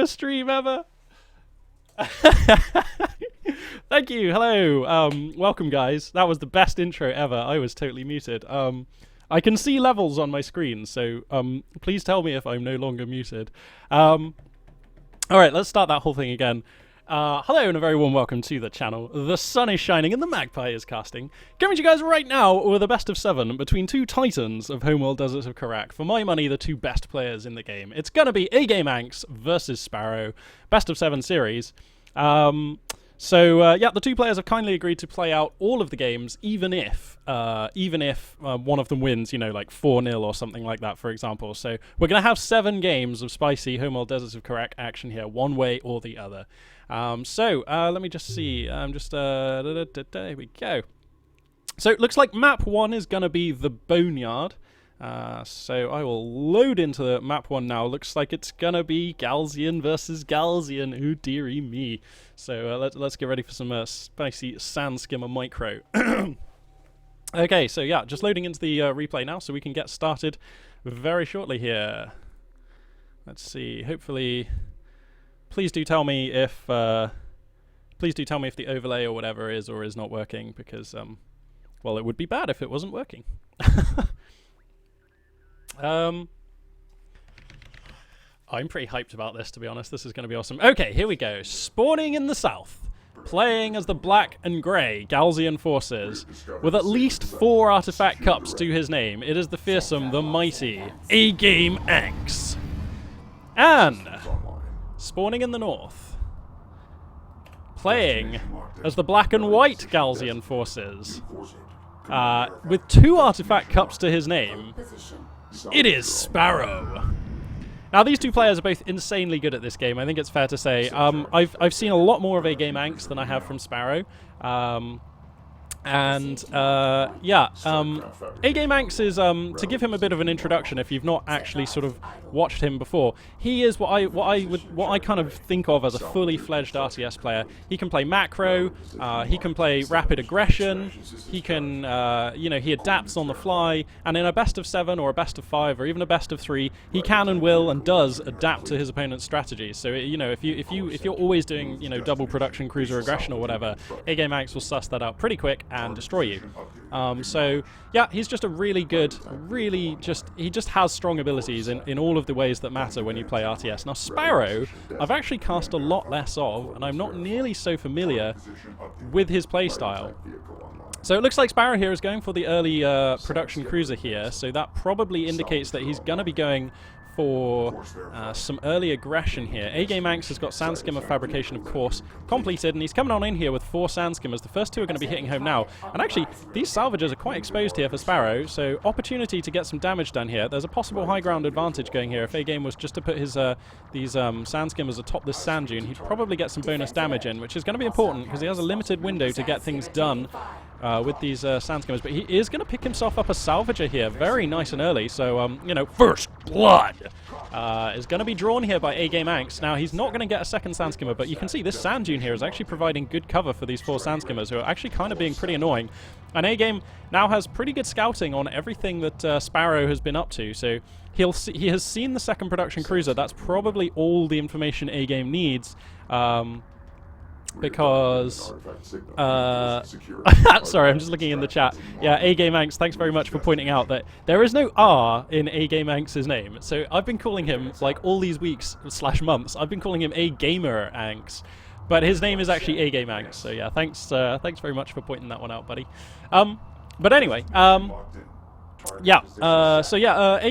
stream ever. Thank you. Hello. Welcome, guys. That was the best intro ever. I was totally muted. I can see levels on my screen, so please tell me if I'm no longer muted. All right, let's start that whole thing again. Hello and a very warm welcome to the channel. The sun is shining and the magpie is casting. Coming to you guys right now with a best of 7 between two titans of Homeworld Deserts of Karak. For my money, the two best players in the game. It's gonna be AGameAnx versus Sparrow. Best of 7 series. Yeah, the two players have kindly agreed to play out all of the games, even if one of them wins, you know, like 4-0 or something like that, for example. So we're going to have 7 games of spicy Homeworld Deserts of Karak action here, one way or the other. Let me just see. There we go. So it looks like map 1 is going to be the Boneyard. So I will load into the map 1 now. Looks like it's gonna be Galzian versus Galzian. Oh dearie me. So let's get ready for some spicy sand skimmer micro. Okay, so yeah, just loading into the replay now, so we can get started very shortly here. Let's see. Hopefully, please do tell me if the overlay or whatever is or is not working, because well, it would be bad if it wasn't working. I'm pretty hyped about this, to be honest. This is going to be awesome. Okay, here we go. Spawning in the south, playing as the black and grey Galzian forces, with at least 4 artifact cups to his name. It is the fearsome, the mighty AGameAnx. And spawning in the north, playing as the black and white Galzian forces, with 2 artifact cups to his name. It is Sparrow. Now, these two players are both insanely good at this game. I think it's fair to say. I've seen a lot more of AGameAnx than I have from Sparrow. AGameAnx is, to give him a bit of an introduction, if you've not actually sort of watched him before, he is what I kind of think of as a fully fledged RTS player. He can play macro, he can play rapid aggression, he can, he adapts on the fly, and in a best of 7 or a best of 5 or even a best of 3, he can and will and does adapt to his opponent's strategies. So if you're always doing double production cruiser aggression or whatever, AGameAnx will suss that out pretty quick and destroy you. So yeah, he's just a really good, he just has strong abilities in all of the ways that matter when you play RTS. Now Sparrow, I've actually cast a lot less of, and I'm not nearly so familiar with his playstyle. So it looks like Sparrow here is going for the early production cruiser here, so that probably indicates that he's going to be going for some early aggression here. AGameAnx has got Sand Skimmer Fabrication, of course, completed, and he's coming on in here with 4 Sand Skimmers. The first 2 are going to be hitting home now. And actually, these salvagers are quite exposed here for Sparrow, so opportunity to get some damage done here. There's a possible high ground advantage going here. If AGame was just to put his these Sand Skimmers atop this sand dune, he'd probably get some bonus damage in, which is going to be important, because he has a limited window to get things done with these Sand Skimmers. But he is going to pick himself up a salvager here, very nice and early. So, first blood is going to be drawn here by AGameAnx. Now, he's not going to get a second Sand Skimmer, but you can see this sand dune here is actually providing good cover for these 4 Sand Skimmers, who are actually kind of being pretty annoying. And AGame now has pretty good scouting on everything that Sparrow has been up to. So he has seen the second production cruiser. That's probably all the information AGame needs. Because sorry, I'm just looking in the chat. Yeah, AGameAnx, thanks very much for pointing out that there is no R in AGameAnx's name. So I've been calling him, like, all these weeks / months, I've been calling him AGamerAnx, but his name is actually AGameAnx. So yeah, thanks very much for pointing that one out, buddy. But anyway,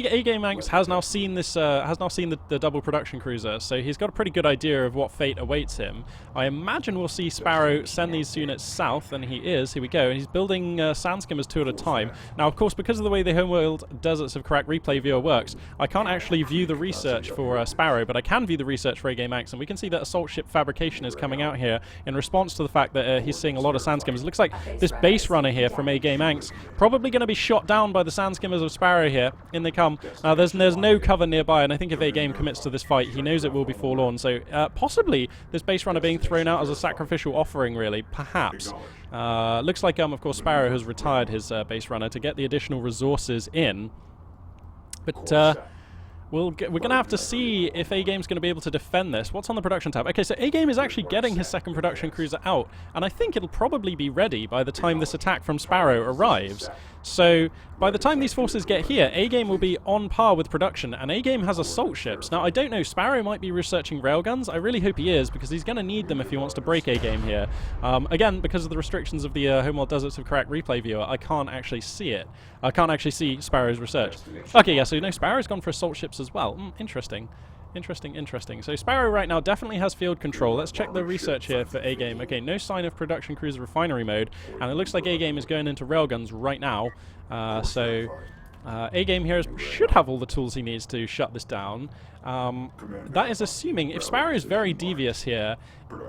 AGameAnx has now seen this, the double production cruiser, so he's got a pretty good idea of what fate awaits him. I imagine we'll see Sparrow send these units south, and he is. Here we go. And he's building Sand Skimmers 2 at a time. Now, of course, because of the way the Homeworld Deserts of Karak replay viewer works, I can't actually view the research for Sparrow, but I can view the research for AGameAnx, and we can see that Assault Ship Fabrication is coming out here in response to the fact that he's seeing a lot of Sand Skimmers. It looks like this base runner here from AGameAnx probably going to be shot down by the Sand Skimmers of Sparrow here. In they come. Now, there's no cover nearby, and I think if AGame commits to this fight, he knows it will be forlorn. So possibly this base runner being thrown out as a sacrificial offering, really, perhaps. Looks like, of course, Sparrow has retired his base runner to get the additional resources in. But we're going to have to see if A-Game's going to be able to defend this. What's on the production tab? Okay, so A-Game is actually getting his second production cruiser out, and I think it'll probably be ready by the time this attack from Sparrow arrives. So by the time these forces get here, A-Game will be on par with production, and A-Game has assault ships. Now, I don't know, Sparrow might be researching railguns. I really hope he is, because he's going to need them if he wants to break A-Game here. Again, because of the restrictions of the Homeworld Deserts of Karak replay viewer, I can't actually see it. I can't actually see Sparrow's research. Okay, yeah, so no, Sparrow's gone for assault ships as well. Interesting. Interesting. So Sparrow right now definitely has field control. Let's check the research here for A-Game. Okay, no sign of production cruiser refinery mode, and it looks like A-Game is going into railguns right now. A-Game here should have all the tools he needs to shut this down. That is assuming, if Sparrow is very devious here...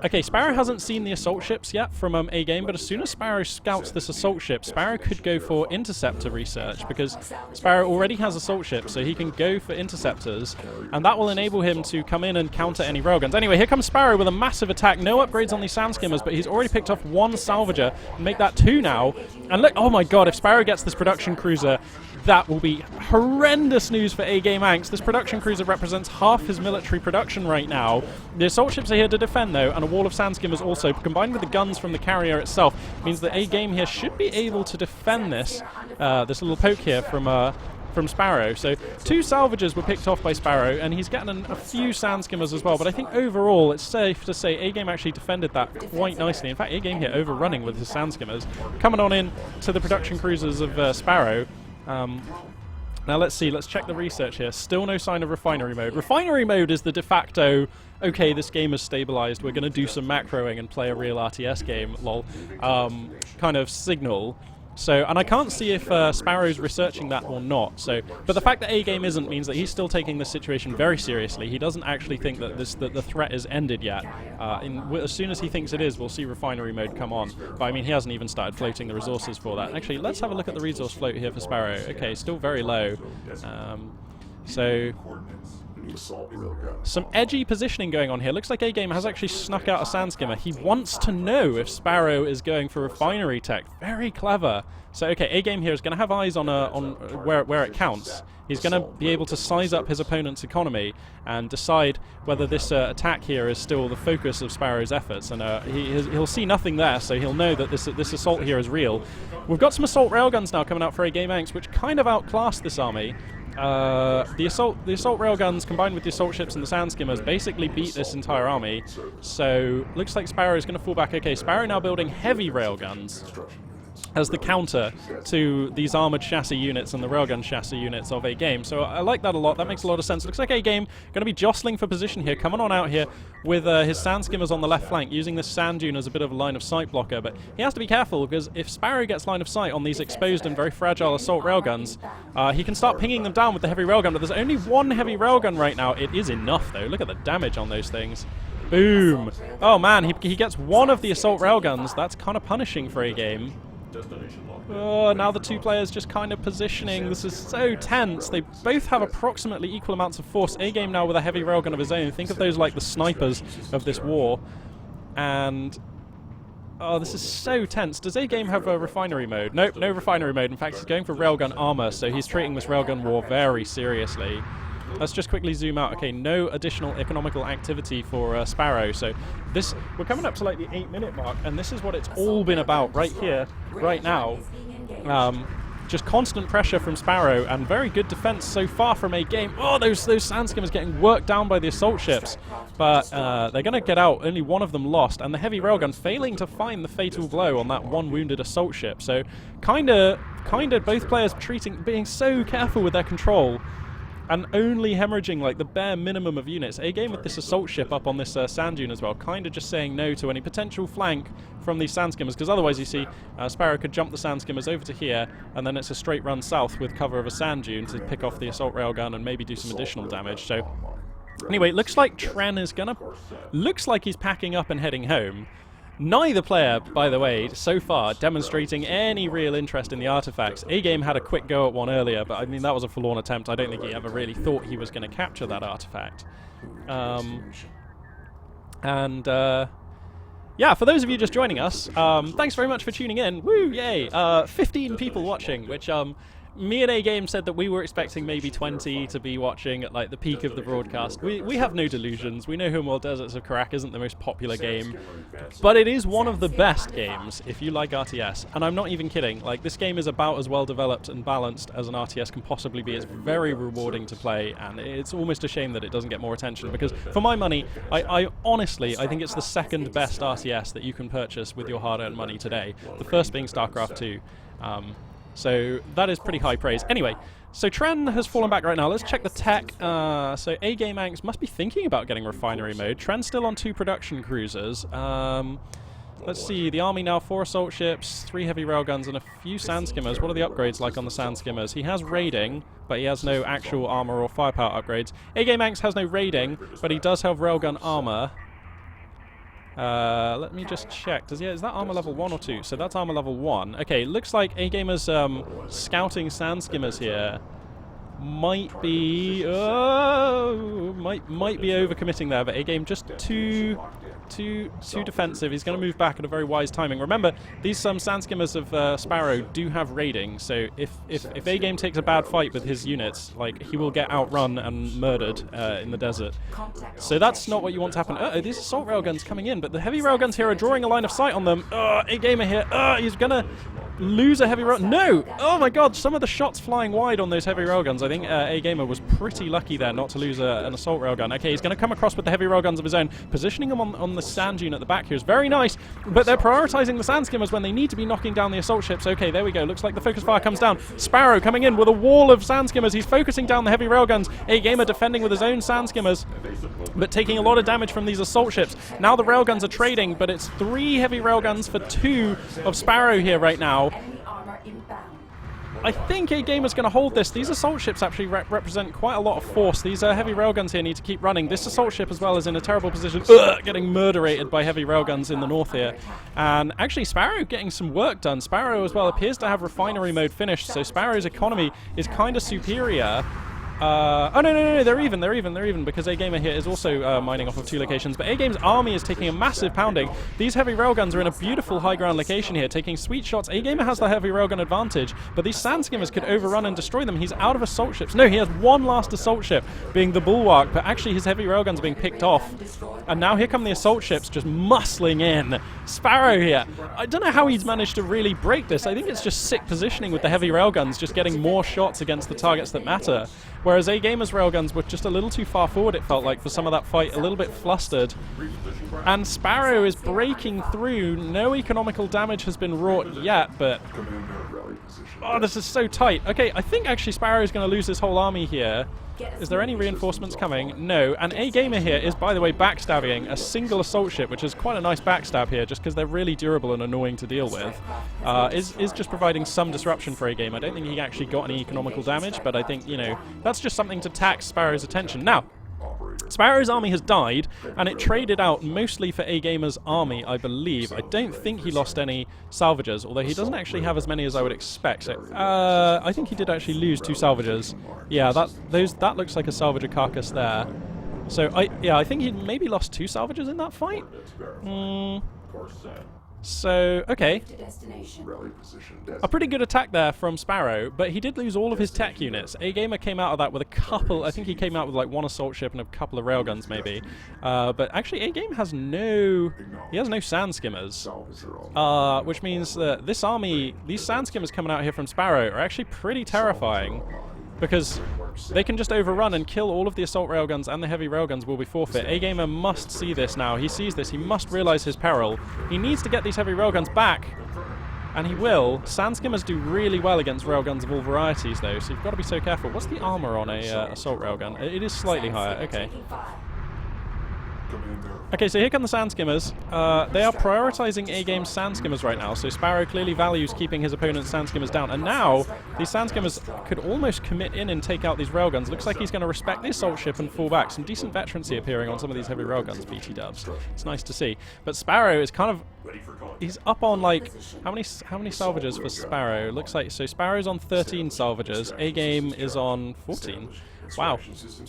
Okay, Sparrow hasn't seen the assault ships yet from A-Game, but as soon as Sparrow scouts this assault ship, Sparrow could go for interceptor research, because Sparrow already has assault ships, so he can go for interceptors, and that will enable him to come in and counter any railguns. Anyway, here comes Sparrow with a massive attack. No upgrades on these sand skimmers, but he's already picked off one salvager, and make that two now. And look, oh my god, if Sparrow gets this production cruiser, that will be horrendous news for AGameAnx. This production cruiser represents half his military production right now. The assault ships are here to defend, though, and a wall of sand skimmers also, combined with the guns from the carrier itself, means that A-Game here should be able to defend this this little poke here from Sparrow. So 2 salvages were picked off by Sparrow, and he's getting a few sand skimmers as well, but I think overall it's safe to say A-Game actually defended that quite nicely. In fact, A-Game here overrunning with his sand skimmers. Coming on in to the production cruisers of Sparrow. Now let's see, let's check the research here. Still no sign of refinery mode. Refinery mode is the de facto, okay, this game is stabilized, we're going to do some macroing and play a real RTS game, lol, kind of signal. So, and I can't see if Sparrow's researching that or not. So, but the fact that A-Game isn't means that he's still taking this situation very seriously. He doesn't actually think that that the threat is ended yet. As soon as he thinks it is, we'll see refinery mode come on. But I mean, he hasn't even started floating the resources for that. Actually, let's have a look at the resource float here for Sparrow. Okay, still very low. So some edgy positioning going on here. Looks like A-Game has actually snuck out a sand skimmer. He wants to know if Sparrow is going for refinery tech. Very clever. So okay, A-Game here is going to have eyes on where it counts. He's going to be able to size up his opponent's economy and decide whether this attack here is still the focus of Sparrow's efforts. And he'll see nothing there, so he'll know that this assault here is real. We've got some assault railguns now coming out for AGameAnx, which kind of outclass this army. The assault railguns combined with the assault ships and the sand skimmers basically beat this entire army. So looks like Sparrow is going to fall back. Okay, Sparrow now building heavy railguns as the counter to these armored chassis units and the railgun chassis units of A-Game. So I like that a lot. That makes a lot of sense. Looks like A-Game going to be jostling for position here, coming on out here with his sand skimmers on the left flank, using this sand dune as a bit of a line of sight blocker. But he has to be careful, because if Sparrow gets line of sight on these exposed and very fragile assault railguns, he can start pinging them down with the heavy railgun. But there's only one heavy railgun right now. It is enough, though. Look at the damage on those things. Boom. Oh, man, he gets one of the assault railguns. That's kind of punishing for A-Game. Oh, now the 2 players just kind of positioning. This is so tense. They both have approximately equal amounts of force. A-Game now with a heavy railgun of his own. Think of those like the snipers of this war. And oh, this is so tense. Does A-Game have a refinery mode? Nope, no refinery mode. In fact, he's going for railgun armor, so he's treating this railgun war very seriously. Let's just quickly zoom out. Okay, no additional economical activity for Sparrow. So we're coming up to like the 8-minute mark, and this is what it's all been about right here, right now. Just constant pressure from Sparrow, and very good defense so far from A-Game. Oh, those sand skimmers getting worked down by the assault ships. But they're going to get out. Only one of them lost, and the heavy railgun failing to find the fatal blow on that one wounded assault ship. So kind of both players being so careful with their control, and only hemorrhaging like the bare minimum of units. A-Game with this assault ship up on this sand dune as well, kind of just saying no to any potential flank from these sand skimmers, because otherwise you see Sparrow could jump the sand skimmers over to here, and then it's a straight run south with cover of a sand dune to pick off the assault railgun and maybe do some additional damage. So anyway, it looks like Tren is looks like he's packing up and heading home. Neither player, by the way, so far demonstrating any real interest in the artifacts. A-Game had a quick go at one earlier, but I mean, that was a forlorn attempt. I don't think he ever really thought he was going to capture that artifact. Yeah, for those of you just joining us, thanks very much for tuning in. Woo, yay! 15 people watching, which, me and A-Game said that we were expecting maybe 20 to be watching at like the peak of the broadcast. We have no delusions. We know Homeworld Deserts of Karak isn't the most popular game, but it is one of the best games if you like RTS. And I'm not even kidding. Like, this game is about as well developed and balanced as an RTS can possibly be. It's very rewarding to play, and it's almost a shame that it doesn't get more attention, because for my money, I honestly think it's the second best RTS that you can purchase with your hard-earned money today. The first being StarCraft 2. So that is pretty high praise. Anyway, so Tren has fallen back right now. Let's check the tech. So AGameAnx must be thinking about getting refinery mode. Tren's still on 2 production cruisers. Let's see, the army now 4 assault ships, 3 heavy railguns, and a few sand skimmers. What are the upgrades like on the sand skimmers? He has raiding, but he has no actual armor or firepower upgrades. AGameAnx has no raiding, but he does have railgun armor. Let me just check. Is that armor level 1 or 2? So that's armor level 1. Okay, looks like A-Gamer's scouting sand skimmers here might be might be overcommitting there, but A-Game just too defensive. He's going to move back at a very wise timing. Remember, these sand skimmers of Sparrow do have raiding, so if A-Game takes a bad fight with his units, like, he will get outrun and murdered in the desert. So that's not what you want to happen. These assault railguns coming in, but the heavy railguns here are drawing a line of sight on them. A-Gamer here, he's going to lose a heavy rail. No! Oh my god, some of the shots flying wide on those heavy railguns. I think A-Gamer was pretty lucky there not to lose an assault railgun. Okay, he's going to come across with the heavy railguns of his own. Positioning him on the sand dune at the back here is very nice, but they're prioritizing the sand skimmers when they need to be knocking down the assault ships. Okay, there we go. Looks like the focus fire comes down. Sparrow coming in with a wall of sand skimmers. He's focusing down the heavy railguns. A-Gamer defending with his own sand skimmers, but taking a lot of damage from these assault ships. Now the railguns are trading, but it's 3 heavy railguns for 2 of Sparrow here right now. I think A-Gamer's going to hold this. These assault ships actually represent quite a lot of force. These heavy railguns here need to keep running. This assault ship as well is in a terrible position, getting murderated by heavy railguns in the north here. And actually Sparrow getting some work done. Sparrow as well appears to have refinery mode finished, so Sparrow's economy is kind of superior. Oh, no, they're even, because A-Gamer here is also mining off of 2 locations, but A-Game's army is taking a massive pounding. These heavy railguns are in a beautiful high ground location here, taking sweet shots. A-Gamer has the heavy railgun advantage, but these sand skimmers could overrun and destroy them. He's out of assault ships. No, he has 1 last assault ship, being the Bulwark, but actually his heavy railguns are being picked off. And now here come the assault ships just muscling in. Sparrow here. I don't know how he's managed to really break this. I think it's just sick positioning with the heavy railguns, just getting more shots against the targets that matter. Whereas A-Gamer's railguns were just a little too far forward, it felt like, for some of that fight, a little bit flustered. And Sparrow is breaking through. No economical damage has been wrought yet, but... oh, this is so tight. Okay, I think actually Sparrow is going to lose his whole army here. Is there any reinforcements coming? No. And A-Gamer here is, by the way, backstabbing a single assault ship, which is quite a nice backstab here, just because they're really durable and annoying to deal with. Is just providing some disruption for A-Gamer. I don't think he actually got any economical damage, but I think, you know, that's just something to tax Sparrow's attention. Now, Sparrow's army has died, and it traded out mostly for A-Gamer's army, I believe. I don't think he lost any salvagers, although he doesn't actually have as many as I would expect. So, I think he did actually lose 2 salvagers. Yeah, that looks like a salvager carcass there. So, I think he maybe lost 2 salvagers in that fight. So, okay. A pretty good attack there from Sparrow, but he did lose all of his tech units. A-Gamer came out of that with a couple, I think he came out with like 1 assault ship and a couple of railguns maybe. But actually A-Game has no sand skimmers. Which means that this army, these sand skimmers coming out here from Sparrow are actually pretty terrifying, because they can just overrun and kill all of the assault railguns, and the heavy railguns will be forfeit. A-Gamer must see this now. He sees this. He must realize his peril. He needs to get these heavy railguns back, and he will. Sand skimmers do really well against railguns of all varieties, though, so you've got to be so careful. What's the armor on a assault railgun? It is slightly higher. Okay. Okay, so here come the sand skimmers. They are prioritizing A-Game's sand skimmers right now, so Sparrow clearly values keeping his opponent's sand skimmers down. And now, these sand skimmers could almost commit in and take out these railguns. Looks like he's going to respect the assault ship and fall back. Some decent veterancy appearing on some of these heavy railguns, BT dubs. It's nice to see. But Sparrow is kind of... he's up on, like... How many salvagers for Sparrow? Looks like... So Sparrow's on 13 salvagers. A-Game is on 14. Wow.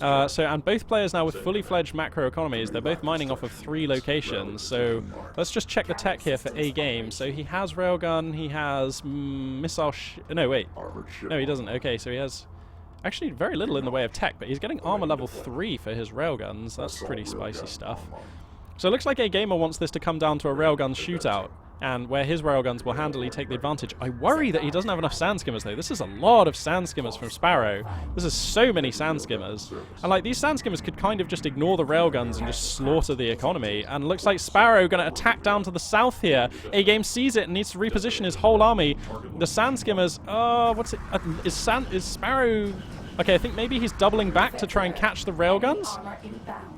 And both players now with fully fledged macro economies. They're both mining off of 3 locations. So let's just check the tech here for A-Game. So he has railgun, he has missile no, wait. No, he doesn't. Okay, so he has actually very little in the way of tech, but he's getting armor level 3 for his railguns. That's pretty spicy stuff. So it looks like A-Gamer wants this to come down to a railgun shootout, and where his railguns will handily take the advantage. I worry that he doesn't have enough sand skimmers, though. This is a lot of sand skimmers from Sparrow. This is so many sand skimmers. And, like, these sand skimmers could kind of just ignore the railguns and just slaughter the economy. And looks like Sparrow going to attack down to the south here. A-Game sees it and needs to reposition his whole army. The sand skimmers... what's it? Is Sparrow... Okay, I think maybe he's doubling back to try and catch the railguns.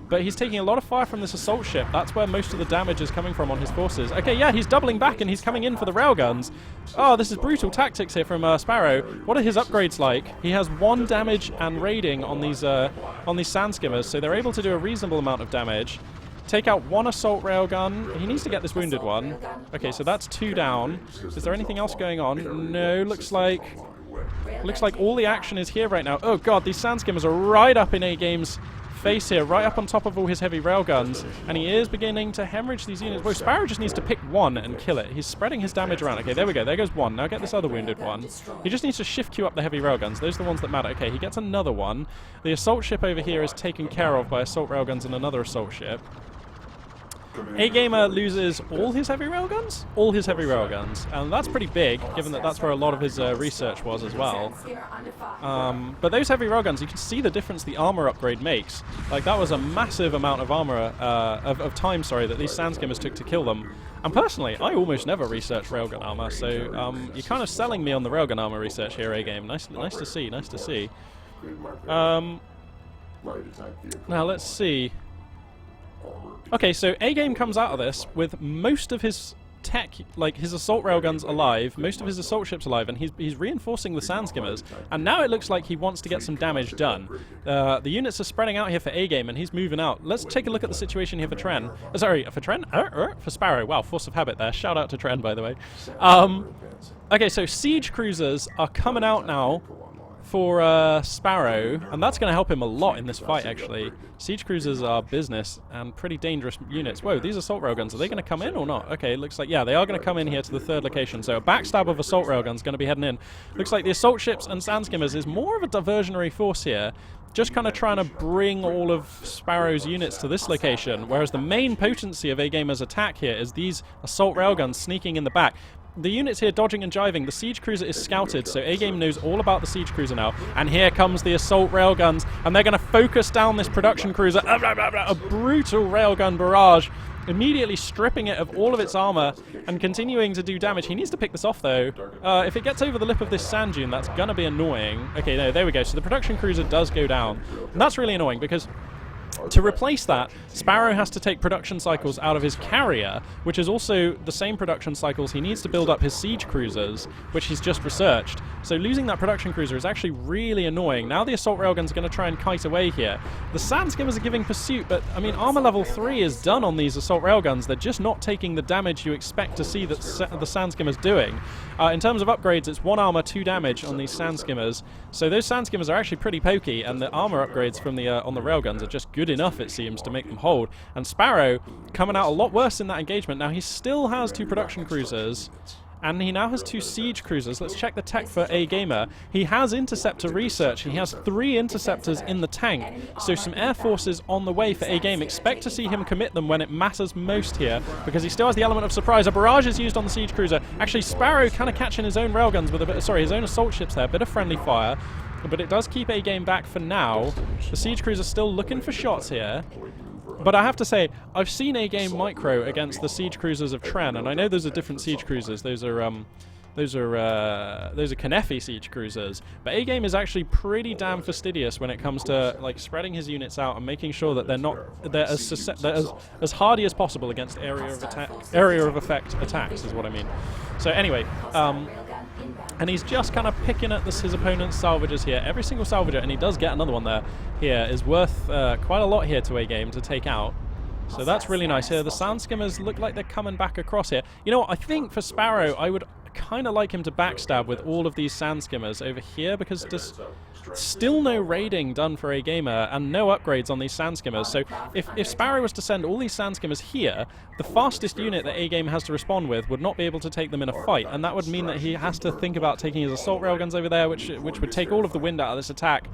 But he's taking a lot of fire from this assault ship. That's where most of the damage is coming from on his forces. Okay, yeah, he's doubling back and he's coming in for the railguns. Oh, this is brutal tactics here from Sparrow. What are his upgrades like? He has 1 damage and raiding on these sand skimmers, so they're able to do a reasonable amount of damage. Take out 1 assault railgun. He needs to get this wounded one. Okay, so that's 2 down. Is there anything else going on? No, looks like all the action is here right now. Oh god, these sand skimmers are right up in A-Game's face here, right up on top of all his heavy railguns, and he is beginning to hemorrhage these units. Whoa, Sparrow just needs to pick 1 and kill it. He's spreading his damage around. Okay, there we go. There goes 1. Now get this other wounded one. He just needs to shift queue up the heavy railguns. Those are the ones that matter. Okay, he gets another one. The assault ship over here is taken care of by assault railguns and another assault ship. A-Gamer loses all his heavy railguns? All his heavy railguns. And that's pretty big, given that that's where a lot of his research was as well. But those heavy railguns, you can see the difference the armor upgrade makes. Like, that was a massive amount of armor, of time, sorry, that these sand skimmers took to kill them. And personally, I almost never research railgun armor, so you're kind of selling me on the railgun armor research here, A-Game. Nice to see, nice to see. Now, let's see. Okay, so A-Game comes out of this with most of his tech, like his assault railguns alive, most of his assault ships alive, and he's reinforcing the sand skimmers. And now it looks like he wants to get some damage done. The units are spreading out here for A-Game, and he's moving out. Let's take a look at the situation here for Tren. Sorry, for Tren? For Sparrow. Wow, force of habit there. Shout out to Tren, by the way. Okay, so siege cruisers are coming out now for Sparrow, and that's going to help him a lot in this fight, actually. Siege cruisers are business and pretty dangerous units. Whoa, these assault railguns, are they going to come in or not? Okay, looks like, yeah, they are going to come in here to the 3rd location, so a backstab of assault railguns going to be heading in. Looks like the assault ships and sand skimmers is more of a diversionary force here, just kind of trying to bring all of Sparrow's units to this location, whereas the main potency of A-Gamer's attack here is these assault railguns sneaking in the back. The units here dodging and jiving. The siege cruiser is scouted, so A-Game knows all about the siege cruiser now. And here comes the assault railguns, and they're going to focus down this production cruiser. A brutal railgun barrage, immediately stripping it of all of its armor and continuing to do damage. He needs to pick this off, though. If it gets over the lip of this sand dune, that's going to be annoying. Okay, no, there we go. So the production cruiser does go down. And that's really annoying, because to replace that, Sparrow has to take production cycles out of his carrier, which is also the same production cycles he needs to build up his siege cruisers, which he's just researched. So losing that production cruiser is actually really annoying. Now the assault railguns are going to try and kite away here. The sand skimmers are giving pursuit, but I mean, armor level 3 is done on these assault railguns. They're just not taking the damage you expect to see that the sand skimmers doing. In terms of upgrades, it's 1 armor, 2 damage on these sand skimmers. So those sand skimmers are actually pretty pokey, and the armor upgrades from the on the railguns are just good enough, it seems, to make them hold. And Sparrow coming out a lot worse in that engagement. Now he still has 2 production cruisers, and he now has 2 siege cruisers. Let's check the tech for A-Gamer. He has interceptor research. He has 3 interceptors in the tank, so some air forces on the way for A-Game. Expect to see him commit them when it matters most here, because he still has the element of surprise. A barrage is used on the siege cruiser. Actually, Sparrow kind of catching his own railguns with a bit, sorry, his own assault ships there. A bit of friendly fire, but it does keep A-Game back for now. The siege cruiser still looking for shots here. But I have to say, I've seen A-Game micro against the siege cruisers of Tren, and I know those are different siege cruisers. Those are Kanefi siege cruisers. But A-Game is actually pretty damn fastidious when it comes to like spreading his units out and making sure that they're as hardy as possible against area of effect attacks, is what I mean. So anyway, and he's just kind of picking at his opponent's salvages here. Every single salvager, and he does get another one there, here, is worth quite a lot here to A-Game to take out. So that's really nice here. The sand skimmers look like they're coming back across here. You know what, I think for Sparrow, I would kind of like him to backstab with all of these sand skimmers over here, because there's still no raiding done for AGamer and no upgrades on these sand skimmers. So if Sparrow was to send all these sand skimmers here, the fastest unit that AGame has to respond with would not be able to take them in a fight, and that would mean that he has to think about taking his assault railguns over there, which would take all of the wind out of this attack,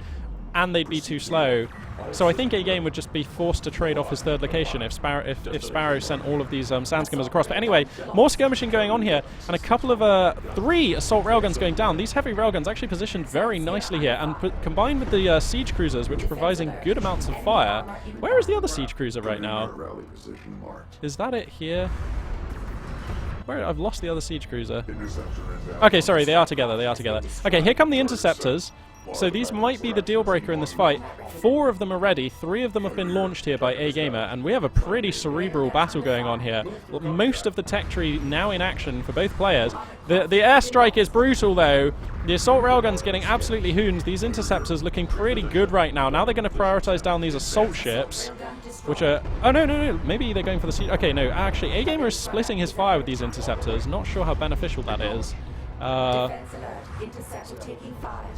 and they'd be too slow. So I think AGame would just be forced to trade off his third location if Sparrow sent all of these sand skimmers across. But anyway, more skirmishing going on here, and a couple of 3 assault railguns going down. These heavy railguns actually positioned very nicely here, and combined with the siege cruisers, which are providing good amounts of fire. Where is the other siege cruiser right now? Is that it here? Where? I've lost the other siege cruiser. Okay, sorry, they are together, they are together. Okay, here come the interceptors. So these might be the deal breaker in this fight. 4 of them are ready, 3 of them have been launched here by AGamer, and we have a pretty cerebral battle going on here. Most of the tech tree now in action for both players. The airstrike is brutal though. The assault railgun's getting absolutely hooned. These interceptors looking pretty good right now. Now they're going to prioritize down these assault ships, which are... Oh, no. Maybe they're going for the siege. Okay, no. Actually, AGamer is splitting his fire with these interceptors. Not sure how beneficial that is.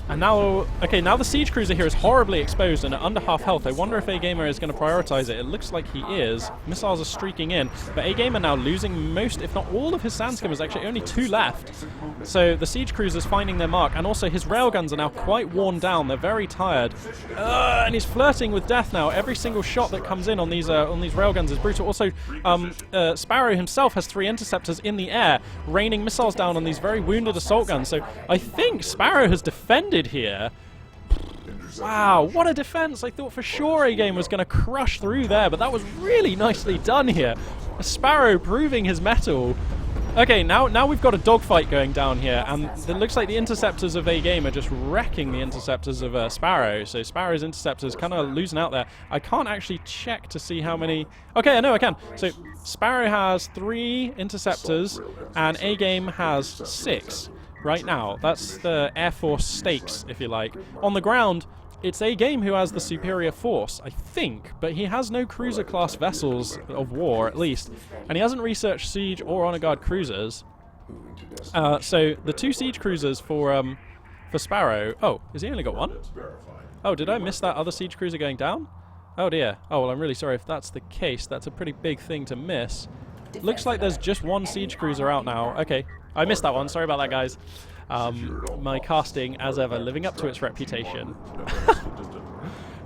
And now, okay, now the siege cruiser here is horribly exposed and at under half health. I wonder if AGamer is going to prioritize it. It looks like he is. Missiles are streaking in, but AGamer now losing most, if not all, of his sand skimmers. Actually, only 2 left. So the siege cruiser's finding their mark, and also his railguns are now quite worn down. They're very tired, and he's flirting with death now. Every single shot that comes in on these railguns is brutal. Also, Sparrow himself has 3 interceptors in the air, raining missiles down on these very wounded assault guns. So I think Sparrow has defended here. Wow, what a defense. I thought for sure AGame was going to crush through there, but that was really nicely done here. Sparrow proving his mettle. Okay, now we've got a dogfight going down here, and it looks like the interceptors of AGame are just wrecking the interceptors of Sparrow. So Sparrow's interceptors kind of losing out there. I can't actually check to see how many... Okay, I know I can. So Sparrow has 3 interceptors, and AGame has 6. Right now. That's the Air Force stakes, if you like. On the ground, it's AGame who has the superior force, I think, but he has no cruiser-class vessels of war, at least, and he hasn't researched siege or honor guard cruisers. So the 2 siege cruisers for Sparrow... Oh, has he only got 1? Oh, did I miss that other siege cruiser going down? Oh dear. Oh, well, I'm really sorry if that's the case. That's a pretty big thing to miss. Looks like there's just 1 siege cruiser out now. Okay. I missed that one. Sorry about that, guys. My casting, as ever, living up to its reputation.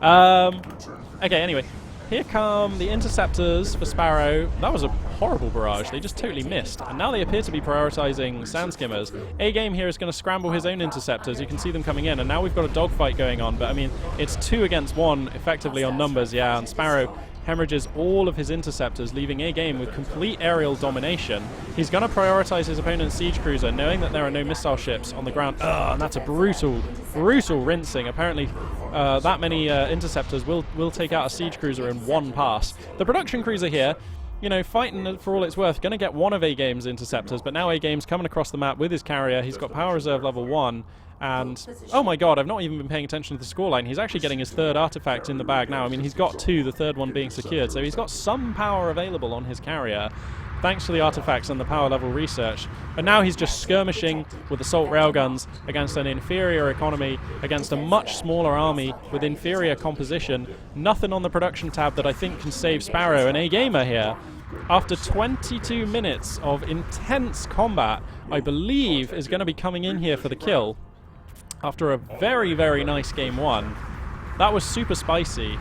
Okay, anyway. Here come the interceptors for Sparrow. That was a horrible barrage. They just totally missed. And now they appear to be prioritizing sand skimmers. AGame here is going to scramble his own interceptors. You can see them coming in. And now we've got a dogfight going on. But, I mean, it's 2 against 1, effectively, on numbers. Yeah, and Sparrow hemorrhages all of his interceptors, leaving AGame with complete aerial domination. He's going to prioritize his opponent's siege cruiser, knowing that there are no missile ships on the ground. And that's a brutal rinsing. Apparently, that many interceptors will take out a siege cruiser in 1 pass. The production cruiser here, you know, fighting for all it's worth, going to get 1 of AGame's interceptors, but now AGame's coming across the map with his carrier. He's got power reserve level 1. And, oh my god, I've not even been paying attention to the scoreline. He's actually getting his 3rd artifact in the bag now. I mean, he's got 2, the 3rd one being secured. So he's got some power available on his carrier, thanks to the artifacts and the power level research. And now he's just skirmishing with assault railguns against an inferior economy, against a much smaller army with inferior composition. Nothing on the production tab that I think can save Sparrow and AGamer here. After 22 minutes of intense combat, I believe is going to be coming in here for the kill. After a very, very nice game 1. That was super spicy.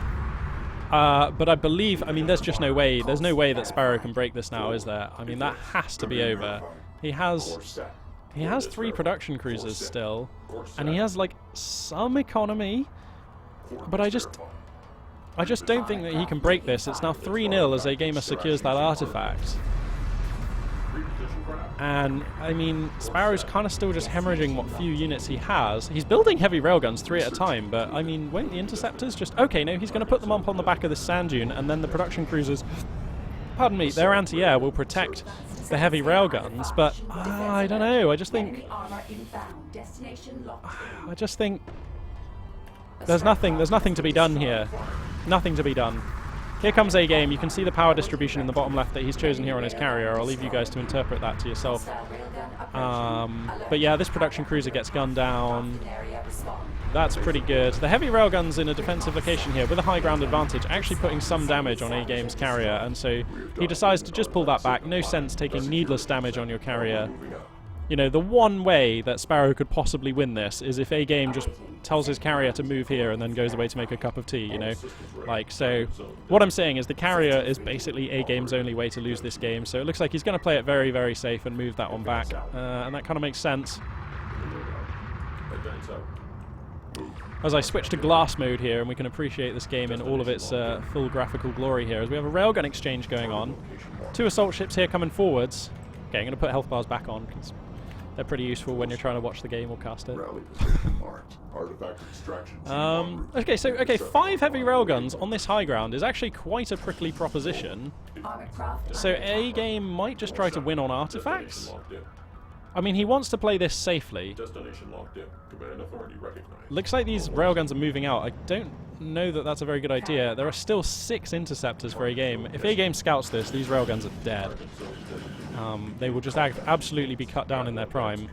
But I believe, I mean, there's just no way. There's no way that Sparrow can break this now, is there? I mean, that has to be over. He has 3 production cruisers still. And he has, like, some economy. But I just don't think that he can break this. It's now 3-0 as AGamer secures that artifact. And, I mean, Sparrow's kind of still just hemorrhaging what few units he has. He's building heavy railguns 3 at a time, but, I mean, won't the interceptors just... Okay, no, he's going to put them up on the back of this sand dune, and then the production cruisers... Pardon me, their anti-air will protect the heavy railguns, but, I don't know, I just think... There's nothing to be done here. Nothing to be done. here comes A-Game. You can see the power distribution in the bottom left that he's chosen here on his carrier. I'll leave you guys to interpret that to yourself. But yeah, this production cruiser gets gunned down. That's pretty good. The heavy railguns in a defensive location here with a high ground advantage, actually putting some damage on A-Game's carrier, and so he decides to just pull that back. No sense taking needless damage on your carrier. You know, the one way that Sparrow could possibly win this is if A-Game just tells his carrier to move here and then goes away to make a cup of tea, you know? Like, so what I'm saying is the carrier is basically A-Game's only way to lose this game, so it looks like he's going to play it very, very safe and move that one back, and that kind of makes sense. As I switch to glass mode here, and we can appreciate this game in all of its full graphical glory here, as we have a railgun exchange going on. 2 assault ships here coming forwards. Okay, I'm going to put health bars back on, because they're pretty useful when you're trying to watch the game or cast it. Okay, so 5 heavy railguns on this high ground is actually quite a prickly proposition. So A-Game might just try to win on artifacts. I mean, he wants to play this safely. Looks like these railguns are moving out. I don't know that that's a very good idea. There are still 6 interceptors for A-Game. If A-Game scouts this, these railguns are dead. They will just absolutely be cut down in their prime.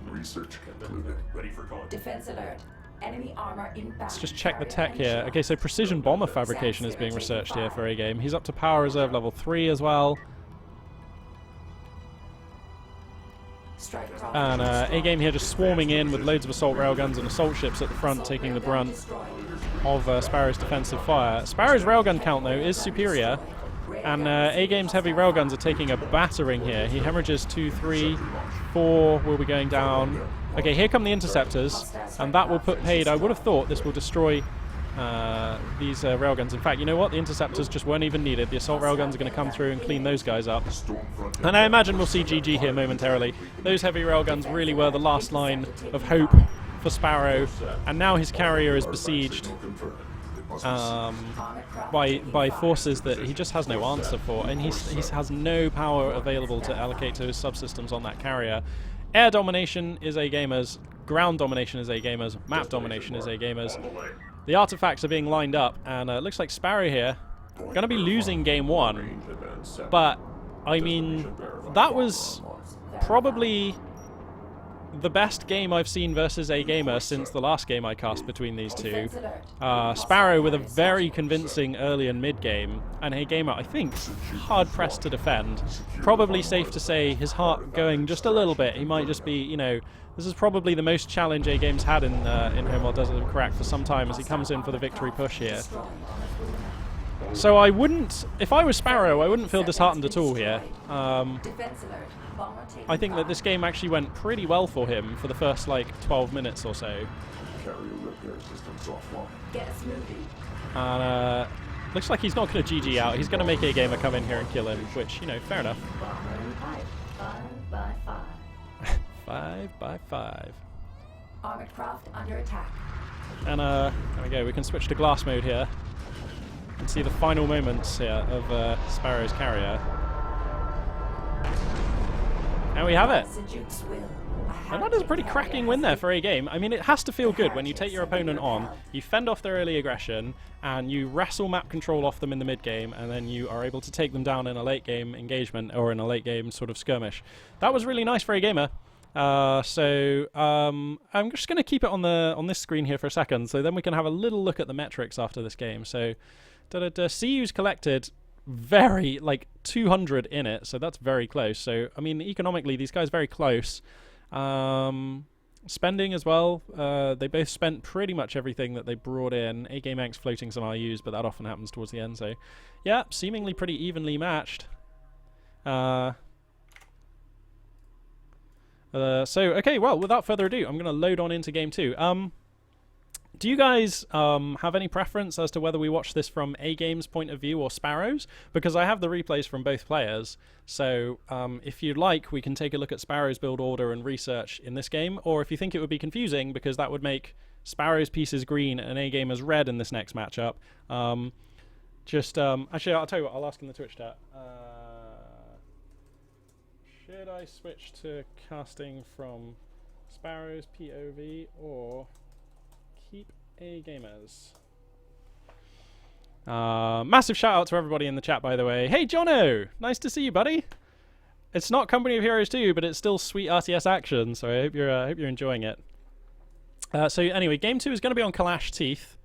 Defense alert. Enemy armor inbound. Let's just check the tech here. Okay, so precision bomber fabrication is being researched here for A-Game. He's up to power reserve level 3 as well. And A-Game here just swarming in with loads of assault railguns and assault ships at the front, taking the brunt of Sparrow's defensive fire. Sparrow's railgun count, though, is superior. And A-Game's heavy railguns are taking a battering here. He hemorrhages 2, 3, 4 will be going down. Okay, here come the interceptors, and that will put paid. I would have thought this will destroy these railguns. In fact, you know what? The interceptors just weren't even needed. The assault railguns are going to come through and clean those guys up. And I imagine we'll see GG here momentarily. Those heavy railguns really were the last line of hope for Sparrow, and now his carrier is besieged by forces that he just has no answer for, and he has no power available to allocate to his subsystems on that carrier. Air domination is A-Gamer's, ground domination is A-Gamer's, map domination is A-Gamer's. The artifacts are being lined up, and it looks like Sparrow here going to be losing game 1, but I mean, that was probably the best game I've seen versus A-Gamer since the last game I cast between these two. Sparrow with a very convincing early and mid game, and A-Gamer, I think, hard-pressed to defend. Probably safe to say his heart going just a little bit. He might just be, you know, this is probably the most challenge A-Game's had in Homeworld Desert Crack for some time as he comes in for the victory push here. So I wouldn't, if I was Sparrow, I wouldn't feel disheartened at all here. I think that this game actually went pretty well for him for the first, like, 12 minutes or so. And looks like he's not going to GG out. He's going to make A-Gamer come in here and kill him, which, you know, fair enough. 5 by 5. Armored craft under attack. And there we go. We can switch to glass mode here and see the final moments here of Sparrow's carrier. And we have it. And that is a pretty cracking win there for A-Game. I mean, it has to feel good when you take your opponent on, you fend off their early aggression, and you wrestle map control off them in the mid-game, and then you are able to take them down in a late-game engagement or in a late-game sort of skirmish. That was really nice for A-Gamer. I'm just going to keep it on this screen here for a second, so then we can have a little look at the metrics after this game. So, CUs collected, very, like, 200 in it, so that's very close. So, I mean, economically, these guys very close. Spending as well, they both spent pretty much everything that they brought in. AGameAnx floating some IUs, but that often happens towards the end, so yeah, seemingly pretty evenly matched. Okay, well, without further ado, I'm going to load on into game 2. Do you guys have any preference as to whether we watch this from A-Game's point of view or Sparrow's? Because I have the replays from both players, so if you'd like, we can take a look at Sparrow's build order and research in this game, or if you think it would be confusing, because that would make Sparrow's pieces green and A-Gamer's red in this next matchup. Actually, I'll tell you what, I'll ask in the Twitch chat. Should I switch to casting from Sparrow's POV or keep A-Gamers? Massive shout out to everybody in the chat, by the way. Hey, Jono! Nice to see you, buddy. It's not Company of Heroes 2, but it's still sweet RTS action, so I hope you're enjoying it. So anyway, game 2 is going to be on Kalash Teeth.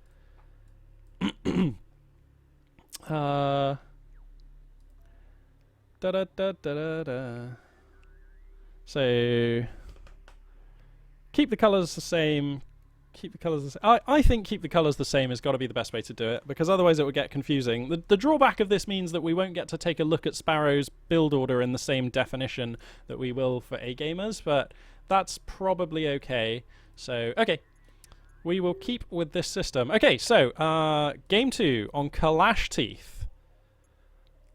So keep the colors the same. Keep the colors the same. I think keep the colors the same has got to be the best way to do it, because otherwise it would get confusing. The drawback of this means that we won't get to take a look at Sparrow's build order in the same definition that we will for AGamers, but that's probably okay. So, okay. We will keep with this system. Okay, so, game 2 on Kalash Teeth.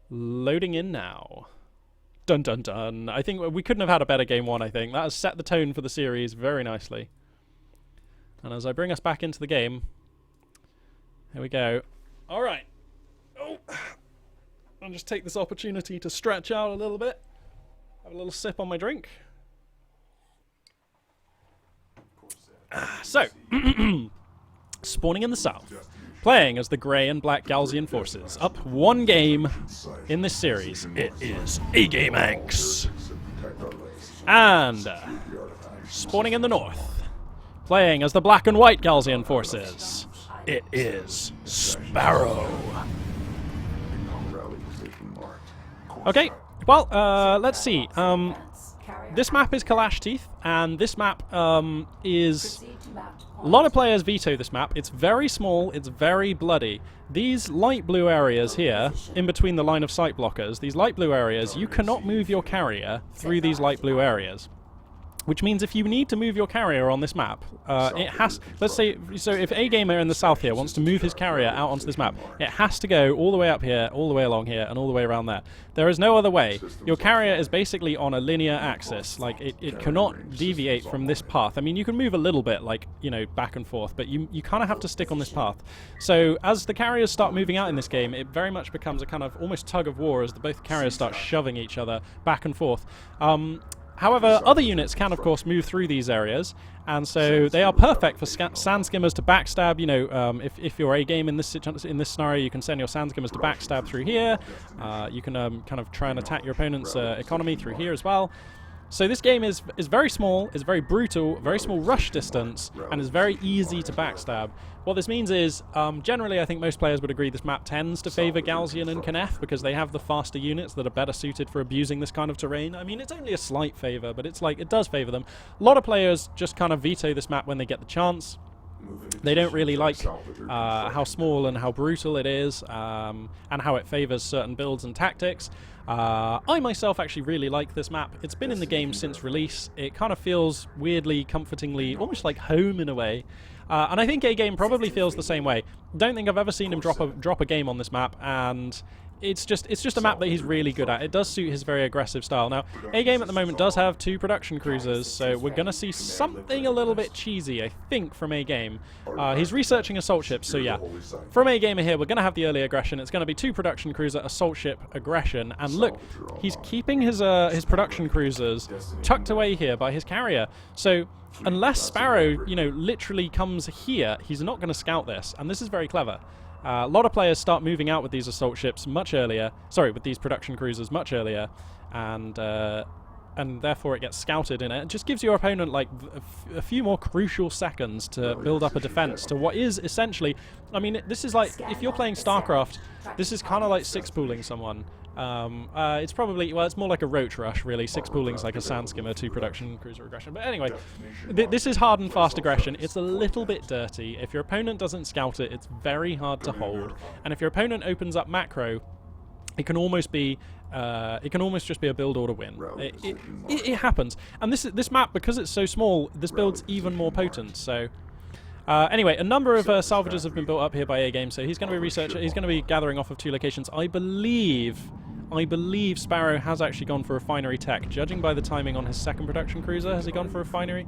Loading in now. Dun dun dun. I think we couldn't have had a better game 1, I think. That has set the tone for the series very nicely. And as I bring us back into the game, here we go. All right. Oh, I'll just take this opportunity to stretch out a little bit. Have a little sip on my drink. So, spawning in the south, playing as the grey and black Galzian forces. Up 1 game in this series. It is AGameAnx. And spawning in the north, playing as the black and white Galzian forces. It is Sparrow. Okay, well, let's see. This map is Kalash Teeth, and this map is... A lot of players veto this map. It's very small, it's very bloody. These light blue areas here, in between the line of sight blockers, these light blue areas, you cannot move your carrier through these light blue areas. Which means if you need to move your carrier on this map, it has... Let's say, so if a gamer in the south here wants to move his carrier out onto this map, it has to go all the way up here, all the way along here, and all the way around there. There is no other way. Your carrier is basically on a linear axis. Like, it cannot deviate from this path. I mean, you can move a little bit, like, you know, back and forth, but you kind of have to stick on this path. So as the carriers start moving out in this game, it very much becomes a kind of almost tug of war as both carriers start shoving each other back and forth. However, other units can, of course, move through these areas, and so they are perfect for sand skimmers to backstab. You know, if you're a game in this scenario, you can send your sand skimmers to backstab through here. You can kind of try and attack your opponent's economy through here as well. So this game is very small, is very brutal, very small rush distance, and is very easy to backstab. What this means is, generally I think most players would agree this map tends to favour Galzian and Kenneth because they have the faster units that are better suited for abusing this kind of terrain. I mean, it's only a slight favour, but it's like, it does favour them. A lot of players just kind of veto this map when they get the chance. They don't really like how small and how brutal it is, and how it favours certain builds and tactics. I myself actually really like this map. It's been in the game since release. It kind of feels weirdly, comfortingly, almost like home in a way. And I think A-Game probably feels the same way. Don't think I've ever seen him drop a game on this map, and it's just a map that he's really good at. It does suit his very aggressive style. Now, A-Game at the moment does have 2 production cruisers, so we're going to see something a little bit cheesy, I think, from A-Game. He's researching assault ships, so yeah. From A-Gamer here, we're going to have the early aggression. It's going to be 2 production cruiser, assault ship, aggression, and look, he's keeping his production cruisers tucked away here by his carrier. So unless Sparrow, you know, literally comes here, he's not going to scout this, and this is very clever. A lot of players start moving out with these assault ships much earlier, sorry, with these production cruisers much earlier, and therefore it gets scouted in it. It just gives your opponent like a few more crucial seconds to build up a defense to what is essentially, I mean, this is like, if you're playing StarCraft, this is kind of like 6-pooling someone. It's probably, well, it's more like a roach rush, really. 6-pooling's like a sand skimmer, 2 production cruiser aggression. But anyway, this is hard and fast aggression. It's a little bit dirty. If your opponent doesn't scout it, it's very hard to hold. And if your opponent opens up macro, it can almost be, it can almost just be a build order win. It happens. And this map, because it's so small, this build's even more potent. So anyway, a number of salvages have been built up here by A-Game, so he's going to be researching. He's going to be gathering off of 2 locations. I believe Sparrow has actually gone for refinery tech. Judging by the timing on his 2nd production cruiser, has he gone for refinery?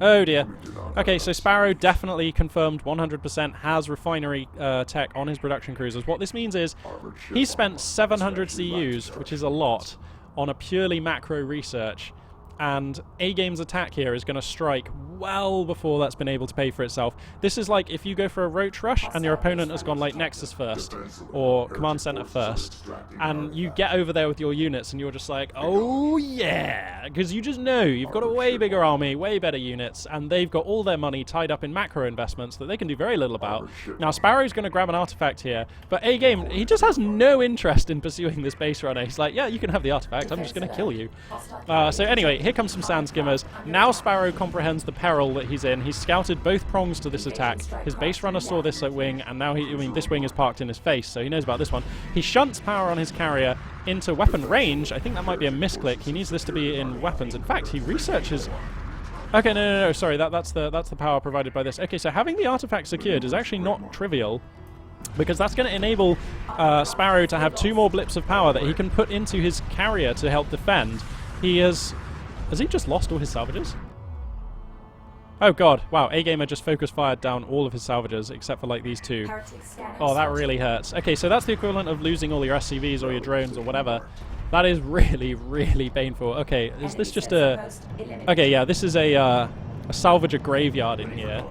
Oh dear. Okay, so Sparrow definitely confirmed 100% has refinery tech on his production cruisers. What this means is he's spent 700 CUs, which is a lot, on a purely macro research. And A-Game's attack here is going to strike well before that's been able to pay for itself. This is like if you go for a roach rush and your opponent has gone like Nexus first or Command Center first, and you get over there with your units and you're just like, oh yeah, because you just know you've got a way bigger army, way better units, and they've got all their money tied up in macro investments that they can do very little about. Now Sparrow's going to grab an artifact here, but A-Game, he just has no interest in pursuing this base runner. He's like, yeah, you can have the artifact, I'm just going to kill you. So anyway, here comes some sand skimmers. Now Sparrow comprehends the peril that he's in. He's scouted both prongs to this attack. His base runner saw this wing, and now this wing is parked in his face, so he knows about this one. He shunts power on his carrier into weapon range. I think that might be a misclick. He needs this to be in weapons. In fact, he researches... Okay, no, sorry, that's the power provided by this. Okay, so having the artifact secured is actually not trivial, because that's going to enable Sparrow to have 2 more blips of power that he can put into his carrier to help defend. He has he just lost all his salvages? Oh god, wow, A-Gamer just focus fired down all of his salvages except for like these 2. Oh, that really hurts. Okay, so that's the equivalent of losing all your SCVs or your drones or whatever. That is really, really painful. Okay, is this just a... Okay, yeah, this is a salvager graveyard in here.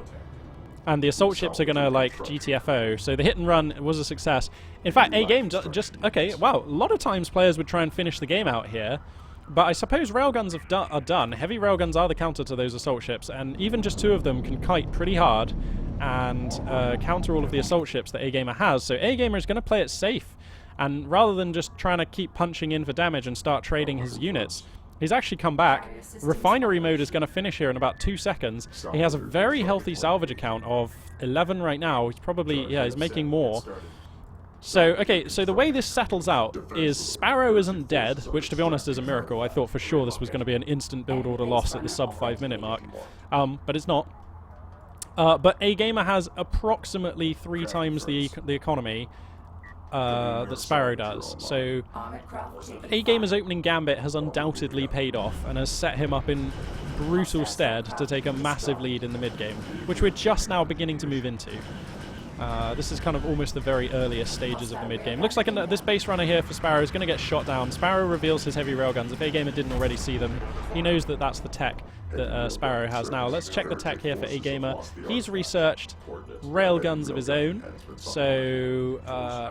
And the assault ships are going to, like, GTFO. So the hit and run was a success. In fact, A-Game just... Okay, wow, a lot of times players would try and finish the game out here. But I suppose railguns are done. Heavy railguns are the counter to those assault ships. And even just 2 of them can kite pretty hard and counter all of the assault ships that A-Gamer has. So A-Gamer is going to play it safe. And rather than just trying to keep punching in for damage and start trading his units, he's actually come back. Refinery mode is going to finish here in about 2 seconds. He has a very healthy salvage account of 11 right now. He's probably, yeah, he's making more. So, okay, so the way this settles out is Sparrow isn't dead, which to be honest is a miracle. I thought for sure this was going to be an instant build order loss at the sub 5 minute mark. But it's not. But A-Gamer has approximately 3 times the economy that Sparrow does. So A-Gamer's opening gambit has undoubtedly paid off and has set him up in brutal stead to take a massive lead in the mid-game, which we're just now beginning to move into. This is kind of almost the very earliest stages of the mid-game. Looks like this base runner here for Sparrow is going to get shot down. Sparrow reveals his heavy railguns. If A-Gamer didn't already see them, he knows that that's the tech that Sparrow has now. Let's check the tech here for A-Gamer. He's researched railguns of his own, so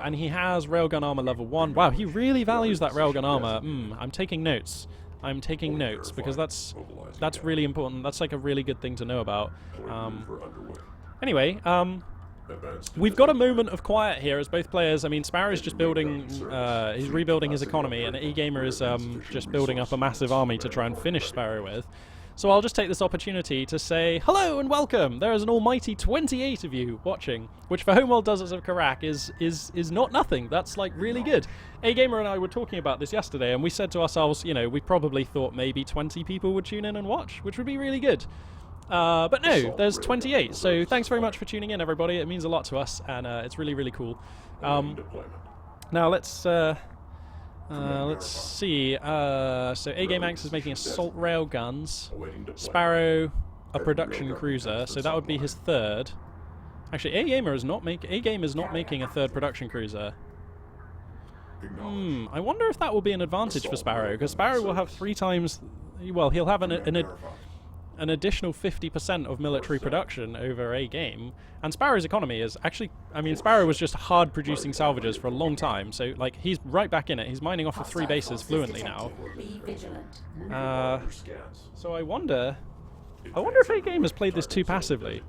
and he has railgun armor level 1. Wow, he really values that railgun armor. I'm taking notes. I'm taking notes because that's really important. That's like a really good thing to know about. Anyway, we've got a moment of quiet here as both players. I mean, Sparrow's just building, he's rebuilding his economy, and A-Gamer is just building up a massive army to try and finish Sparrow with. So I'll just take this opportunity to say hello and welcome. There is an almighty 28 of you watching, which for Homeworld Deserts of Karak is not nothing. That's like really good. A-Gamer and I were talking about this yesterday, and we said to ourselves, you know, we probably thought maybe 20 people would tune in and watch, which would be really good. But no, there's 28, so thanks very much for tuning in, everybody. It means a lot to us, and it's really, really cool. Now let's see. So AGameAnx is making assault rail guns. Sparrow, a production cruiser, so that would be his 3rd. Actually, A-Game is not making a 3rd production cruiser. I wonder if that will be an advantage for Sparrow, because Sparrow will have 3 times. Well, he'll have an additional 50% of military production over A-Game, and Sparrow's economy is actually, I mean, Sparrow was just hard producing salvages for a long time, so like he's right back in it. He's mining off of 3 bases fluently now. So I wonder if A-Game has played this too passively.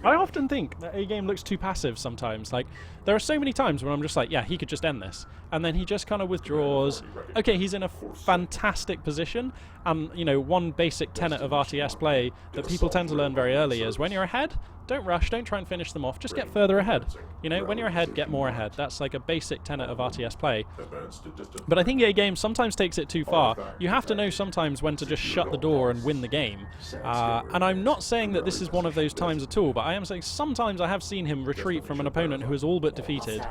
I often think that A-Game looks too passive sometimes. Like, there are so many times when I'm just like, yeah, he could just end this. And then he just kind of withdraws. Okay, he's in a fantastic position. And, you know, one basic tenet of RTS play that people tend to learn very early is when you're ahead, don't rush, don't try and finish them off, just get further ahead. You know, when you're ahead, get more ahead. That's like a basic tenet of RTS play. But I think A-Game sometimes takes it too far. You have to know sometimes when to just shut the door and win the game. And I'm not saying that this is one of those times at all, but I am saying sometimes I have seen him retreat from an opponent who is all but defeated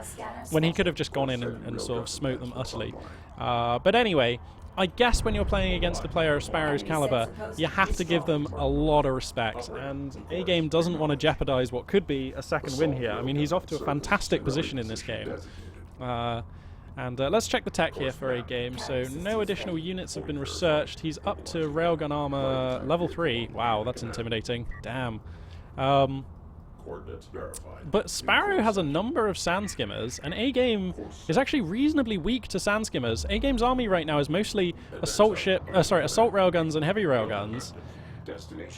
when he could have just gone in and sort of smote them utterly. But anyway, I guess when you're playing against a player of Sparrow's caliber, you have to give them a lot of respect, and A-Game doesn't want to jeopardize what could be a 2nd win here. I mean, he's off to a fantastic position in this game. And let's check the tech here for A-Game. So no additional units have been researched. He's up to railgun armor level 3. Wow, that's intimidating. Damn. But Sparrow has a number of sand skimmers, and A-Game is actually reasonably weak to sand skimmers. A-Game's army right now is mostly assault railguns and heavy railguns,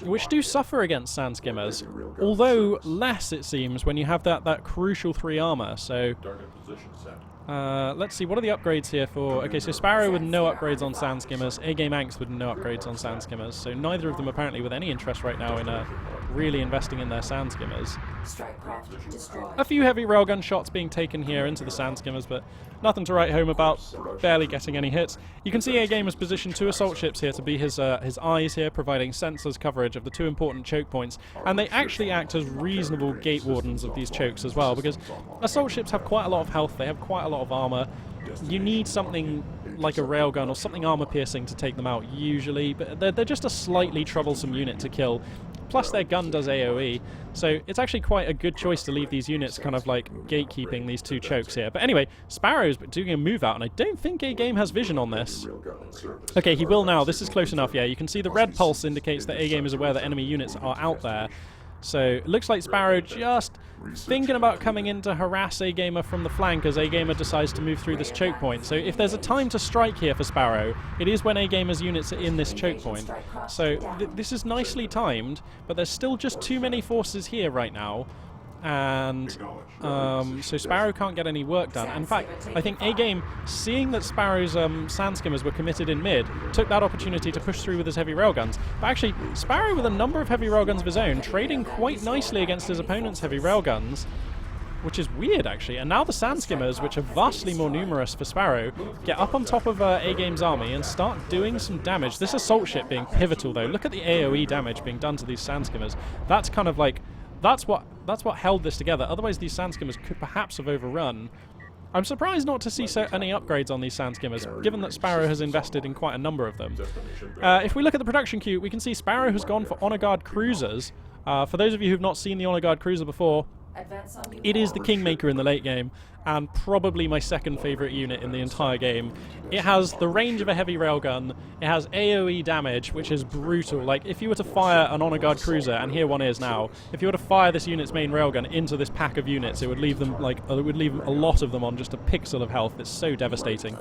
which do suffer against sand skimmers, although less, it seems, when you have that crucial 3 armor. So let's see, what are the upgrades here for... Okay, so Sparrow with no upgrades on sand skimmers, AGameAnx with no upgrades on sand skimmers, so neither of them apparently with any interest right now in really investing in their sand skimmers. A few heavy railgun shots being taken here into the sand skimmers, but nothing to write home about, barely getting any hits. You can see A-Game has positioned 2 assault ships here to be his eyes here, providing sensors coverage of the 2 important choke points, and they actually act as reasonable gate wardens of these chokes as well, because assault ships have quite a lot of health, they have quite a lot of armor. You need something like a railgun or something armor-piercing to take them out usually, but they're just a slightly troublesome unit to kill. Plus their gun does AoE, so it's actually quite a good choice to leave these units kind of like gatekeeping these 2 chokes here. But anyway, Sparrow's doing a move out, and I don't think A-Game has vision on this. Okay, he will now. This is close enough, yeah. You can see the red pulse indicates that A-Game is aware that enemy units are out there. So it looks like Sparrow just thinking about coming in to harass A-Gamer from the flank as A-Gamer decides to move through this choke point. So if there's a time to strike here for Sparrow, it is when A-Gamer's units are in this choke point. So this is nicely timed, but there's still just too many forces here right now. And so Sparrow can't get any work done. In fact, I think A-Game, seeing that Sparrow's sand skimmers were committed in mid, took that opportunity to push through with his heavy railguns. But actually, Sparrow with a number of heavy railguns of his own, trading quite nicely against his opponent's heavy railguns, which is weird actually. And now the sand skimmers, which are vastly more numerous for Sparrow, get up on top of A-Game's army and start doing some damage. This assault ship being pivotal though. Look at the AoE damage being done to these sand skimmers. That's kind of like... That's what held this together. Otherwise, these sand skimmers could perhaps have overrun. I'm surprised not to see any upgrades on these sand skimmers, given that Sparrow has invested in quite a number of them. If we look at the production queue, we can see Sparrow has gone for Honor Guard cruisers. For those of you who've not seen the Honor Guard cruiser before, it is the Kingmaker in the late game, and probably my second favourite unit in the entire game. It has the range of a heavy railgun, it has AoE damage, which is brutal. Like, if you were to fire an Honor Guard cruiser, and here one is now, if you were to fire this unit's main railgun into this pack of units, it would leave them, like, it would leave a lot of them on just a pixel of health. It's so devastating.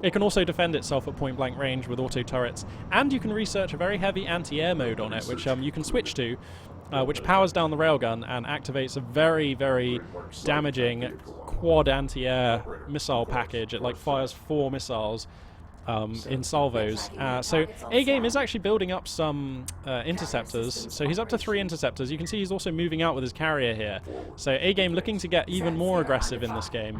It can also defend itself at point-blank range with auto turrets, and you can research a very heavy anti-air mode on it, which you can switch to, which powers down the railgun and activates a very, very damaging quad anti-air missile package. It like fires 4 missiles in salvos. So A-Game is actually building up some interceptors. So he's up to 3 interceptors. You can see he's also moving out with his carrier here. So A-Game looking to get even more aggressive in this game.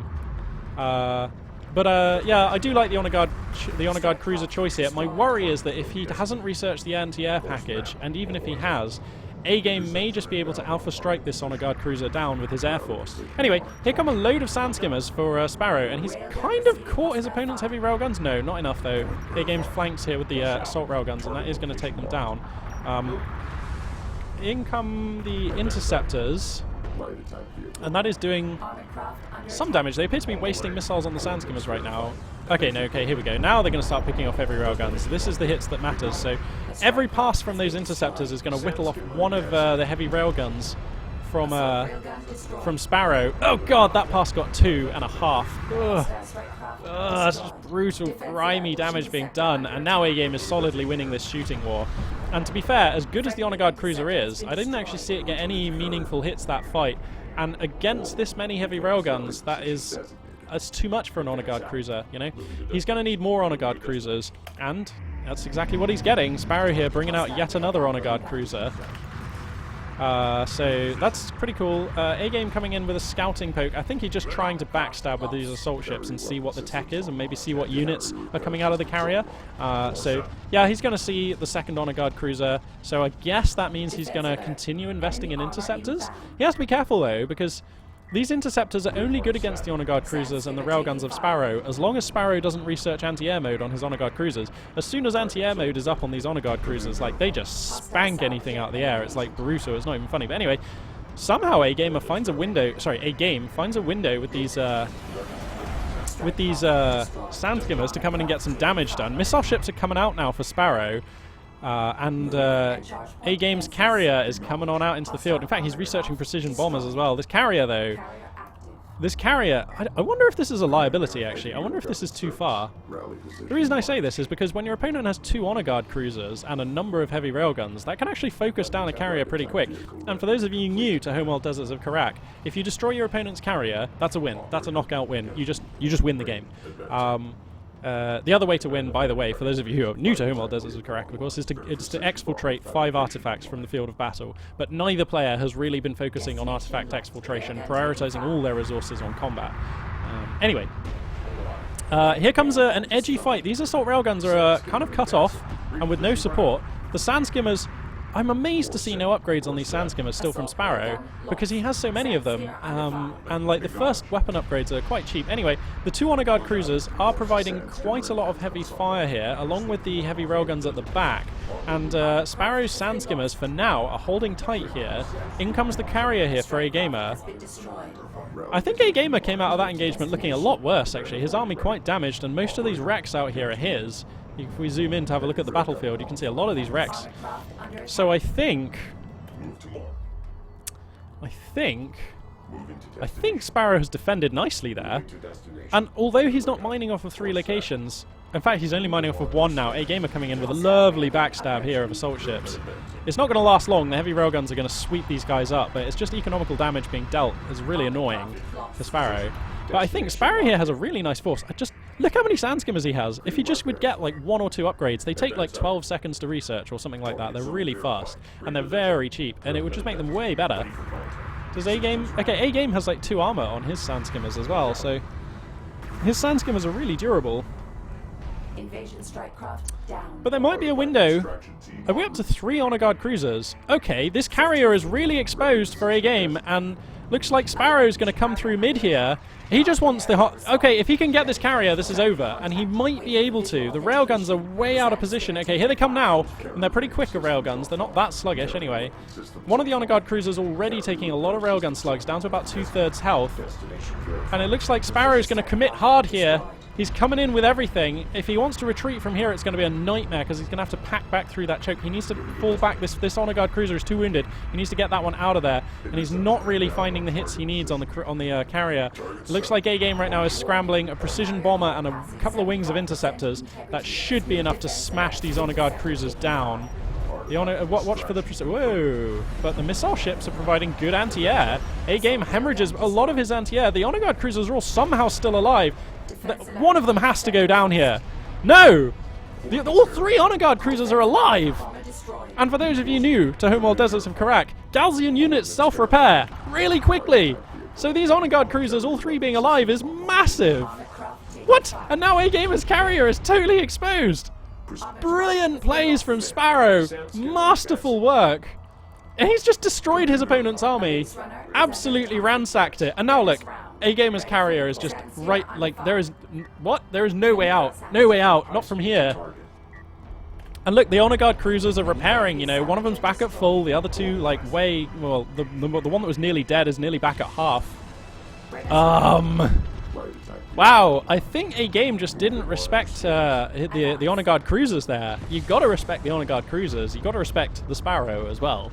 Yeah, I do like the Honor Guard cruiser choice here. My worry is that if he hasn't researched the anti-air package, and even if he has, A-Game may just be able to alpha strike this Honor Guard cruiser down with his air force. Anyway, here come a load of sand skimmers for Sparrow, and he's kind of caught his opponent's heavy railguns. No, not enough though. A-Game's flanks here with the assault railguns, and that is going to take them down. In come the interceptors, and that is doing some damage. They appear to be wasting missiles on the sand skimmers right now. Okay, no, okay, here we go. Now they're going to start picking off heavy railguns. This is the hits that matters. So every pass from those interceptors is going to whittle off one of the heavy railguns from Sparrow. Oh god, that pass got 2.5. Ugh. That's just brutal, grimy damage being done. And now A-Game is solidly winning this shooting war. And to be fair, as good as the Honor Guard cruiser is, I didn't actually see it get any meaningful hits that fight. And against this many heavy railguns, that's too much for an Honor Guard cruiser, you know? He's going to need more Honor Guard cruisers, and that's exactly what he's getting. Sparrow here bringing out yet another Honor Guard cruiser. So that's pretty cool. A-Game coming in with a scouting poke. I think he's just trying to backstab with these assault ships and see what the tech is and maybe see what units are coming out of the carrier. So yeah, he's going to see the second Honor Guard cruiser. So I guess that means he's going to continue investing in interceptors. He has to be careful though, because these interceptors are only good against the Honor Guard cruisers and the railguns of Sparrow, as long as Sparrow doesn't research anti-air mode on his Honor Guard cruisers. As soon as anti-air mode is up on these Honor Guard cruisers, like, they just spank anything out of the air. It's like brutal, it's not even funny. But anyway, somehow A-Game finds a window with these with these sand skimmers to come in and get some damage done. Missile ships are coming out now for Sparrow. And AGame's carrier is coming on out into the field. In fact, he's researching precision bombers as well. This carrier, though, I wonder if this is a liability, actually. I wonder if this is too far. The reason I say this is because when your opponent has 2 honor guard cruisers and a number of heavy railguns, that can actually focus down a carrier pretty quick. And for those of you new to Homeworld Deserts of Karak, if you destroy your opponent's carrier, that's a win. That's a knockout win. You just win the game. The other way to win, by the way, for those of you who are new to Homeworld Deserts of Karak, of course, is to exfiltrate 5 artifacts from the field of battle. But neither player has really been focusing on artifact exfiltration, prioritizing all their resources on combat. Anyway, here comes an edgy fight. These assault railguns are kind of cut off and with no support. The sand skimmers, I'm amazed to see no upgrades on these sand skimmers still from Sparrow, because he has so many of them, and like the first weapon upgrades are quite cheap. Anyway, the 2 honor guard cruisers are providing quite a lot of heavy fire here, along with the heavy railguns at the back, and Sparrow's sand skimmers for now are holding tight here. In comes the carrier here for AGamer. I think AGamer came out of that engagement looking a lot worse, actually. His army quite damaged, and most of these wrecks out here are his. If we zoom in to have a look at the battlefield, you can see a lot of these wrecks. So I think Sparrow has defended nicely there. And although he's not mining off of 3 locations, in fact he's only mining off of 1 now, AGamer coming in with a lovely backstab here of assault ships. It's not going to last long. The heavy railguns are going to sweep these guys up, but it's just economical damage being dealt. It's really annoying for Sparrow. But I think Sparrow here has a really nice force. Look how many sand skimmers he has. If he just would get like 1 or 2 upgrades, they take like 12 seconds to research or something like that. They're really fast, and they're very cheap, and it would just make them way better. Does AGame... Okay, AGame has like 2 armor on his sand skimmers as well, so his sand skimmers are really durable. But there might be a window. Are we up to 3 honor guard cruisers? Okay, this carrier is really exposed for AGame, and looks like Sparrow's going to come through mid here. He just wants the hot... Okay, if he can get this carrier, this is over, and he might be able to. The railguns are way out of position. Okay, here they come now, and they're pretty quick, the railguns. They're not that sluggish anyway. One of the honor guard cruisers already taking a lot of railgun slugs, down to about 2/3 health. And it looks like Sparrow's going to commit hard here. He's coming in with everything. If he wants to retreat from here, it's going to be a nightmare, because he's going to have to pack back through that choke. He needs to fall back. This honor guard cruiser is too wounded. He needs to get that one out of there, and he's not really finding the hits he needs on the carrier. It looks like AGame right now is scrambling a precision bomber and a couple of wings of interceptors. That should be enough to smash these honor guard cruisers down. Watch for the... Whoa! But the missile ships are providing good anti-air. AGame hemorrhages a lot of his anti-air. The honor guard cruisers are all somehow still alive. One of them has to go down here. No! All 3 honor guard cruisers are alive! And for those of you new to Homeworld Deserts of Karak, Galzian units self-repair really quickly. So these honor guard cruisers, all 3 being alive, is massive. What? And now AGamer's carrier is totally exposed. Brilliant plays from Sparrow. Masterful work. And he's just destroyed his opponent's army. Absolutely ransacked it. And now look, AGamer's carrier is just right, like, there is... What? There is no way out. No way out. Not from here. And look, the honor guard cruisers are repairing, you know. One of them's back at full. The other 2, like, way... Well, the one that was nearly dead is nearly back at half. Wow, I think AGame just didn't respect the honor guard cruisers there. You've got to respect the honor guard cruisers. You've got to respect the Sparrow as well.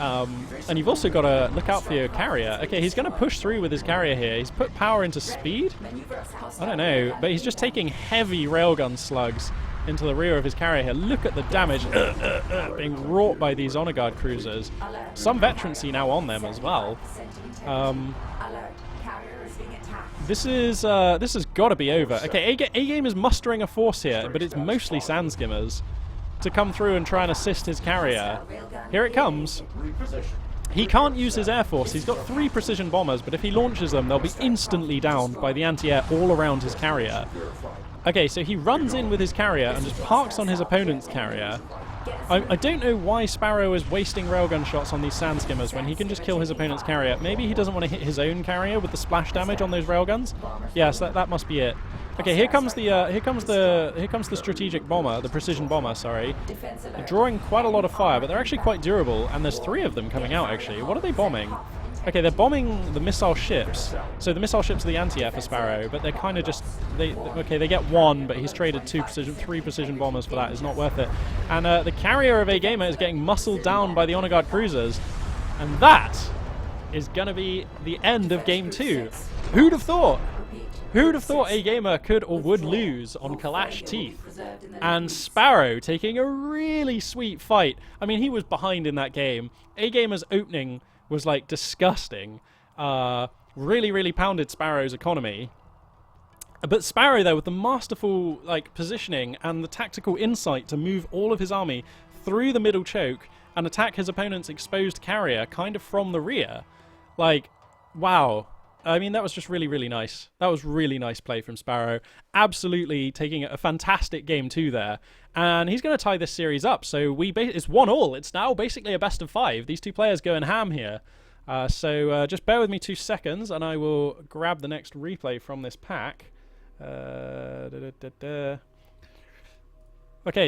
And you've also got to look out for your carrier. Okay, he's going to push through with his carrier here. He's put power into speed? I don't know, but he's just taking heavy railgun slugs into the rear of his carrier here. Look at the damage being wrought by these honor guard cruisers. Some veterancy now on them as well. This has got to be over. Okay, AGame is mustering a force here, but it's mostly sand skimmers to come through and try and assist his carrier. Here it comes. He can't use his air force. He's got 3 precision bombers, but if he launches them, they'll be instantly downed by the anti-air all around his carrier. Okay, so he runs in with his carrier and just parks on his opponent's carrier. I don't know why Sparrow is wasting railgun shots on these sand skimmers when he can just kill his opponent's carrier. Maybe he doesn't want to hit his own carrier with the splash damage on those railguns. Yes, that must be it. Okay, here comes the strategic bomber, the precision bomber. Sorry, they're drawing quite a lot of fire, but they're actually quite durable. And there's 3 of them coming out. Actually, what are they bombing? Okay, they're bombing the missile ships. So the missile ships are the anti-air for Sparrow, but they're kind of just... they get one, but he's traded three precision bombers for that. It's not worth it. And the carrier of AGamer is getting muscled down by the Honor Guard cruisers. And that is going to be the end of Game 2. Who'd have thought? Who'd have thought AGamer could or would lose on Kalash Teeth? And Sparrow taking a really sweet fight. I mean, he was behind in that game. AGamer's opening was, like, disgusting. Really, really pounded Sparrow's economy. But Sparrow, though, with the masterful, like, positioning and the tactical insight to move all of his army through the middle choke and attack his opponent's exposed carrier kind of from the rear. Like, wow. I mean, that was just really, really nice. That was really nice play from Sparrow. Absolutely taking a fantastic game 2 there. And he's going to tie this series up. So it's 1-1. It's now basically a best of 5. These two players going ham here. So just bear with me 2 seconds and I will grab the next replay from this pack. Okay,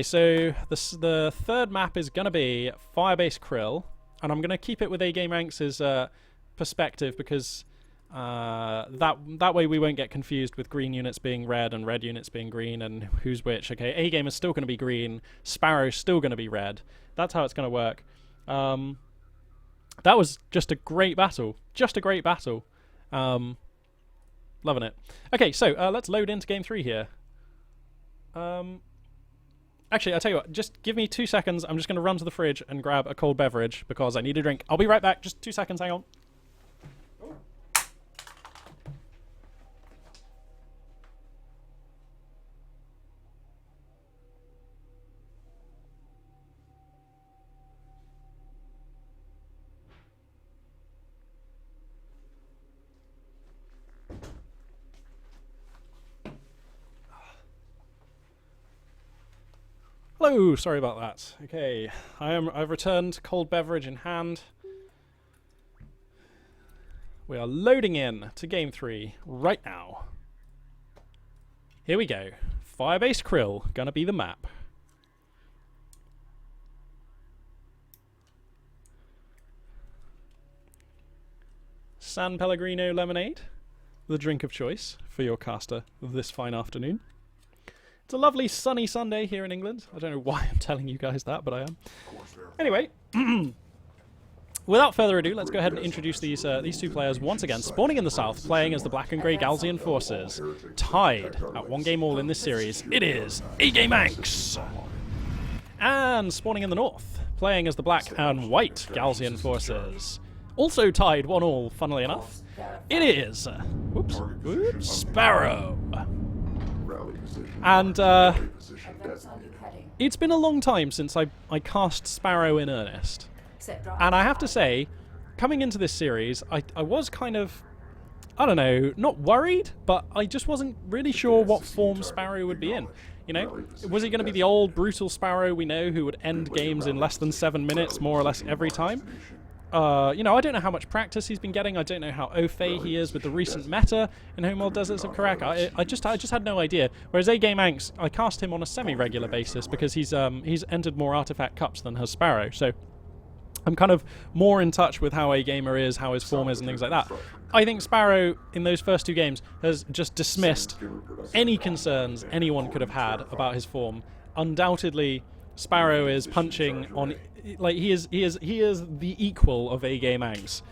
so the third map is going to be Firebase Krill. And I'm going to keep it with AGameAnx's perspective because... that way we won't get confused with green units being red and red units being green and who's which. Okay, A-Game is still going to be green, Sparrow's still going to be red. That's how it's going to work. That was just a great battle. Just a great battle. Loving it. Okay, so let's load into Game 3 here. Actually, I'll tell you what, just give me 2 seconds. I'm just going to run to the fridge and grab a cold beverage because I need a drink. I'll be right back. Just 2 seconds, hang on. Hello, sorry about that. Okay, I've returned, cold beverage in hand. We are loading in to Game 3 right now. Here we go. Firebase Krill, gonna be the map. San Pellegrino lemonade, the drink of choice for your caster this fine afternoon. It's a lovely sunny Sunday here in England. I don't know why I'm telling you guys that, but I am. Anyway, without further ado, let's go ahead and introduce these two players once again. Spawning in the south, playing as the black and grey Galzian forces. Tied at 1 game all in this series, it is AGameAnx. And spawning in the north, playing as the black and white Galzian forces. Also tied 1 all, funnily enough, it is Sparrow. And it's been a long time since I cast Sparrow in earnest. And I have to say, coming into this series, I was kind of, I don't know, not worried, but I just wasn't really sure what form Sparrow would be in. You know, was he going to be the old brutal Sparrow we know who would end games in less than 7 minutes, more or less every time? You know, I don't know how much practice he's been getting. I don't know how au fait he is with the recent meta in Homeworld Deserts of Karak. I just had no idea. Whereas AGameAnx, I cast him on a semi-regular basis because he's entered more Artifact Cups than has Sparrow. So I'm kind of more in touch with how AGamer is, how his form is, and things like that. I think Sparrow, in those first 2 games, has just dismissed any concerns anyone could have had about his form. Undoubtedly, Sparrow is punching on... Like, he is the equal of AGameAnx.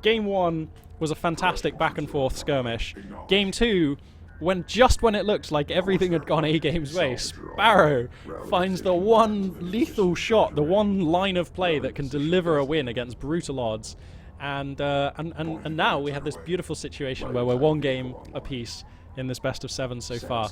Game 1 was a fantastic back-and-forth skirmish. Game 2, when it looked like everything had gone A-Game's way, Sparrow finds the one lethal shot, the one line of play that can deliver a win against brutal odds. And now we have this beautiful situation where we're 1 game apiece in this best of 7 so far.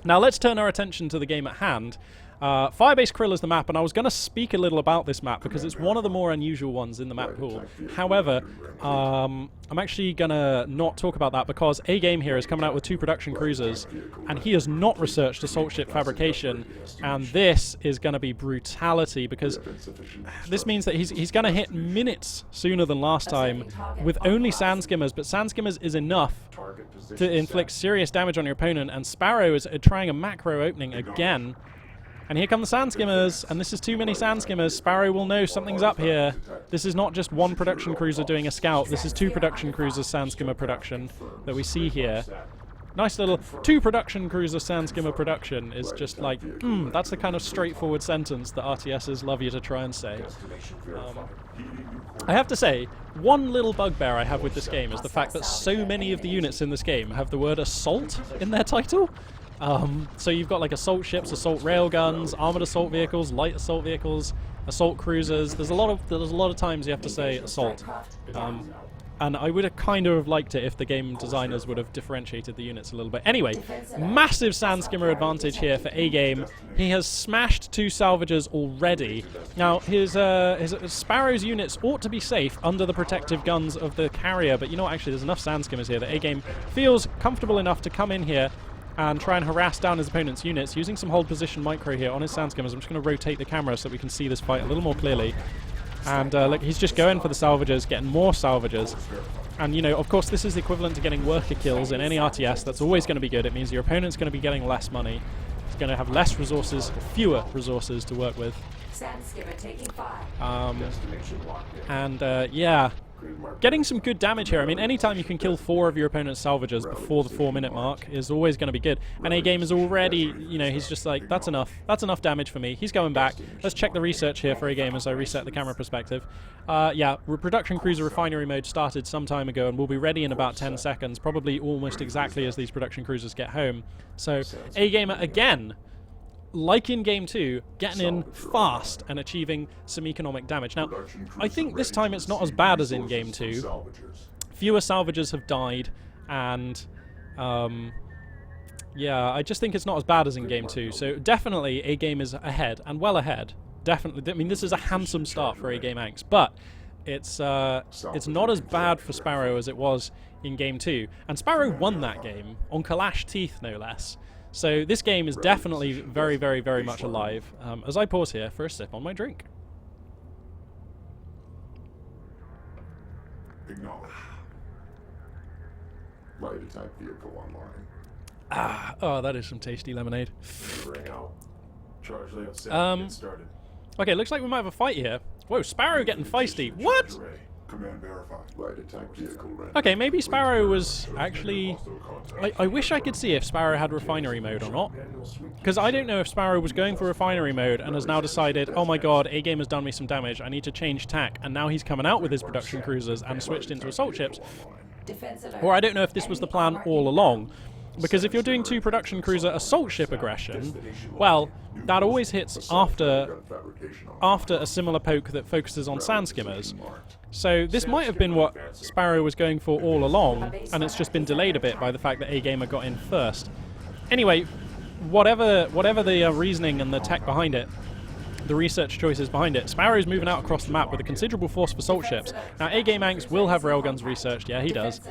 Now let's turn our attention to the game at hand. Firebase Krill is the map, and I was going to speak a little about this map because it's one of the more unusual ones in the map pool. However, I'm actually going to not talk about that because A-Game here is coming out with 2 production cruisers, and he has not researched assault ship fabrication, and this is going to be brutality because this means that he's going to hit minutes sooner than last time with only Sand Skimmers, but Sand Skimmers is enough to inflict serious damage on your opponent, and Sparrow is trying a macro opening again. And here come the sand skimmers, and this is too many sand skimmers. Sparrow will know something's up here. This is not just one production cruiser doing a scout. This is 2 production cruisers sand skimmer production that we see here. Nice little 2 production cruiser sand skimmer production is just like, that's the kind of straightforward sentence that RTSs love you to try and say. I have to say, one little bugbear I have with this game is the fact that so many of the units in this game have the word assault in their title. So you've got like assault ships, assault railguns, armored assault vehicles, light assault vehicles, assault cruisers. There's a lot of times you have to say assault. And I would have kind of liked it if the game designers would have differentiated the units a little bit. Anyway, massive sand skimmer advantage here for A-Game. He has smashed 2 salvagers already. Now, his Sparrow's units ought to be safe under the protective guns of the carrier, but you know what, actually, there's enough sand skimmers here that A-Game feels comfortable enough to come in here and try and harass down his opponent's units using some hold position micro here on his sand skimmers. I'm just going to rotate the camera so that we can see this fight a little more clearly. And look, he's just going for the salvagers, getting more salvagers. And, you know, of course, this is equivalent to getting worker kills in any RTS. That's always going to be good. It means your opponent's going to be getting less money. He's going to have less resources, fewer resources to work with. Yeah, getting some good damage here. I mean, anytime you can kill 4 of your opponent's salvagers before the 4-minute mark is always going to be good. And A-Game is already, you know, he's just like, that's enough. That's enough damage for me. He's going back. Let's check the research here for A-Game as I reset the camera perspective. Yeah, production cruiser refinery mode started some time ago and will be ready in about 10 seconds, probably almost exactly as these production cruisers get home. So A-Gamer, again, like in Game 2, getting in fast and achieving some economic damage. Now, I think this time it's not as bad as in Game 2. Fewer salvagers have died, and yeah, I just think it's not as bad as in Game 2. So definitely A-Game is ahead, and well ahead. Definitely. I mean, this is a handsome start for AGameAnx, but it's not as bad for Sparrow as it was in Game 2. And Sparrow won that game, on Kalash teeth, no less. So this game is definitely very, very, very much alive. As I pause here for a sip on my drink. Acknowledge. Light attack vehicle online. Ah, oh, that is some tasty lemonade. Bring out. Charge layout set. Get started. Okay, looks like we might have a fight here. Whoa, Sparrow getting feisty. What? Command verified. Light attack vehicle ready. Okay, maybe Sparrow was actually... I wish I could see if Sparrow had refinery mode or not. Because I don't know if Sparrow was going for refinery mode and has now decided, oh my god, A-Game has done me some damage, I need to change tack, and now he's coming out with his production cruisers and switched into assault ships. Or I don't know if this was the plan all along. Because if you're doing 2 production cruiser assault ship aggression, well, that always hits after a similar poke that focuses on sand skimmers. So this might have been what Sparrow was going for all along, and it's just been delayed a bit by the fact that A-Gamer got in first. Anyway, whatever the reasoning and the tech behind it, the research choices behind it, Sparrow's moving out across the map with a considerable force of assault ships. Now, AGameAnx will have railguns researched. Yeah, he does.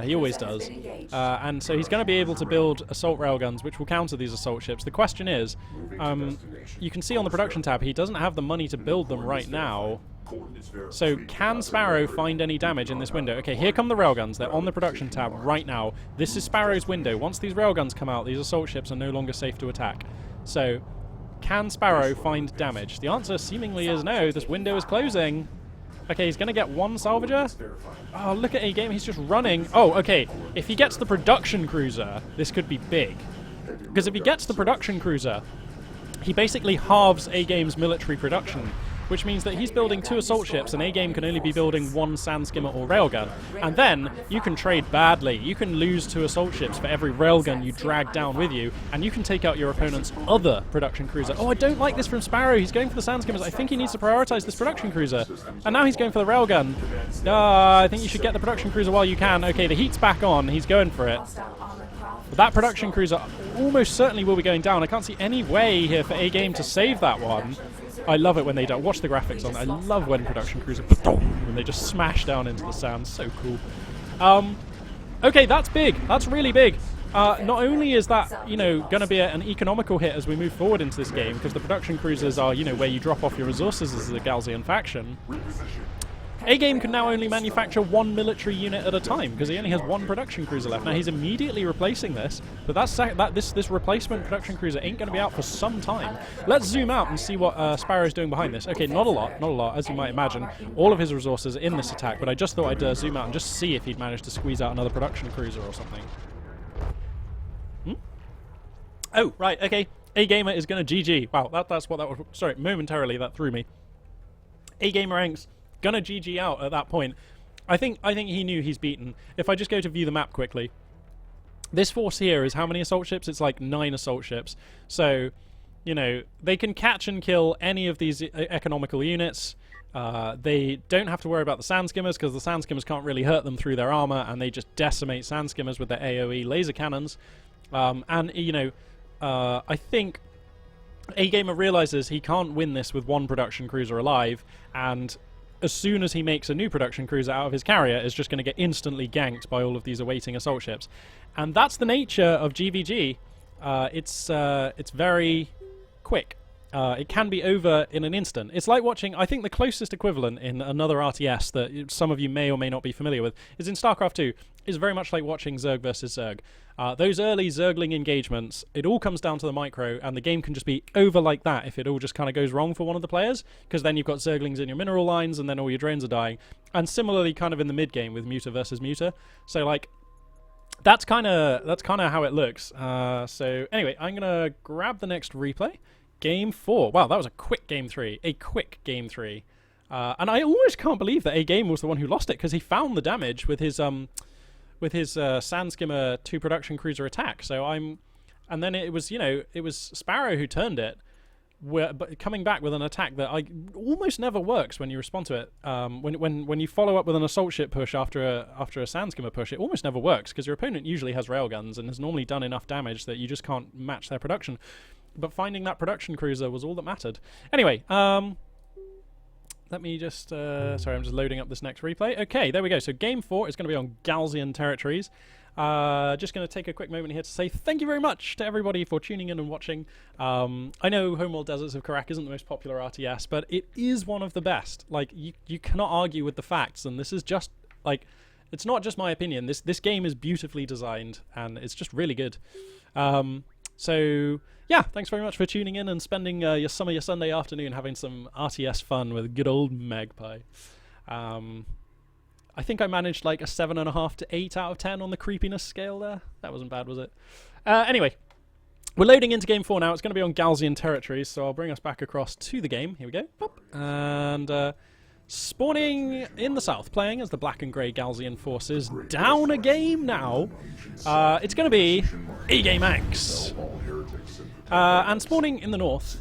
He always does. And so he's going to be able to build assault railguns, which will counter these assault ships. The question is, you can see on the production tab, he doesn't have the money to build them right now. So can Sparrow find any damage in this window? Okay, here come the railguns. They're on the production tab right now. This is Sparrow's window. Once these railguns come out, these assault ships are no longer safe to attack. So can Sparrow find damage? The answer seemingly is no. This window is closing. Okay, he's going to get 1 salvager. Oh, look at A-Game. He's just running. Oh, okay. If he gets the production cruiser, this could be big. Because if he gets the production cruiser, he basically halves A-Game's military production, which means that he's building 2 assault ships and A-Game can only be building 1 sand skimmer or railgun. And then you can trade badly. You can lose 2 assault ships for every railgun you drag down with you, and you can take out your opponent's other production cruiser. Oh, I don't like this from Sparrow. He's going for the sand skimmers. I think he needs to prioritize this production cruiser. And now he's going for the railgun. I think you should get the production cruiser while you can. Okay, the heat's back on. He's going for it. But that production cruiser almost certainly will be going down. I can't see any way here for A-Game to save that one. I love it when they do. Watch the graphics on it. I love when production cruiser when they just smash down into the sand. So cool. Okay, that's big. That's really big. Not only is that, you know, going to be an economical hit as we move forward into this game, because the production cruisers are, you know, where you drop off your resources as a Galzian faction. A-Game can now only manufacture one military unit at a time because he only has one production cruiser left. Now he's immediately replacing this, but this replacement production cruiser ain't going to be out for some time. Let's zoom out and see what Sparrow's doing behind this. Okay, not a lot, as you might imagine. All of his resources are in this attack, but I just thought I'd zoom out and just see if he'd managed to squeeze out another production cruiser or something. Oh, right, okay. A-Gamer is going to GG. Wow, that's what that was. Sorry, momentarily that threw me. AGameAnx gonna GG out at that point. I think he knew he's beaten. If I just go to view the map quickly, this force here is how many assault ships? It's like 9 assault ships. So, you know, they can catch and kill any of these economical units. They don't have to worry about the sand skimmers because the sand skimmers can't really hurt them through their armor, and they just decimate sand skimmers with their AoE laser cannons. And you know, I think A-Gamer realizes he can't win this with one production cruiser alive, and as soon as he makes a new production cruiser out of his carrier, is just going to get instantly ganked by all of these awaiting assault ships. And that's the nature of GVG. It's very quick. It can be over in an instant. It's like watching, I think the closest equivalent in another RTS that some of you may or may not be familiar with is in StarCraft 2. It's very much like watching Zerg versus Zerg. Those early Zergling engagements, it all comes down to the micro, and the game can just be over like that if it all just kind of goes wrong for one of the players, because then you've got Zerglings in your mineral lines, and then all your drones are dying. And similarly kind of in the mid-game with Muta versus Muta. So, like, that's kind of how it looks. So, anyway, I'm going to grab the next replay. Game 4. Wow, that was a quick Game 3. A quick Game 3. And I almost can't believe that A-Game was the one who lost it, because he found the damage with his Sand Skimmer 2 production cruiser attack. So and then it was, you know, it was Sparrow who turned it, but coming back with an attack that almost never works when you respond to it. When you follow up with an assault ship push after a Sand Skimmer push, it almost never works, because your opponent usually has railguns and has normally done enough damage that you just can't match their production. But finding that production cruiser was all that mattered. Anyway, let me just... sorry, I'm just loading up this next replay. Okay, there we go. So Game 4 is going to be on Galzian territories. Just going to take a quick moment here to say thank you very much to everybody for tuning in and watching. I know Homeworld Deserts of Karak isn't the most popular RTS, but it is one of the best. Like, you cannot argue with the facts, and this is just, like... It's not just my opinion. This game is beautifully designed, and it's just really good. So... yeah, thanks very much for tuning in and spending your Sunday afternoon having some RTS fun with good old Magpie. I think I managed like a 7.5 to 8 out of 10 on the creepiness scale there. That wasn't bad, was it? Anyway, we're loading into Game 4 now. It's going to be on Galzian territories, so I'll bring us back across to the game. Here we go. Pop. And spawning in the south, playing as the black and grey Galzian forces. Down a game now. It's going to be AGameAnx. And spawning in the north,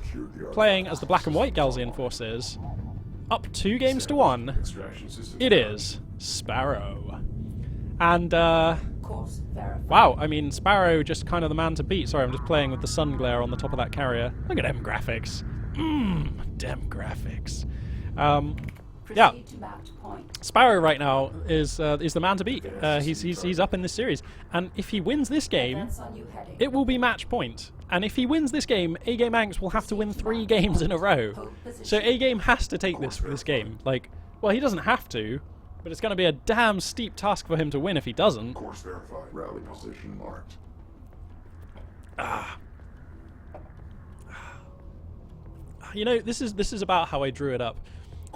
playing as the black and white Galzian forces, up 2 games to 1, it is Sparrow. And, wow, I mean, Sparrow just kind of the man to beat. Sorry, I'm just playing with the sun glare on the top of that carrier. Look at them graphics. Dem graphics. Yeah, Sparrow right now is the man to beat. He's up in this series, and if he wins this game, it will be match point. And if he wins this game, AGameAnx will have to win 3 games in a row. So A-Game has to take this game. Like, well, he doesn't have to, but it's going to be a damn steep task for him to win if he doesn't. Course verified. Rally position marked. You know, this is about how I drew it up.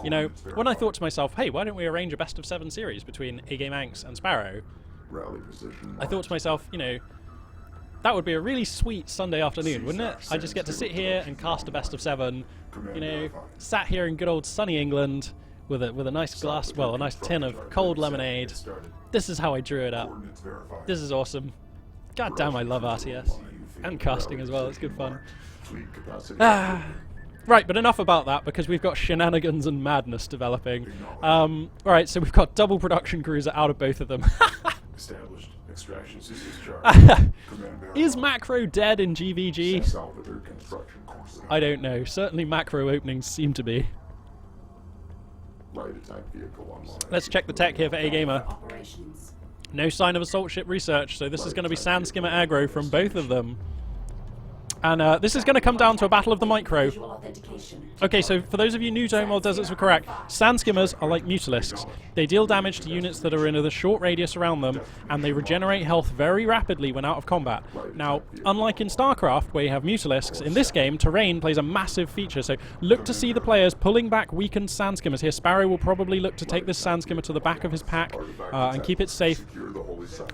You know, when I thought to myself, hey, why don't we arrange a best of 7 series between AGameAnx and Sparrow? Rally position. I thought to myself, you know, that would be a really sweet Sunday afternoon, wouldn't it? I just get to sit here and cast a best of 7, you know, sat here in good old sunny England with a nice glass, well, a nice tin of cold lemonade. This is how I drew it up. This is awesome. God damn, I love RTS. And casting as well, it's good fun. Right, but enough about that, because we've got shenanigans and madness developing. Alright, so we've got double production cruiser out of both of them. Established. Extraction systems charged. Is Macro dead in GVG? I don't know. Certainly Macro openings seem to be. Let's check the tech here for A-Gamer. No sign of assault ship research, so this is going to be Sand Skimmer aggro from both of them. And this is going to come down to a battle of the micro. Okay, so for those of you new to Homeworld Deserts were correct, sand skimmers are like mutalisks. They deal damage to units that are in a short radius around them, and they regenerate health very rapidly when out of combat. Now, unlike in StarCraft, where you have mutalisks, in this game, terrain plays a massive feature, so look to see the players pulling back weakened sand skimmers. Here, Sparrow will probably look to take this sand skimmer to the back of his pack and keep it safe.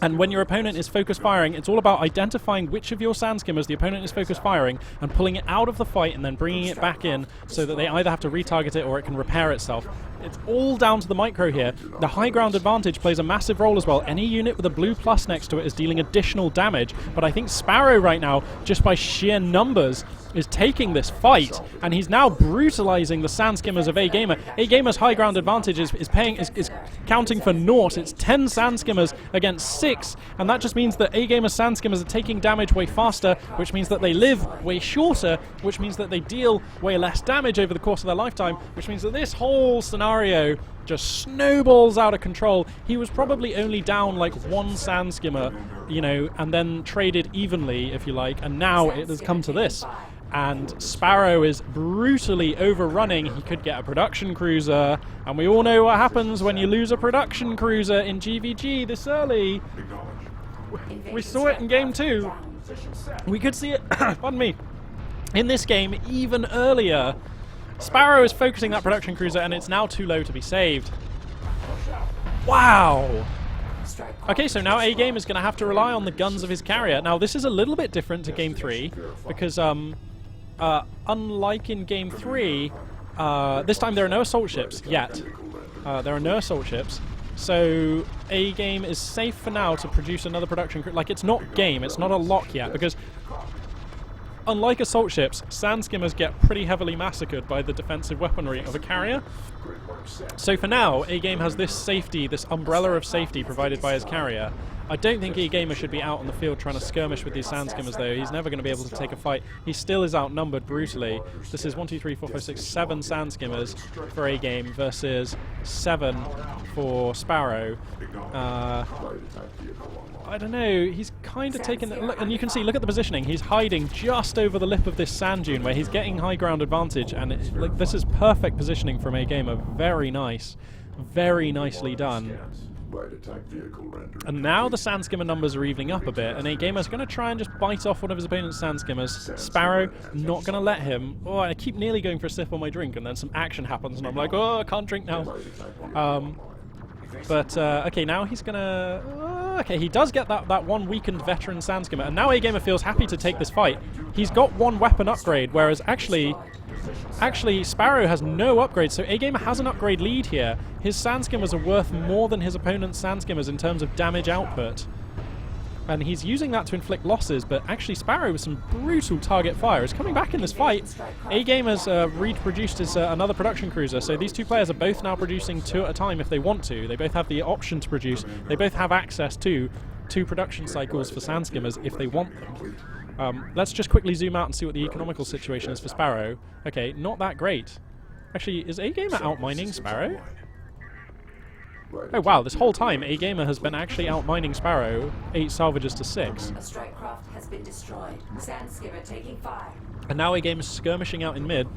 And when your opponent is focus firing, it's all about identifying which of your sand skimmers the opponent is focus firing and pulling it out of the fight and then bringing it back in so that they either have to retarget it or it can repair itself. It's all down to the micro here. The high ground advantage plays a massive role as well. Any unit with a blue plus next to it is dealing additional damage, but I think Sparrow right now, just by sheer numbers, is taking this fight, and he's now brutalizing the sand skimmers of AGamer. AGamer's high ground advantage is counting for naught. It's 10 sand skimmers against 6, and that just means that AGamer's sand skimmers are taking damage way faster, which means that they live way shorter, which means that they deal way less damage over the course of their lifetime, which means that this whole scenario just snowballs out of control. He was probably only down like 1 sand skimmer, you know, and then traded evenly, if you like, and now it has come to this. And Sparrow is brutally overrunning. He could get a production cruiser, and we all know what happens when you lose a production cruiser in GVG this early. We saw it in Game 2. We could see it, pardon me, in this game even earlier. Sparrow is focusing that production cruiser, and it's now too low to be saved. Wow! Okay, so now A-Game is going to have to rely on the guns of his carrier. Now, this is a little bit different to Game 3, because unlike in Game 3, this time there are no assault ships yet. There are no assault ships. So A-Game is safe for now to produce another production cruiser. Like, it's not game, it's not a lock yet, because unlike assault ships, sand skimmers get pretty heavily massacred by the defensive weaponry of a carrier. So for now, A-Game has this safety, this umbrella of safety provided by his carrier. I don't think A-Gamer should be out on the field trying to skirmish with these sand skimmers, though. He's never going to be able to take a fight. He still is outnumbered brutally. This is 1, 2, 3, 4, 5, 6, 7 sand skimmers for A-Game versus 7 for Sparrow. I don't know, he's kind of taken... Look, and you can see, look at the positioning. He's hiding just over the lip of this sand dune where he's getting high ground advantage, and like, this is perfect positioning from A-Gamer. Very nice. Very nicely done. And now the sand skimmer numbers are evening up a bit, and A-Gamer's going to try and just bite off one of his opponent's sand skimmers. Sparrow, not going to let him. Oh, I keep nearly going for a sip on my drink, and then some action happens, and I'm like, oh, I can't drink now. Okay, now he's gonna... okay, he does get that one weakened veteran sand skimmer, and now A-Gamer feels happy to take this fight. He's got 1 weapon upgrade, whereas actually Sparrow has no upgrade, so A-Gamer has an upgrade lead here. His sand skimmers are worth more than his opponent's sand skimmers in terms of damage output. And he's using that to inflict losses, but actually Sparrow with some brutal target fire is coming back in this fight. A-Game has reproduced his another production cruiser, so these two players are both now producing 2 at a time if they want to. They both have the option to produce. They both have access to 2 production cycles for sand skimmers if they want them. Let's just quickly zoom out and see what the economical situation is for Sparrow. Okay, not that great. Actually, is A-Gamer outmining Sparrow? Oh wow, this whole time A-Gamer has been actually outmining Sparrow 8 salvages to 6. A strike craft has been destroyed. Sand skimmer taking fire. And now A-Game is skirmishing out in mid.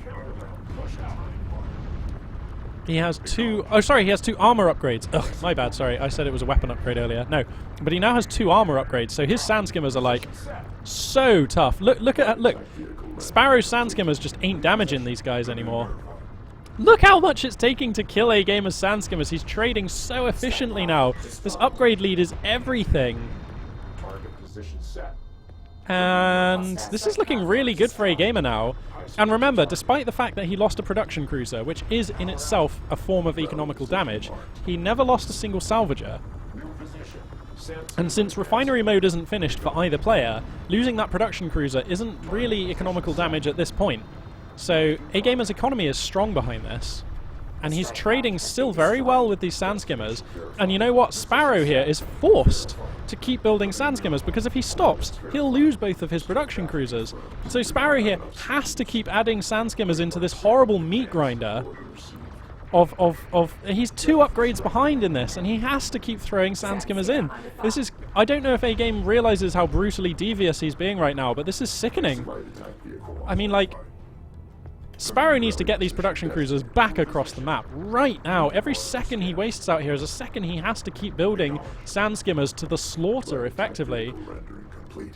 He has 2... Oh, sorry, he has 2 armor upgrades. Ugh, my bad, sorry. I said it was a weapon upgrade earlier. No. But he now has 2 armor upgrades, so his sand skimmers are, like, so tough. Look. Sparrow's sand skimmers just ain't damaging these guys anymore. Look how much it's taking to kill A-Gamer's sand skimmers. He's trading so efficiently now. This upgrade lead is everything. And this is looking really good for A-Gamer now. And remember, despite the fact that he lost a production cruiser, which is in itself a form of economical damage, he never lost a single salvager. And since refinery mode isn't finished for either player, losing that production cruiser isn't really economical damage at this point. So A-Gamer's economy is strong behind this, and he's trading still very well with these sand skimmers. And you know what? Sparrow here is forced to keep building sand skimmers, because if he stops, he'll lose both of his production cruisers. So Sparrow here has to keep adding sand skimmers into this horrible meat grinder he's 2 upgrades behind in this, and he has to keep throwing sand skimmers in. This is... I don't know if A-Game realizes how brutally devious he's being right now, but this is sickening. I mean, like... Sparrow needs to get these production cruisers back across the map right now. Every second he wastes out here is a second he has to keep building sand skimmers to the slaughter, effectively.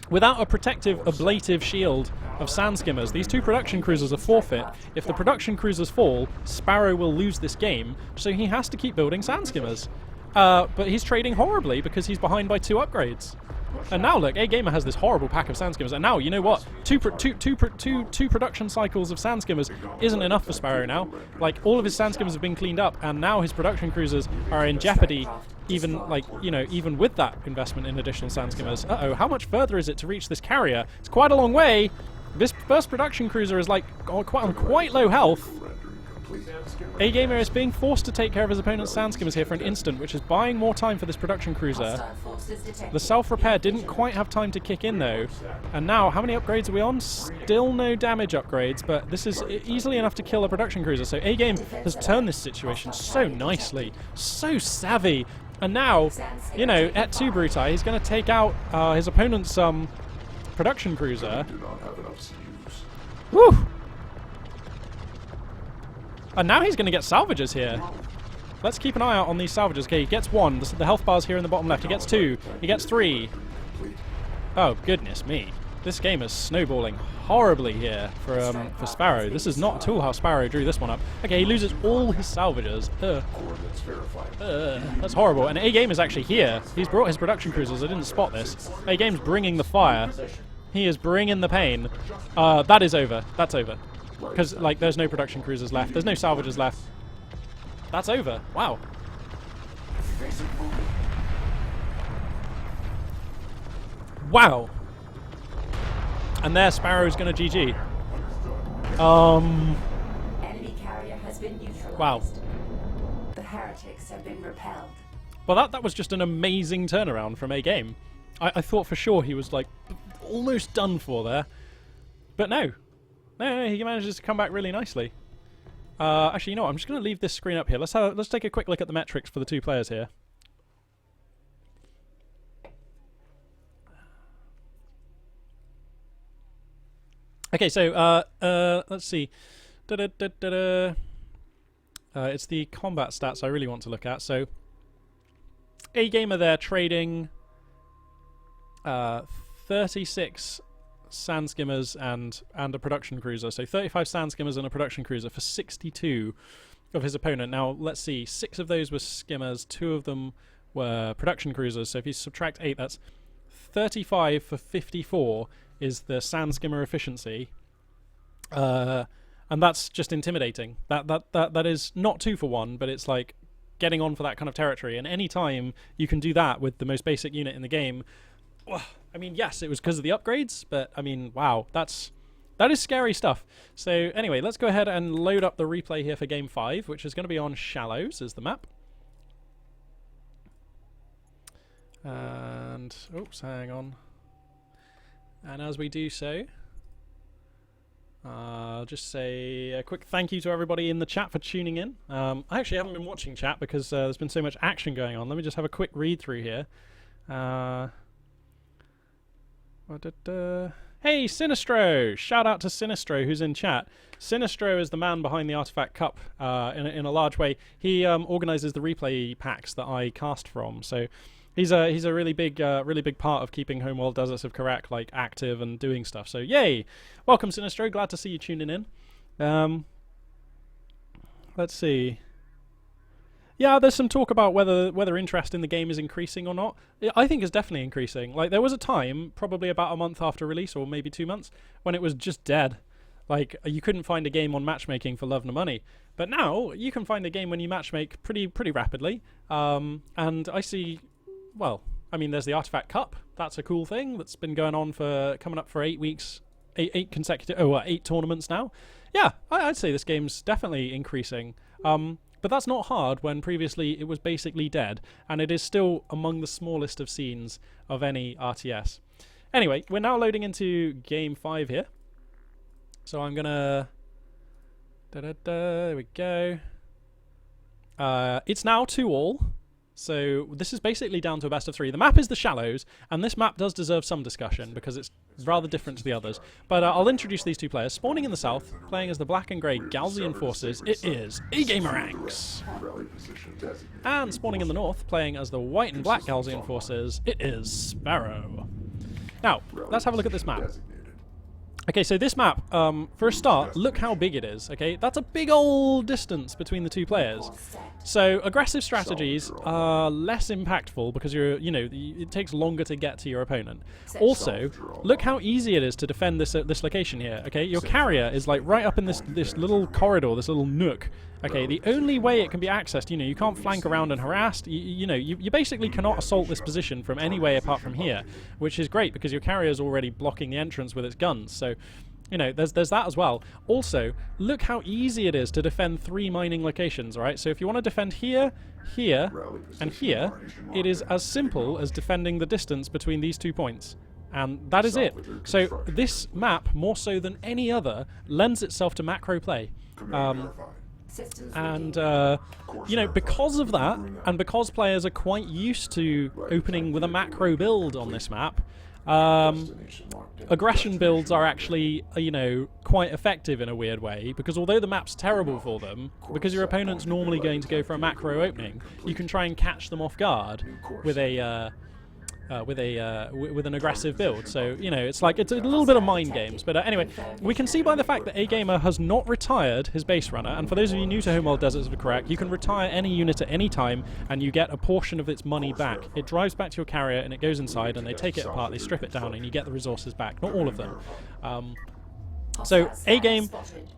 Without a protective, ablative shield of sand skimmers, these 2 production cruisers are forfeit. If the production cruisers fall, Sparrow will lose this game, so he has to keep building sand skimmers. But he's trading horribly because he's behind by 2 upgrades. And now look, AGamer has this horrible pack of sand skimmers, and now, you know what? Two production cycles of sand skimmers isn't enough for Sparrow now. Like, all of his sand skimmers have been cleaned up, and now his production cruisers are in jeopardy, even, like, you know, even with that investment in additional sand skimmers. Uh-oh, how much further is it to reach this carrier? It's quite a long way. This first production cruiser is, like, on quite low health. AGamer is being forced to take care of his opponent's sand skimmers here for an instant, which is buying more time for this production cruiser. The self-repair didn't quite have time to kick in, though. And now, how many upgrades are we on? Still no damage upgrades, but this is easily enough to kill a production cruiser. So AGame has turned this situation so nicely, so savvy. And now, you know, at 2 Brutai, he's going to take out his opponent's production cruiser. Woo! And now he's going to get salvages here. Let's keep an eye out on these salvages. Okay, he gets 1. The health bar's here in the bottom left. He gets 2. He gets 3. Oh, goodness me. This game is snowballing horribly here for Sparrow. This is not at all how Sparrow drew this one up. Okay, he loses all his salvages. That's horrible. And AGame is actually here. He's brought his production cruisers. I didn't spot this. AGame's bringing the fire. He is bringing the pain. That is over. That's over. Because, like, there's no production cruisers left. There's no salvages left. That's over. Wow. Wow. And there, Sparrow's going to GG. Enemy carrier has been neutralized. Wow. The heretics have been repelled. Well, that was just an amazing turnaround from AGame. I thought for sure he was, like, almost done for there. But no. No, he manages to come back really nicely. Actually, you know what? I'm just going to leave this screen up here. Let's take a quick look at the metrics for the 2 players here. Okay, so let's see. It's the combat stats I really want to look at. So, AGamer there trading 36 sand skimmers and a production cruiser. So 35 sand skimmers and a production cruiser for 62 of his opponent. Now, let's see. 6 of those were skimmers. 2 of them were production cruisers. So if you subtract 8, that's 35 for 54 is the sand skimmer efficiency. And that's just intimidating. That is not 2 for 1, but it's like getting on for that kind of territory. And any time you can do that with the most basic unit in the game, I mean, yes, it was because of the upgrades, but I mean, wow, that is scary stuff. So anyway, let's go ahead and load up the replay here for Game 5, which is going to be on Shallows as the map. And, oops, hang on. And as we do so, I'll just say a quick thank you to everybody in the chat for tuning in. I actually haven't been watching chat because there's been so much action going on. Let me just have a quick read through here. Hey, Sinistro! Shout out to Sinistro, who's in chat. Sinistro is the man behind the Artifact Cup in a large way. He organizes the replay packs that I cast from. So he's a really big part of keeping Homeworld Deserts of Karak like active and doing stuff. So yay! Welcome, Sinistro. Glad to see you tuning in. Let's see. Yeah, there's some talk about whether interest in the game is increasing or not. I think it's definitely increasing. Like, there was a time, probably about a month after release, or maybe 2 months, when it was just dead. Like, you couldn't find a game on matchmaking for love nor money. But now, you can find a game when you matchmake pretty rapidly. And I see, well, I mean, there's the Artifact Cup. That's a cool thing that's been going on for, coming up for 8 weeks, 8 consecutive, 8 tournaments now. Yeah, I'd say this game's definitely increasing. But that's not hard when previously it was basically dead, and it is still among the smallest of scenes of any RTS. Anyway, we're now loading into Game 5 here. So I'm gonna... there we go. It's now 2-all. So this is basically down to a best of 3. The map is the Shallows, and this map does deserve some discussion because it's rather different to the others. But I'll introduce these two players. Spawning in the south, playing as the black and grey Galzian forces, it is AGameAnx. And spawning in the north, playing as the white and black Galzian forces, it is Sparrow. Now, let's have a look at this map. Okay, so this map, for a start, look how big it is, okay? That's a big old distance between the two players. So aggressive strategies are less impactful because it takes longer to get to your opponent. Also, look how easy it is to defend this location here, okay? Your carrier is like right up in this little corridor, this little nook. Okay, the only way it can be accessed, you can't flank around and harass. You basically cannot assault this position from any way apart from here, which is great because your carrier is already blocking the entrance with its guns. So, there's that as well. Also, look how easy it is to defend 3 mining locations, right? So if you want to defend here, here, and here, it is as simple as defending the distance between these 2 points. And that is it. So this map, more so than any other, lends itself to macro play. And, because of that, and because players are quite used to opening with a macro build on this map, aggression builds are actually, quite effective in a weird way, because although the map's terrible for them, because your opponent's normally going to go for a macro opening, you can try and catch them off guard with with an aggressive build. So it's a little bit of mind games. But anyway, we can see by the fact that AGamer has not retired his base runner. And for those of you new to Homeworld Deserts of Karak, you can retire any unit at any time, and you get a portion of its money back. It drives back to your carrier, and it goes inside, and they take it apart, they strip it down, and you get the resources back. Not all of them. So A-Game,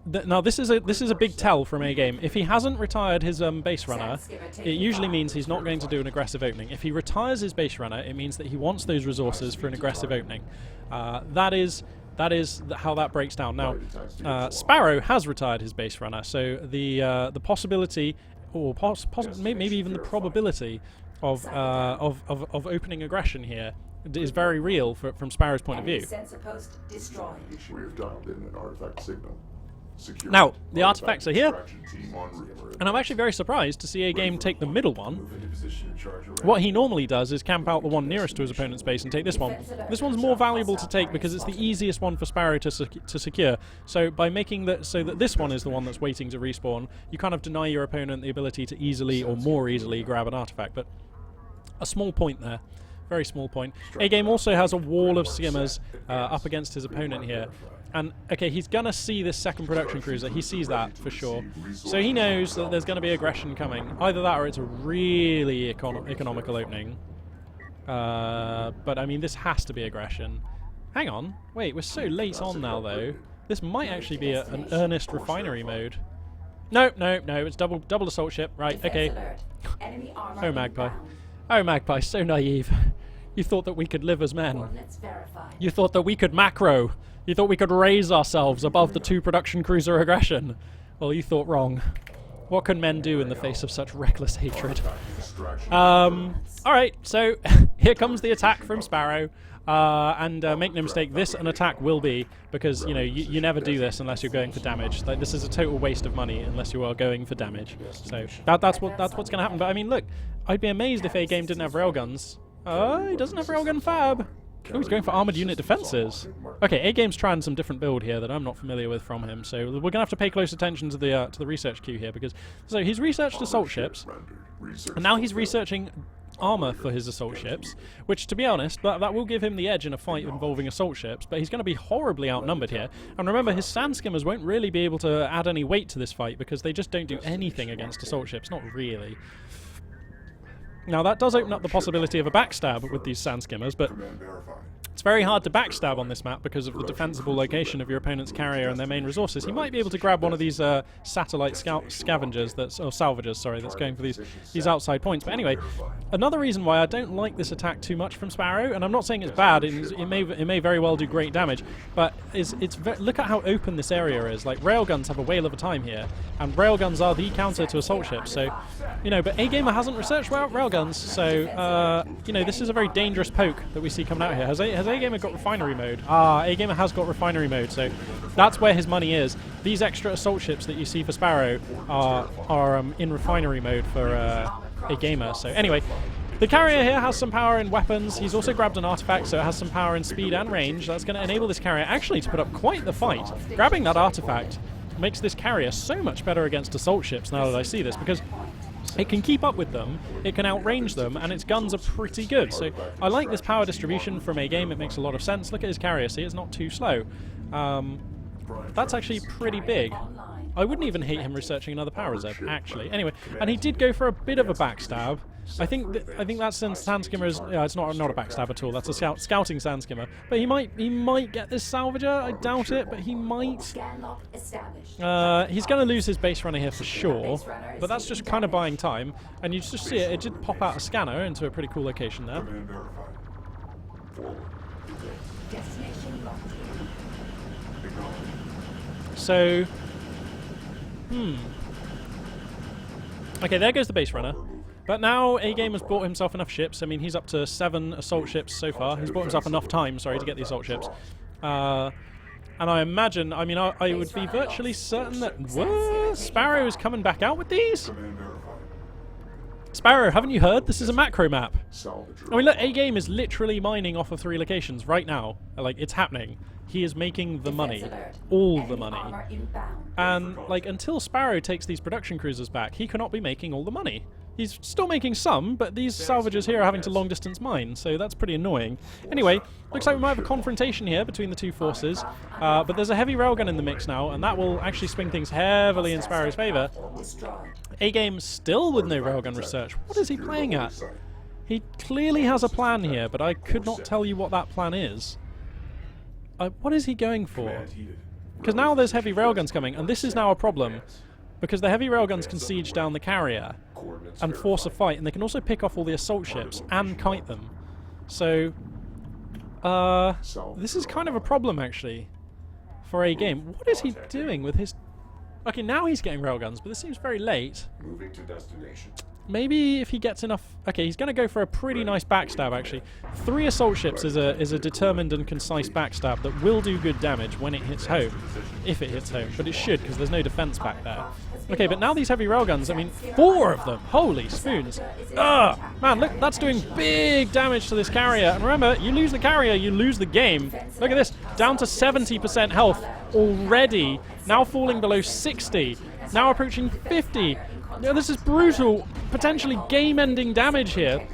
now this is a big tell from A-Game. If he hasn't retired his base runner, it usually means he's not going to do an aggressive opening. If he retires his base runner, it means that he wants those resources for an aggressive opening. That is how that breaks down. Now, Sparrow has retired his base runner, so the possibility, or maybe even the probability of opening aggression here is very real from Sparrow's point of view. Sensor post destroyed. We have dialed in an artifact signal. Now, the artifacts are here, and I'm actually very surprised to see A-Game take the middle one. What he normally does is camp out the one nearest to his opponent's base and take this one. This one's more valuable to take because it's the easiest one for Sparrow to secure. So by making that so that this one is the one that's waiting to respawn, you kind of deny your opponent the ability to easily or more easily grab an artifact. But a small point there. Very small point. A-Game also has a wall of skimmers up against his opponent here. And, okay, he's going to see this second production cruiser. He sees that, for sure. So he knows that there's going to be aggression coming. Either that or it's a really economical opening. But, I mean, this has to be aggression. Hang on. Wait, we're so late on now, though. This might actually be an earnest refinery mode. No, it's double assault ship. Right, okay. Oh, Magpie. Oh, Magpie, so naive. You thought that we could live as men. You thought that we could macro. You thought we could raise ourselves above the 2 production cruiser aggression. Well, you thought wrong. What can men do in the face of such reckless hatred? Alright, so here comes the attack from Sparrow. And make no mistake, this an attack will be, because you never do this unless you're going for damage. Like, this is a total waste of money unless you are going for damage. So that's what's going to happen. But I mean, look, I'd be amazed if A-Game didn't have railguns. He doesn't have railgun fab. Oh, he's going for armored unit defenses. Okay, A-Game's trying some different build here that I'm not familiar with from him, so we're gonna have to pay close attention to the research queue here, because he's researched assault ships, and now he's researching armor for his assault ships, which, to be honest, that will give him the edge in a fight involving assault ships, but he's going to be horribly outnumbered here. And remember, his sand skimmers won't really be able to add any weight to this fight because they just don't do anything against assault ships, not really. Now, that does open up the possibility of a backstab with these sand skimmers, but it's very hard to backstab on this map because of the defensible location of your opponent's carrier and their main resources. He might be able to grab one of these satellite scavengers, or salvagers, sorry, that's going for these outside points. But anyway, another reason why I don't like this attack too much from Sparrow, and I'm not saying it's bad, it may very well do great damage, but look at how open this area is. Like, railguns have a whale of a time here, and railguns are the counter to assault ships. So, but A-Gamer hasn't researched railguns, so this is a very dangerous poke that we see coming out here. Has A-Gamer got refinery mode? Ah, A-Gamer has got refinery mode, so that's where his money is. These extra assault ships that you see for Sparrow are in refinery mode for A-Gamer. So anyway, the carrier here has some power in weapons. He's also grabbed an artifact, so it has some power in speed and range. That's going to enable this carrier actually to put up quite the fight. Grabbing that artifact makes this carrier so much better against assault ships now that I see this, because it can keep up with them, it can outrange them, and its guns are pretty good. So I like this power distribution from A-Game. It makes a lot of sense. Look at his carrier. See, it's not too slow. That's actually pretty big. I wouldn't even hate him researching another power reserve, actually. Anyway, and he did go for a bit of a backstab. I think that's in Sandskimmer's. It's not a backstab at all. That's a scouting Sandskimmer. But he might get this salvager. I doubt it, but he might. He's going to lose his base runner here for sure. But that's just kind of buying time. And you just see it. It did pop out a scanner into a pretty cool location there. Command verified. Forward. Destination locked in. Acknowledged. So, okay, there goes the base runner. But now A-Game has bought himself enough ships. I mean, he's up to 7 assault ships so far. He's bought himself enough time, sorry, to get the assault ships. And I imagine, I mean, I would be virtually certain that... What? Sparrow is coming back out with these? Command verified. Sparrow, haven't you heard? This is a macro map. Salvage. I mean, look, A-Game is literally mining off of 3 locations right now. Like, it's happening. He is making the money. All the money. And, like, until Sparrow takes these production cruisers back, he cannot be making all the money. He's still making some, but these salvagers here are having to long-distance mine, so that's pretty annoying. Anyway, looks like we might have a confrontation here between the two forces, but there's a heavy railgun in the mix now, and that will actually swing things heavily in Sparrow's favour. A-Game still with no railgun research. What is he playing at? He clearly has a plan here, but I could not tell you what that plan is. What is he going for? Command heated. Because now there's heavy railguns coming, and this is now a problem. Because the heavy railguns can siege down the carrier Coordinates and force a fight, and they can also pick off all the assault ships and kite them. So, this is kind of a problem, actually, for A-Game. What is he doing with his... Okay, now he's getting railguns, but this seems very late. Moving to destination. Maybe if he gets enough... Okay, he's going to go for a pretty nice backstab, actually. 3 assault ships is a determined and concise backstab that will do good damage when it hits home. If it hits home. But it should, because there's no defense back there. Okay, but now these heavy railguns, I mean, 4 of them! Holy spoons! Ugh! Man, look, that's doing big damage to this carrier. And remember, you lose the carrier, you lose the game. Look at this, down to 70% health already. Now falling below 60. Now approaching 50. No, this is brutal. Potentially game-ending damage here.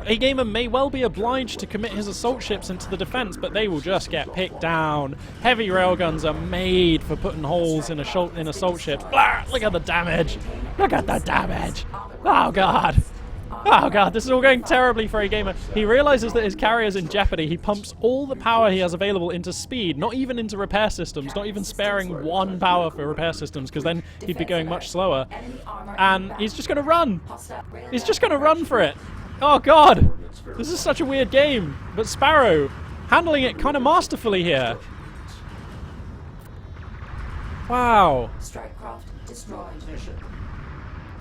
A-Gamer may well be obliged to commit his assault ships into the defense, but they will just get picked down. Heavy railguns are made for putting holes in assault ships. Blah! Look at the damage. Look at the damage. Oh, God. Oh, God. This is all going terribly for A-Gamer. He realizes that his carrier's in jeopardy. He pumps all the power he has available into speed, not even into repair systems, not even sparing 1 power for repair systems, because then he'd be going much slower. And he's just going to run. He's just going to run for it. Oh, God. This is such a weird game. But Sparrow handling it kind of masterfully here. Wow. Strikecraft destroyed.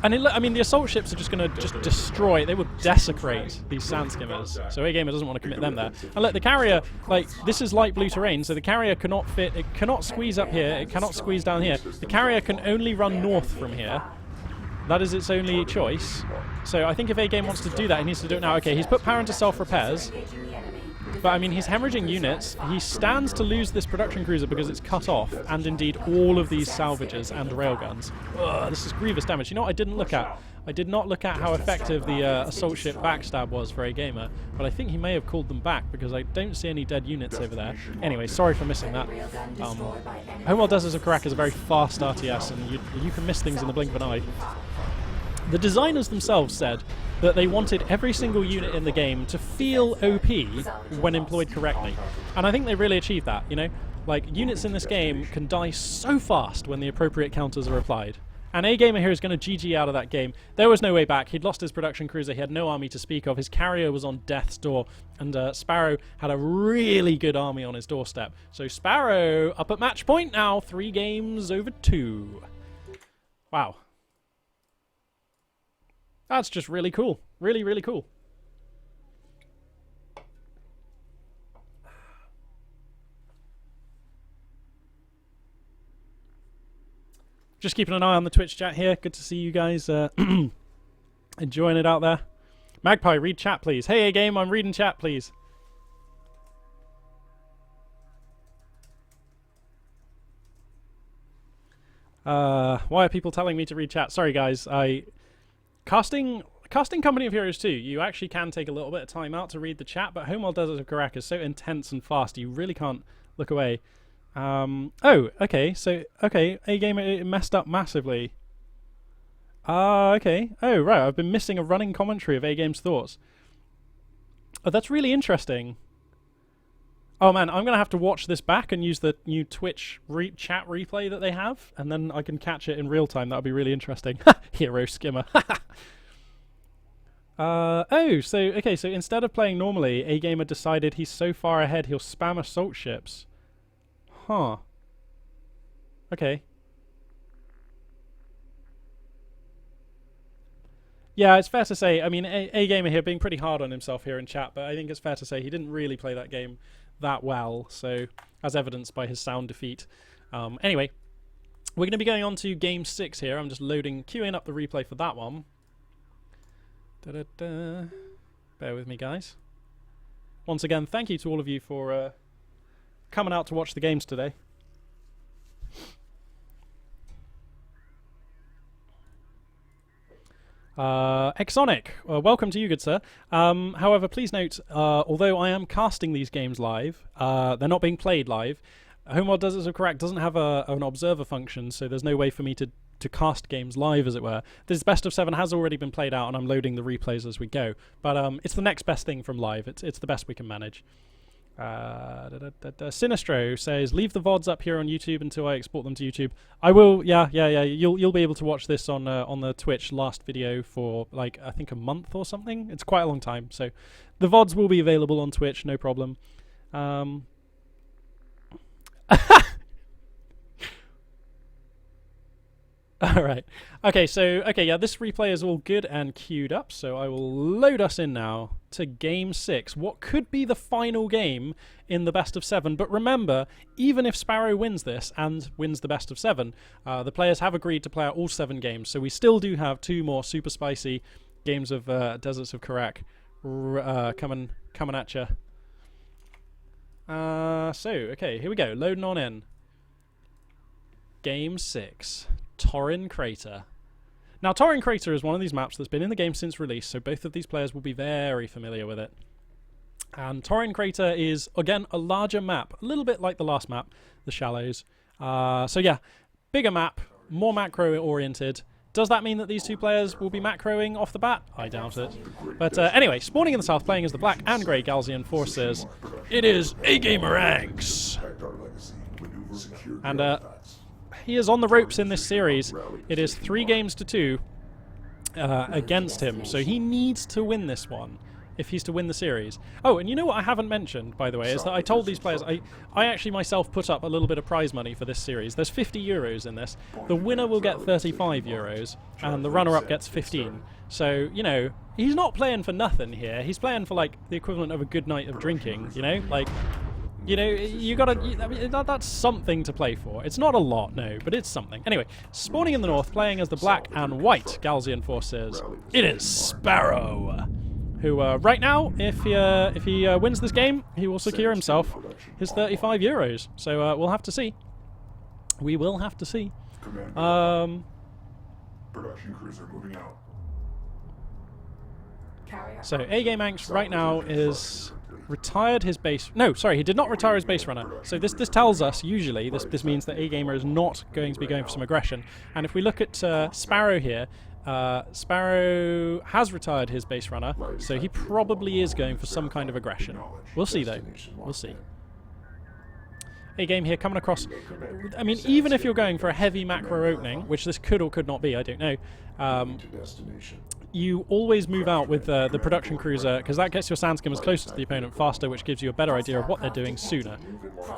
And I mean, the assault ships are just going to just destroy. They will desecrate these Sandskimmers. So A-Gamer doesn't want to commit them there. And look, the carrier, like, this is light blue terrain, so the carrier cannot fit. It cannot squeeze up here. It cannot squeeze down here. The carrier can only run north from here. That is its only choice. So I think if A-Game wants to do that, he needs to do it now. Okay, he's put power into self-repairs. But I mean, he's hemorrhaging units. He stands to lose this production cruiser because it's cut off, and indeed all of these salvages and railguns. Ugh, this is grievous damage. You know what I didn't look at? I did not look at how effective the assault ship backstab was for A-Gamer, but I think he may have called them back because I don't see any dead units over there. Anyway, sorry for missing that. Homeworld Desert of Karak is a very fast RTS, and you can miss things in the blink of an eye. The designers themselves said that they wanted every single unit in the game to feel OP when employed correctly. And I think they really achieved that, you know? Like, units in this game can die so fast when the appropriate counters are applied. And A-Gamer here is going to GG out of that game. There was no way back. He'd lost his production cruiser. He had no army to speak of. His carrier was on death's door. And Sparrow had a really good army on his doorstep. So Sparrow up at match point now. 3 games over 2. Wow. That's just really cool. Really, really cool. Just keeping an eye on the Twitch chat here. Good to see you guys enjoying it out there. Magpie, read chat, please. Hey, A-Game, I'm reading chat, please. Why are people telling me to read chat? Sorry, guys. Casting Company of Heroes 2, you actually can take a little bit of time out to read the chat, but Homeworld Desert of Karak is so intense and fast, you really can't look away. Oh, okay. So, okay, A-Game messed up massively. Okay. Oh, right. I've been missing a running commentary of A-Game's thoughts. Oh, that's really interesting. Oh, man, I'm going to have to watch this back and use the new Twitch chat replay that they have, and then I can catch it in real time. That would be really interesting. Hero skimmer. Oh, so, okay, so instead of playing normally, A-Gamer decided he's so far ahead he'll spam assault ships. Huh. Okay. Yeah, it's fair to say, I mean, A-Gamer here being pretty hard on himself here in chat, but I think it's fair to say he didn't really play that game that well, so as evidenced by his sound defeat. Anyway, we're going to be going on to Game 6 here. I'm just queuing up the replay for that one. Da-da-da. Bear with me, guys. Once again, thank you to all of you for coming out to watch the games today. Exonic, welcome to you, good sir. However, please note, although I am casting these games live, they're not being played live. Homeworld Deserts of Karak doesn't have an observer function, so there's no way for me to cast games live, as it were. This best of 7 has already been played out, and I'm loading the replays as we go. But it's the next best thing from live. It's the best we can manage. Sinistro says, leave the VODs up here on YouTube until I export them to YouTube. I will, yeah. You'll be able to watch this on the Twitch last video for, like, I think a month or something. It's quite a long time, so the VODs will be available on Twitch, no problem. Alright. Okay, yeah, this replay is all good and queued up, so I will load us in now to Game 6. What could be the final game in the best of 7, but remember, even if Sparrow wins this and wins the best of 7, the players have agreed to play out all 7 games, so we still do have 2 more super spicy games of Deserts of Karak coming at you. Okay, here we go, loading on in. Game 6. Torrin Crater. Now, Torrin Crater is one of these maps that's been in the game since release, so both of these players will be very familiar with it. And Torrin Crater is, again, a larger map, a little bit like the last map, the Shallows. So yeah, bigger map, more macro-oriented. Does that mean that these 2 players will be macroing off the bat? I doubt it. But anyway, spawning in the south, playing as the black and grey Galzian forces, it is AGameAnx. And he is on the ropes in this series. It is 3 games to 2 against him, so he needs to win this one if he's to win the series. Oh, and you know what I haven't mentioned, by the way, is that I told these players, I actually myself put up a little bit of prize money for this series. There's 50 euros in this. The winner will get 35 euros, and the runner-up gets 15. So, you know, he's not playing for nothing here. He's playing for, like, the equivalent of a good night of drinking, you know? Like, you know, you gotta, I mean, that's something to play for. It's not a lot, no, but it's something. Anyway, spawning in the north, playing as the black and white Galzian forces, it is Sparrow, who, right now, if he wins this game, he will secure himself his 35 euros. So, we'll have to see. We will have to see. Production crews are moving out. So, AGameAnx right now is retired his base... No, sorry, he did not retire his base runner. So this tells us, usually, this means that A-Gamer is not going to be going for some aggression. And if we look at Sparrow here, Sparrow has retired his base runner, so he probably is going for some kind of aggression. We'll see, though. We'll see. A-Game here coming across... I mean, even if you're going for a heavy macro opening, which this could or could not be, I don't know, you always move out with the production cruiser, because that gets your sand skimmers closer to the opponent faster, which gives you a better idea of what they're doing sooner.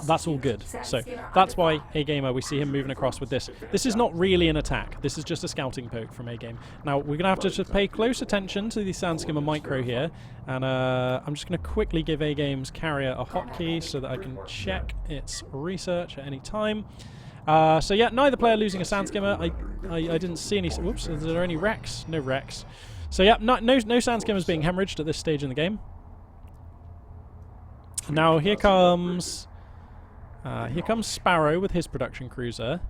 That's all good. So that's why A-Gamer, we see him moving across with this. This is not really an attack. This is just a scouting poke from A-Game. Now, we're going to have to just pay close attention to the sand skimmer micro here, and I'm just going to quickly give A-Game's carrier a hotkey so that I can check its research at any time. So yeah, neither player losing a sand skimmer. I didn't see any. Whoops, is there any wrecks? No wrecks. So yeah, no sand skimmers being hemorrhaged at this stage in the game. Now here comes Sparrow with his production cruiser.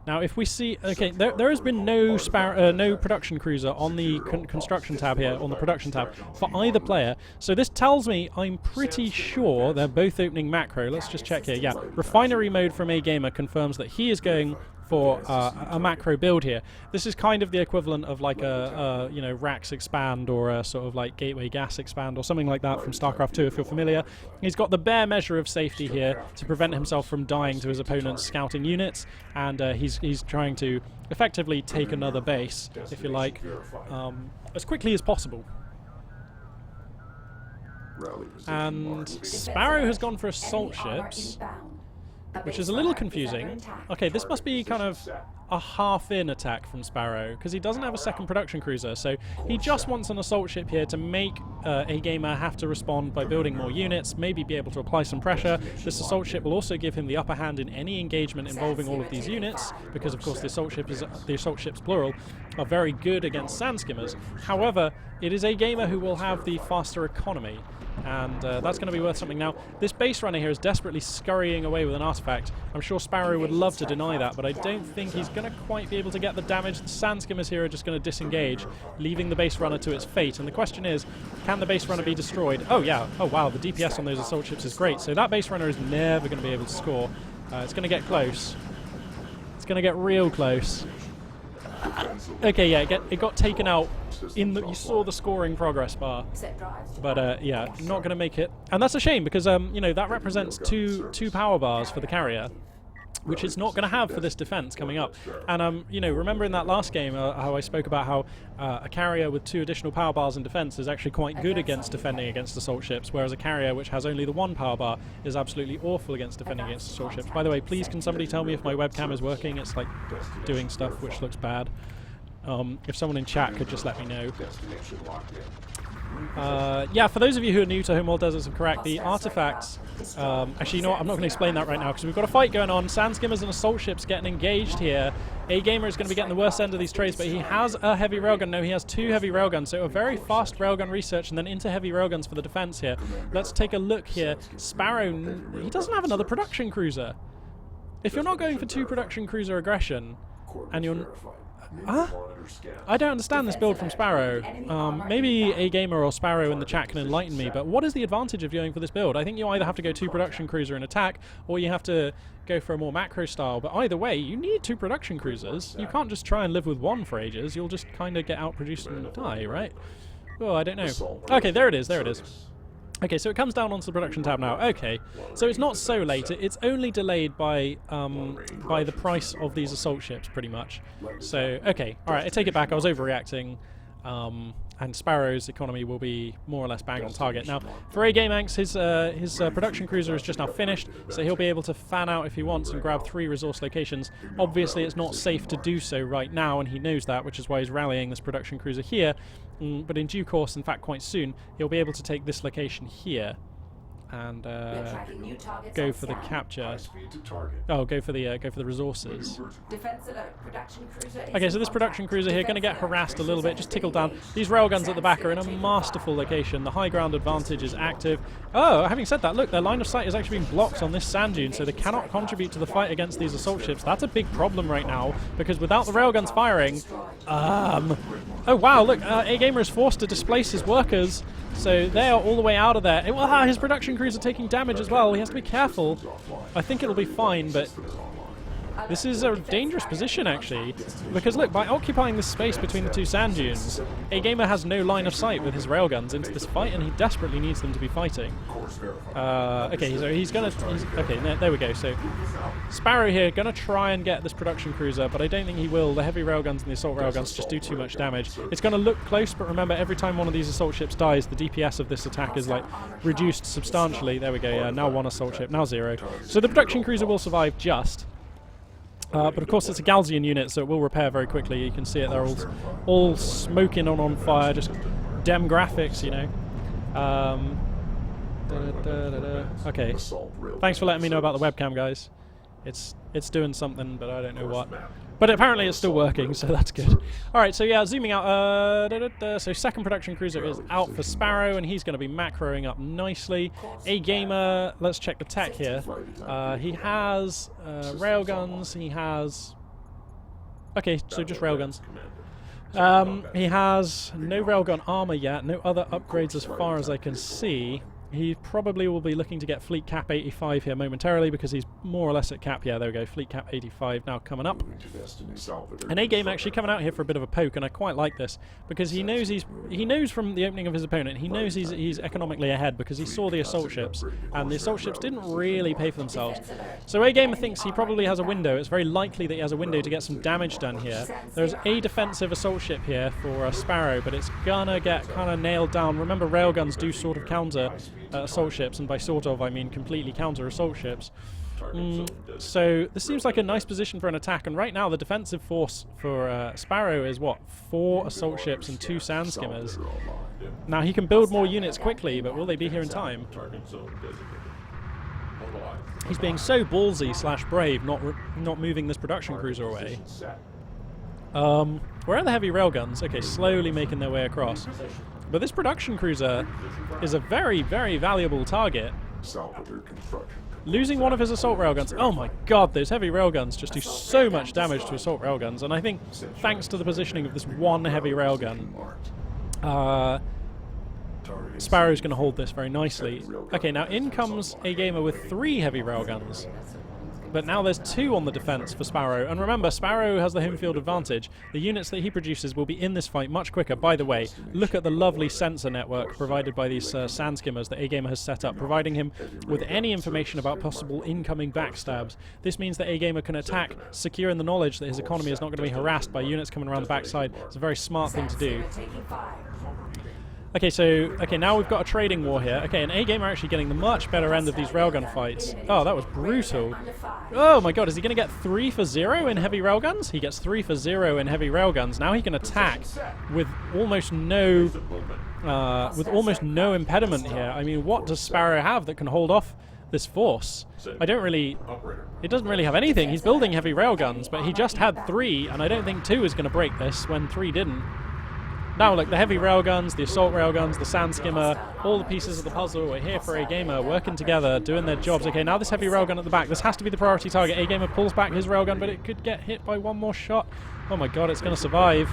Now, if we see, okay, there has been no production cruiser on the construction tab here, on the production tab, for either player. So this tells me I'm pretty sure they're both opening macro. Let's just check here. Yeah, refinery mode from AGamer confirms that he is going for a macro build here. This is kind of the equivalent of like a you know, Rax expand or a sort of like gateway gas expand or something like that from StarCraft 2 if you're familiar. He's got the bare measure of safety here to prevent himself from dying to his opponent's scouting units, and he's trying to effectively take another base, if you like, as quickly as possible. And Sparrow has gone for assault ships, which is a little confusing. Okay, this must be kind of a half-in attack from Sparrow, because he doesn't have a second production cruiser, so he just wants an assault ship here to make AGamer have to respond by building more units, maybe be able to apply some pressure. This assault ship will also give him the upper hand in any engagement involving all of these units, because of course the assault ships plural are very good against sand skimmers. However, it is AGamer who will have the faster economy, and that's going to be worth something. Now, this base runner here is desperately scurrying away with an artifact. I'm sure Sparrow would love to deny that, but I don't think he's going to quite be able to get the damage. The sand skimmers here are just going to disengage, leaving the base runner to its fate. And the question is, can the base runner be destroyed? Oh yeah, oh wow, the DPS on those assault ships is great. So that base runner is never going to be able to score. It's going to get close. It's going to get real close. Okay, yeah, it got taken out. You saw the scoring progress bar, but yeah, not going to make it, and that's a shame because you know, that represents two power bars for the carrier, which it's not going to have for this defense coming up. And you know, remember in that last game how I spoke about how a carrier with 2 additional power bars in defense is actually quite good against defending against assault ships, whereas a carrier which has only the 1 power bar is absolutely awful against defending against assault ships. By the way, please can somebody tell me if my webcam is working? It's like doing stuff which looks bad. If someone in chat could just let me know. Yeah, for those of you who are new to Homeworld Deserts of Karak, the artifacts... actually, you know what? I'm not going to explain that right now, because we've got a fight going on. Sand skimmers and assault ships getting engaged here. AGamer is going to be getting the worst end of these trades, but he has a heavy railgun. No, he has 2 heavy railguns, so a very fast railgun research and then into heavy railguns for the defense here. Let's take a look here. Sparrow, he doesn't have another production cruiser. If you're not going for 2 production cruiser aggression, and you're... I don't understand this build from Sparrow. Maybe AGamer or Sparrow in the chat can enlighten me, but what is the advantage of going for this build? I think you either have to go 2 production cruiser and attack, or you have to go for a more macro style, but either way, you need 2 production cruisers. You can't just try and live with 1 for ages. You'll just kind of get outproduced and die, right? Oh, I don't know. Okay, there it is, there it is. Okay, so it comes down onto the production tab now. Okay, so it's not so late. It's only delayed by the price of these assault ships, pretty much. So, okay, all right, I take it back. I was overreacting. And Sparrow's economy will be more or less bang on target. Now, for AGameAnx, his production cruiser is just now finished, so he'll be able to fan out if he wants and grab 3 resource locations. Obviously, it's not safe to do so right now, and he knows that, which is why he's rallying this production cruiser here. But in due course, in fact quite soon, he'll be able to take this location here and go for the capture. Oh, go for the resources. Okay, so this production cruiser here going to get harassed a little bit, just tickled down. These railguns at the back are in a masterful location. The high ground advantage is active. Oh, having said that, look, their line of sight is actually being blocked on this sand dune, so they cannot contribute to the fight against these assault ships. That's a big problem right now, because without the railguns firing... oh wow, look, AGamer is forced to displace his workers, so they are all the way out of there. Well, his production cruiser taking damage as well. He has to be careful. I think it'll be fine, but this is a dangerous position, actually, because look, by occupying this space between the 2 sand dunes, AGamer has no line of sight with his railguns into this fight, and he desperately needs them to be fighting. Okay, so he's gonna... okay, there we go. So Sparrow here gonna try and get this production cruiser, but I don't think he will. The heavy railguns and the assault railguns just do too much damage. It's gonna look close, but remember, every time one of these assault ships dies, the DPS of this attack is like reduced substantially. There we go. Yeah, now 1 assault ship, now 0. So the production cruiser will survive just. But of course it's a Galzian unit, so it will repair very quickly. You can see it, they're all smoking on fire, just dem graphics, you know. Okay, thanks for letting me know about the webcam, guys. It's It's doing something, but I don't know what. But apparently it's still working, so that's good. Alright, so yeah, zooming out. So second production cruiser is out for Sparrow, and he's going to be macroing up nicely. AGamer, let's check the tech here. He has railguns, he has... Okay, so just railguns. He has no railgun armor yet, no other upgrades as far as I can see. He probably will be looking to get Fleet Cap 85 here momentarily because he's more or less at cap. Yeah, there we go. Fleet Cap 85 now coming up. And AGameAnx actually coming out here for a bit of a poke, and I quite like this because he knows from the opening of his opponent, he knows he's economically ahead because he saw the assault ships, and the assault ships didn't really pay for themselves. So AGamer thinks he probably has a window. It's very likely that he has a window to get some damage done here. There's a defensive assault ship here for Sparrow, but it's gonna get kind of nailed down. Remember, railguns do sort of counter assault ships, and by sort of I mean completely counter assault ships. So this seems like a nice position for an attack, and right now the defensive force for Sparrow is what? 4 assault ships and 2 sand skimmers. Now he can build more units quickly, but will they be here in time? He's being so ballsy / brave, not moving this production cruiser away. Where are the heavy railguns? Okay, slowly making their way across. But this production cruiser is a very, very valuable target. Losing one of his assault railguns. Oh my god, those heavy railguns just do so much damage to assault railguns. And I think thanks to the positioning of this one heavy railgun, Sparrow's going to hold this very nicely. Okay, now in comes AGamer with 3 heavy railguns. But now there's 2 on the defense for Sparrow. And remember, Sparrow has the home field advantage. The units that he produces will be in this fight much quicker. By the way, look at the lovely sensor network provided by these sand skimmers that AGamer has set up, providing him with any information about possible incoming backstabs. This means that AGamer can attack, secure in the knowledge that his economy is not going to be harassed by units coming around the backside. It's a very smart thing to do. Okay, so, now we've got a trading war here. Okay, and AGamer are actually getting the much better end of these railgun fights. Oh, that was brutal. Oh my god, is he going to get 3 for 0 in heavy railguns? He gets 3 for 0 in heavy railguns. Now he can attack with almost no impediment here. I mean, what does Sparrow have that can hold off this force? It doesn't really have anything. He's building heavy railguns, but he just had 3, and I don't think 2 is going to break this when 3 didn't. Now, look, the heavy railguns, the assault railguns, the sand skimmer, all the pieces of the puzzle are here for AGamer, working together, doing their jobs. Okay, now this heavy railgun at the back. This has to be the priority target. AGamer pulls back his railgun, but it could get hit by one more shot. Oh my god, it's going to survive.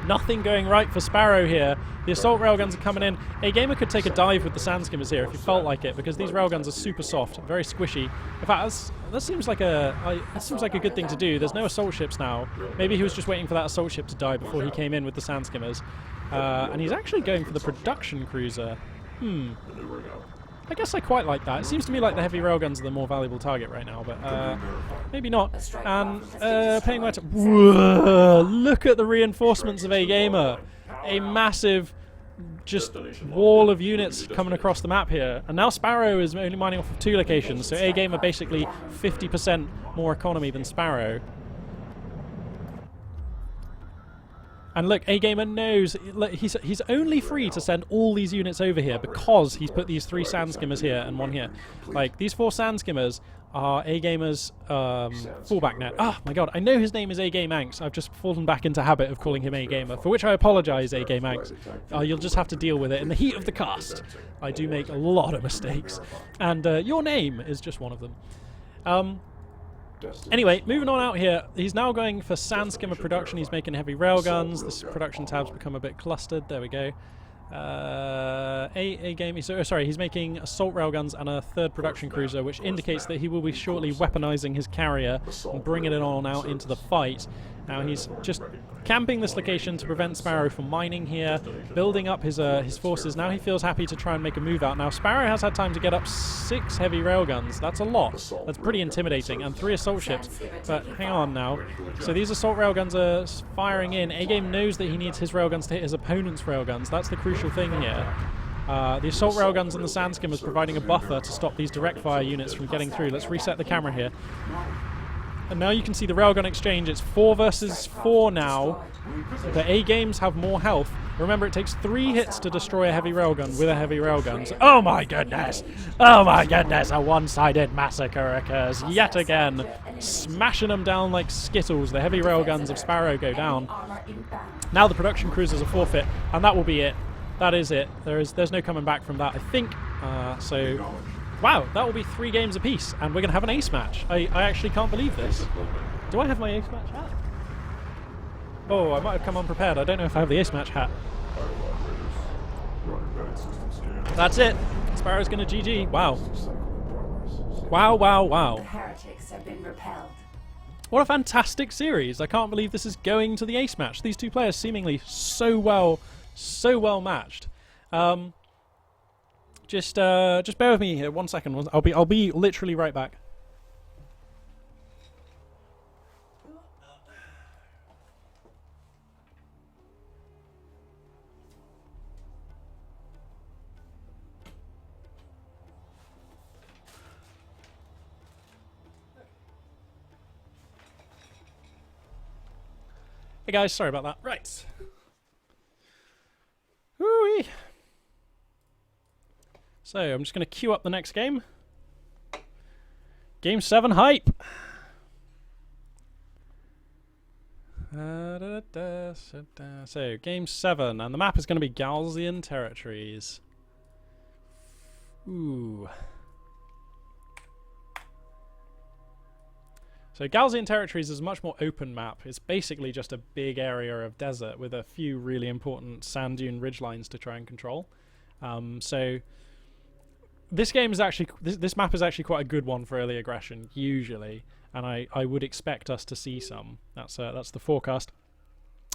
Nothing going right for Sparrow here. The assault railguns are coming in. AGamer could take a dive with the sand skimmers here if he felt like it, because these railguns are super soft, very squishy. In fact, that seems like a good thing to do. There's no assault ships now. Maybe he was just waiting for that assault ship to die before he came in with the sand skimmers. And he's actually going for the production cruiser. I guess I quite like that. It seems to me like the heavy railguns are the more valuable target right now, but maybe not. And paying my look at the reinforcements of AGamer. A massive just wall of units coming across the map here. And now Sparrow is only mining off of 2 locations, so AGamer basically 50% more economy than Sparrow. And look, AGamer knows he's only free to send all these units over here because he's put these 3 sand skimmers here and 1 here. Like, these 4 sand skimmers are AGamer's fallback net. Oh my god, I know his name is AGameAnx. I've just fallen back into habit of calling him AGamer, for which I apologise, AGameAnx. You'll just have to deal with it in the heat of the cast. I do make a lot of mistakes. And your name is just one of them. Anyway, moving on out here, he's now going for sand skimmer production. He's making heavy railguns. This production tab's become a bit clustered. There we go. He's making assault railguns and a 3rd production cruiser, which indicates that he will be shortly weaponizing his carrier and bringing it on out into the fight. Now he's just camping this location to prevent Sparrow from mining here, building up his forces. Now he feels happy to try and make a move out. Now Sparrow has had time to get up 6 heavy railguns. That's a lot. That's pretty intimidating. And 3 assault ships. But hang on now. So these assault railguns are firing in. AGame knows that he needs his railguns to hit his opponent's railguns. That's the crucial thing here. The assault railguns and the sand skimmers providing a buffer to stop these direct fire units from getting through. Let's reset the camera here. And now you can see the railgun exchange. It's 4 versus 4 now. The A games have more health. Remember, it takes 3 hits to destroy a heavy railgun with a heavy railgun. So, oh my goodness! Oh my goodness! A one-sided massacre occurs yet again. Smashing them down like Skittles. The heavy railguns of Sparrow go down. Now the production cruisers are forfeit, and that will be it. That is it. There's no coming back from that, I think. So, wow, that will be 3 games apiece, and we're going to have an ace match. I actually can't believe this. Do I have my ace match hat? Oh, I might have come unprepared. I don't know if I have the ace match hat. That's it. Sparrow's going to GG. Wow. Wow, wow, wow. The heretics have been repelled. What a fantastic series. I can't believe this is going to the ace match. These 2 players seemingly so well matched. Just bear with me here 1 second. I'll be literally right back. Hey guys, sorry about that. Right. Woo-wee. So, I'm just going to queue up the next game. Game 7 hype. So, Game 7, and the map is going to be Galzian territories. Ooh. So Galzian territories is a much more open map. It's basically just a big area of desert with a few really important sand dune ridgelines to try and control. So this game is actually this map is actually quite a good one for early aggression usually, and I would expect us to see some. That's the forecast.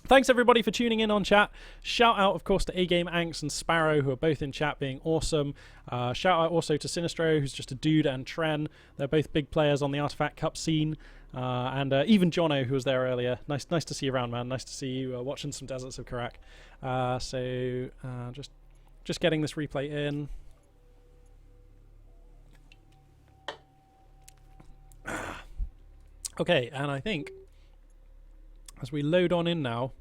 Thanks everybody for tuning in on chat. Shout out, of course, to AGameAnx and Sparrow, who are both in chat being awesome. Shout out also to Sinistro, who's just a dude, and Tren. They're both big players on the Artifact Cup scene. And even Jono, who was there earlier. Nice to see you around, man. Nice to see you watching some Deserts of Karak. Just getting this replay in. Okay, and I think as we load on in now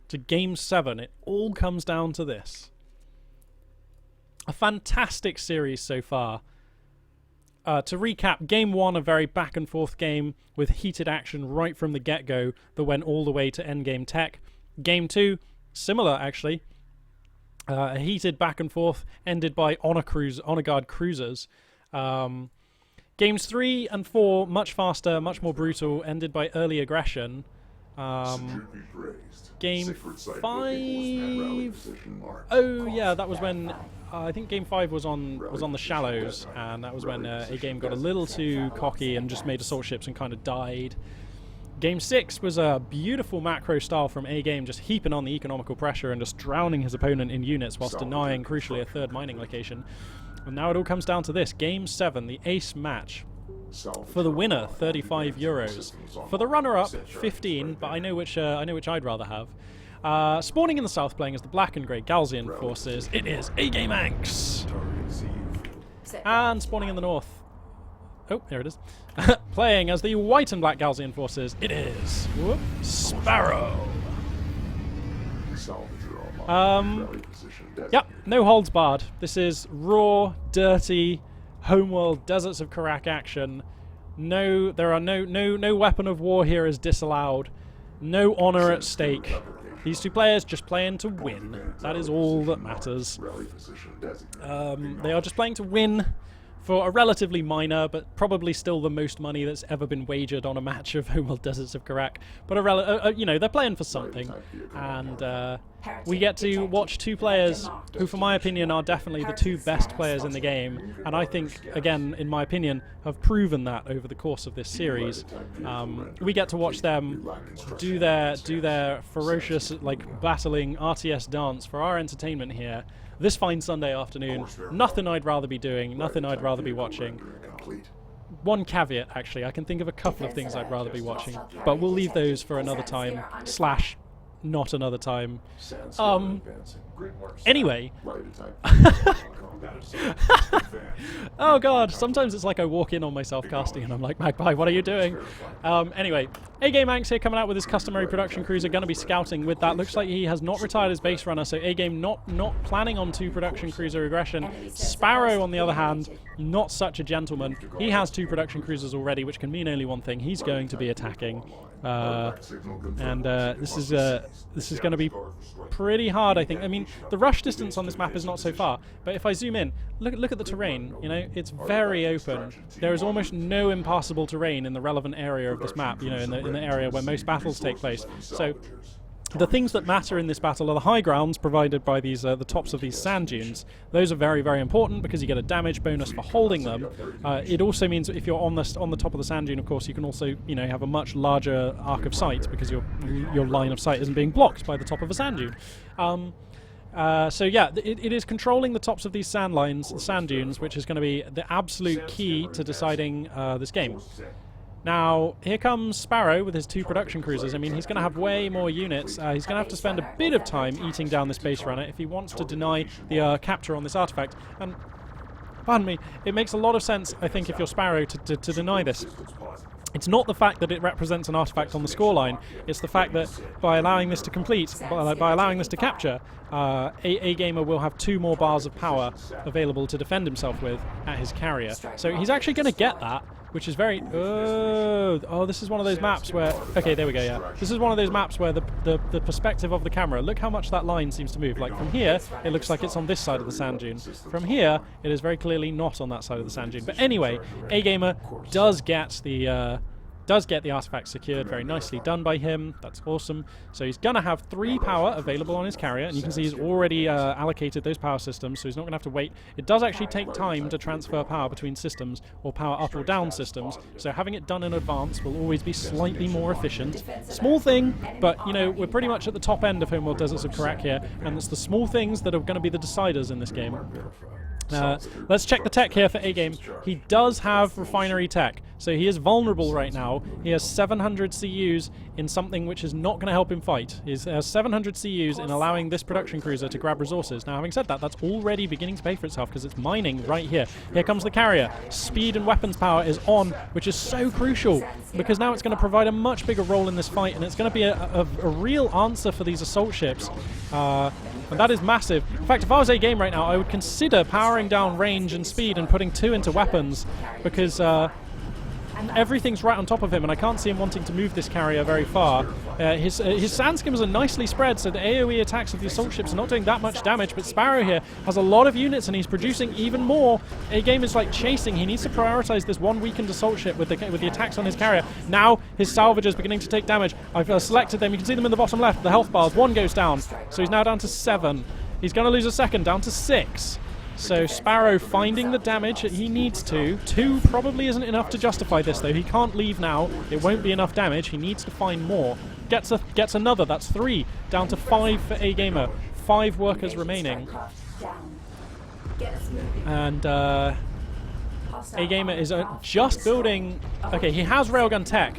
to Game 7, it all comes down to this. A fantastic series so far. To recap, Game 1, a very back-and-forth game with heated action right from the get-go that went all the way to endgame tech. Game 2, similar actually. A heated back-and-forth ended by Honor Guard cruisers. Games 3 and 4, much faster, much more brutal, ended by early aggression. Game 5... Oh yeah, that was when... I think Game 5 was on the shallows, and that was when A-Game got a little too cocky and just made assault ships and kind of died. Game 6 was a beautiful macro style from A-Game, just heaping on the economical pressure and just drowning his opponent in units whilst denying, crucially, a third mining location. And now it all comes down to this. Game 7, the ace match. For the winner, €35. For the runner-up, 15. But I know which I'd rather have. Spawning in the south, playing as the black and grey Galzian forces, it is AGameAnx. And spawning in the north, oh, here it is. Playing as the white and black Galzian forces, it is Sparrow. Yep, no holds barred. This is raw, dirty, homeworld Deserts of Karak action. No, there are no weapon of war here is disallowed. No honor at stake. These 2 players just playing to win. That is all that matters. They are just playing to win for a relatively minor, but probably still the most money that's ever been wagered on a match of Homeworld Deserts of Karak. But you know, they're playing for something, and we get to watch 2 players who, for my opinion, are definitely the 2 best players in the game, and I think, again, in my opinion, have proven that over the course of this series. We get to watch them do their ferocious, like, battling RTS dance for our entertainment here. This fine Sunday afternoon, nothing I'd rather be doing, nothing I'd rather be watching. One caveat, actually, I can think of a couple of things I'd rather be watching, but we'll leave those for another time, / not another time. Sounds advancing. Great work. Anyway. Ready to type. Oh god, sometimes it's like I walk in on myself casting and I'm like, Magpie, what are you doing? Anyway, AGameAnx here coming out with his customary production cruiser, going to be scouting with that. Looks like he has not retired his base runner, so A-Game not planning on 2 production cruiser aggression. Sparrow, on the other hand, not such a gentleman. He has 2 production cruisers already, which can mean only one thing. He's going to be attacking. This is going to be pretty hard, I think. I mean, the rush distance on this map is not so far, but if I zoom in, look at the terrain. You know, it's very open. There is almost no impassable terrain in the relevant area of this map. You know, in the area where most battles take place. So the things that matter in this battle are the high grounds provided by these the tops of these sand dunes. Those are very, very important because you get a damage bonus for holding them. It also means that if you're on the top of the sand dune, of course, you can also have a much larger arc of sight because your line of sight isn't being blocked by the top of a sand dune. So yeah, it is controlling the tops of these sand dunes, which is going to be the absolute key to deciding this game. Now, here comes Sparrow with his 2 production cruisers. I mean, he's going to have way more units. He's going to have to spend a bit of time eating down this base runner if he wants to deny the capture on this artifact. And, pardon me, it makes a lot of sense, I think, if you're Sparrow to deny this. It's not the fact that it represents an artifact on the scoreline, it's the fact that by allowing this to complete, by allowing this to capture, A-Gamer will have 2 more bars of power available to defend himself with at his carrier. So he's actually going to get that, which is very... Oh, this is one of those maps where... Okay, there we go, yeah. This is one of those maps where the perspective of the camera, look how much that line seems to move. Like, from here, it looks like it's on this side of the sand dune. From here, it is very clearly not on that side of the sand dune. But anyway, A-Gamer does get the artifact secured. Very nicely done by him. That's awesome. So he's going to have 3 power available on his carrier, and you can see he's already allocated those power systems, so he's not going to have to wait. It does actually take time to transfer power between systems, or power up or down systems, so having it done in advance will always be slightly more efficient. Small thing, but, we're pretty much at the top end of Homeworld Deserts of Karak here, and it's the small things that are going to be the deciders in this game. Let's check the tech here for A-Game. He does have refinery tech, so he is vulnerable right now. He has 700 CUs in something which is not going to help him fight. He has 700 CUs in allowing this production cruiser to grab resources. Now, having said that, that's already beginning to pay for itself because it's mining right here. Here comes the carrier. Speed and weapons power is on, which is so crucial because now it's going to provide a much bigger role in this fight, and it's going to be a real answer for these assault ships. And that is massive. In fact, if I was A-Game right now, I would consider powering down range and speed and putting 2 into weapons because everything's right on top of him, and I can't see him wanting to move this carrier very far. His sand skimmers are nicely spread, so the AoE attacks of the assault ships are not doing that much damage, but Sparrow here has a lot of units, and he's producing even more. A-Game is like chasing. He needs to prioritize this one weakened assault ship with the attacks on his carrier. Now his salvage is beginning to take damage. I've selected them. You can see them in the bottom left, the health bars. 1 goes down, so he's now down to 7. He's going to lose a second, down to 6. So Sparrow finding the damage that he needs to. 2 probably isn't enough to justify this, though. He can't leave now. It won't be enough damage. He needs to find more. Gets another. That's 3. Down to 5 for A-Gamer. 5 workers remaining. And A-Gamer is just building... Okay, he has railgun tech.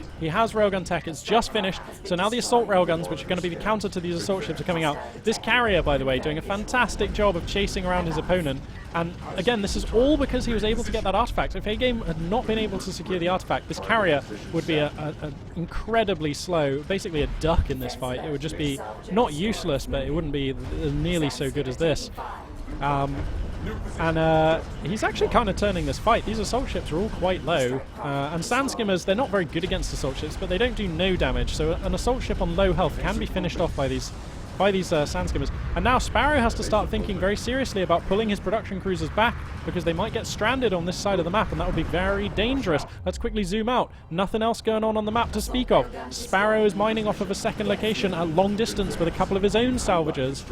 It's just finished. So now the assault railguns, which are going to be the counter to these assault ships, are coming out. This carrier, by the way, doing a fantastic job of chasing around his opponent. And again, this is all because he was able to get that artifact. If A-Game had not been able to secure the artifact, this carrier would be an incredibly slow, basically a duck in this fight. It would just be not useless, but it wouldn't be nearly so good as this. And he's actually kind of turning this fight. These assault ships are all quite low. And sand skimmers, they're not very good against assault ships, but they don't do no damage. So an assault ship on low health can be finished off by these sand skimmers. And now Sparrow has to start thinking very seriously about pulling his production cruisers back because they might get stranded on this side of the map, and that would be very dangerous. Let's quickly zoom out. Nothing else going on the map to speak of. Sparrow is mining off of a second location at long distance with a couple of his own salvagers.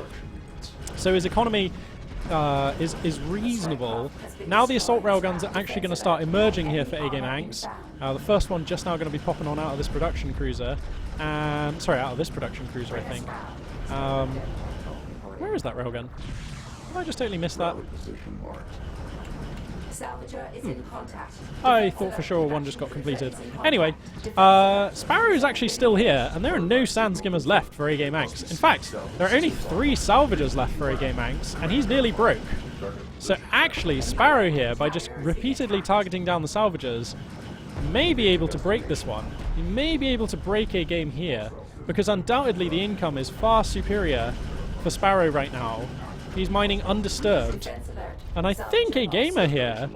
So his economy is reasonable. Now the assault railguns are actually going to start emerging here for AGameAnx. The first one just now going to be popping on out of this production cruiser. Sorry, out of this production cruiser, I think. Where is that railgun? Have I just totally missed that? Salvager is in contact. I thought for sure one just got completed. Anyway, Sparrow is actually still here, and there are no sand skimmers left for AGameAnx. In fact, there are only 3 salvagers left for AGameAnx, and he's nearly broke. So actually, Sparrow here, by just repeatedly targeting down the salvagers, may be able to break this one. He may be able to break a game here, because undoubtedly the income is far superior for Sparrow right now. He's mining undisturbed. And I think a gamer here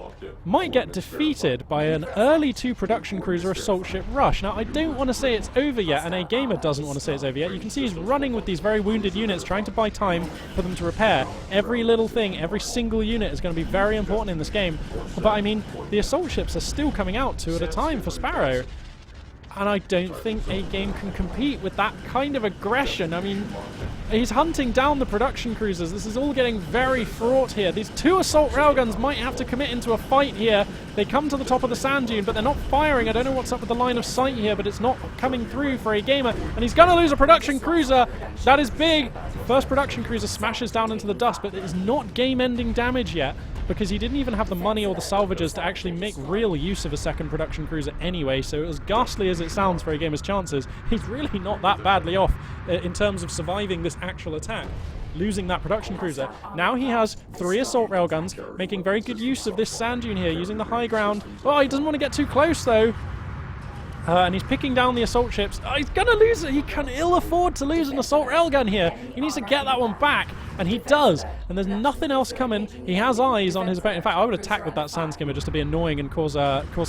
might get defeated by an early 2 production cruiser assault ship rush. Now, I don't want to say it's over yet, and a gamer doesn't want to say it's over yet. You can see he's running with these very wounded units, trying to buy time for them to repair. Every little thing, every single unit is going to be very important in this game. But I mean, the assault ships are still coming out 2 at a time for Sparrow. And I don't think a game can compete with that kind of aggression. I mean, he's hunting down the production cruisers. This is all getting very fraught here. These 2 assault railguns might have to commit into a fight here. They come to the top of the sand dune, but they're not firing. I don't know what's up with the line of sight here, but it's not coming through for a gamer. And he's going to lose a production cruiser. That is big. First production cruiser smashes down into the dust, but it is not game-ending damage yet, because he didn't even have the money or the salvagers to actually make real use of a second production cruiser anyway, so as ghastly as it sounds for a gamer's chances, he's really not that badly off in terms of surviving this actual attack, losing that production cruiser. Now he has 3 assault railguns, making very good use of this sand dune here, using the high ground. Oh, he doesn't want to get too close though. And he's picking down the assault ships. Oh, he's going to lose it. He can ill afford to lose an assault railgun here. He needs to get that one back. And he does. And there's nothing else coming. He has eyes on his opponent. In fact, I would attack with that sand skimmer just to be annoying and cause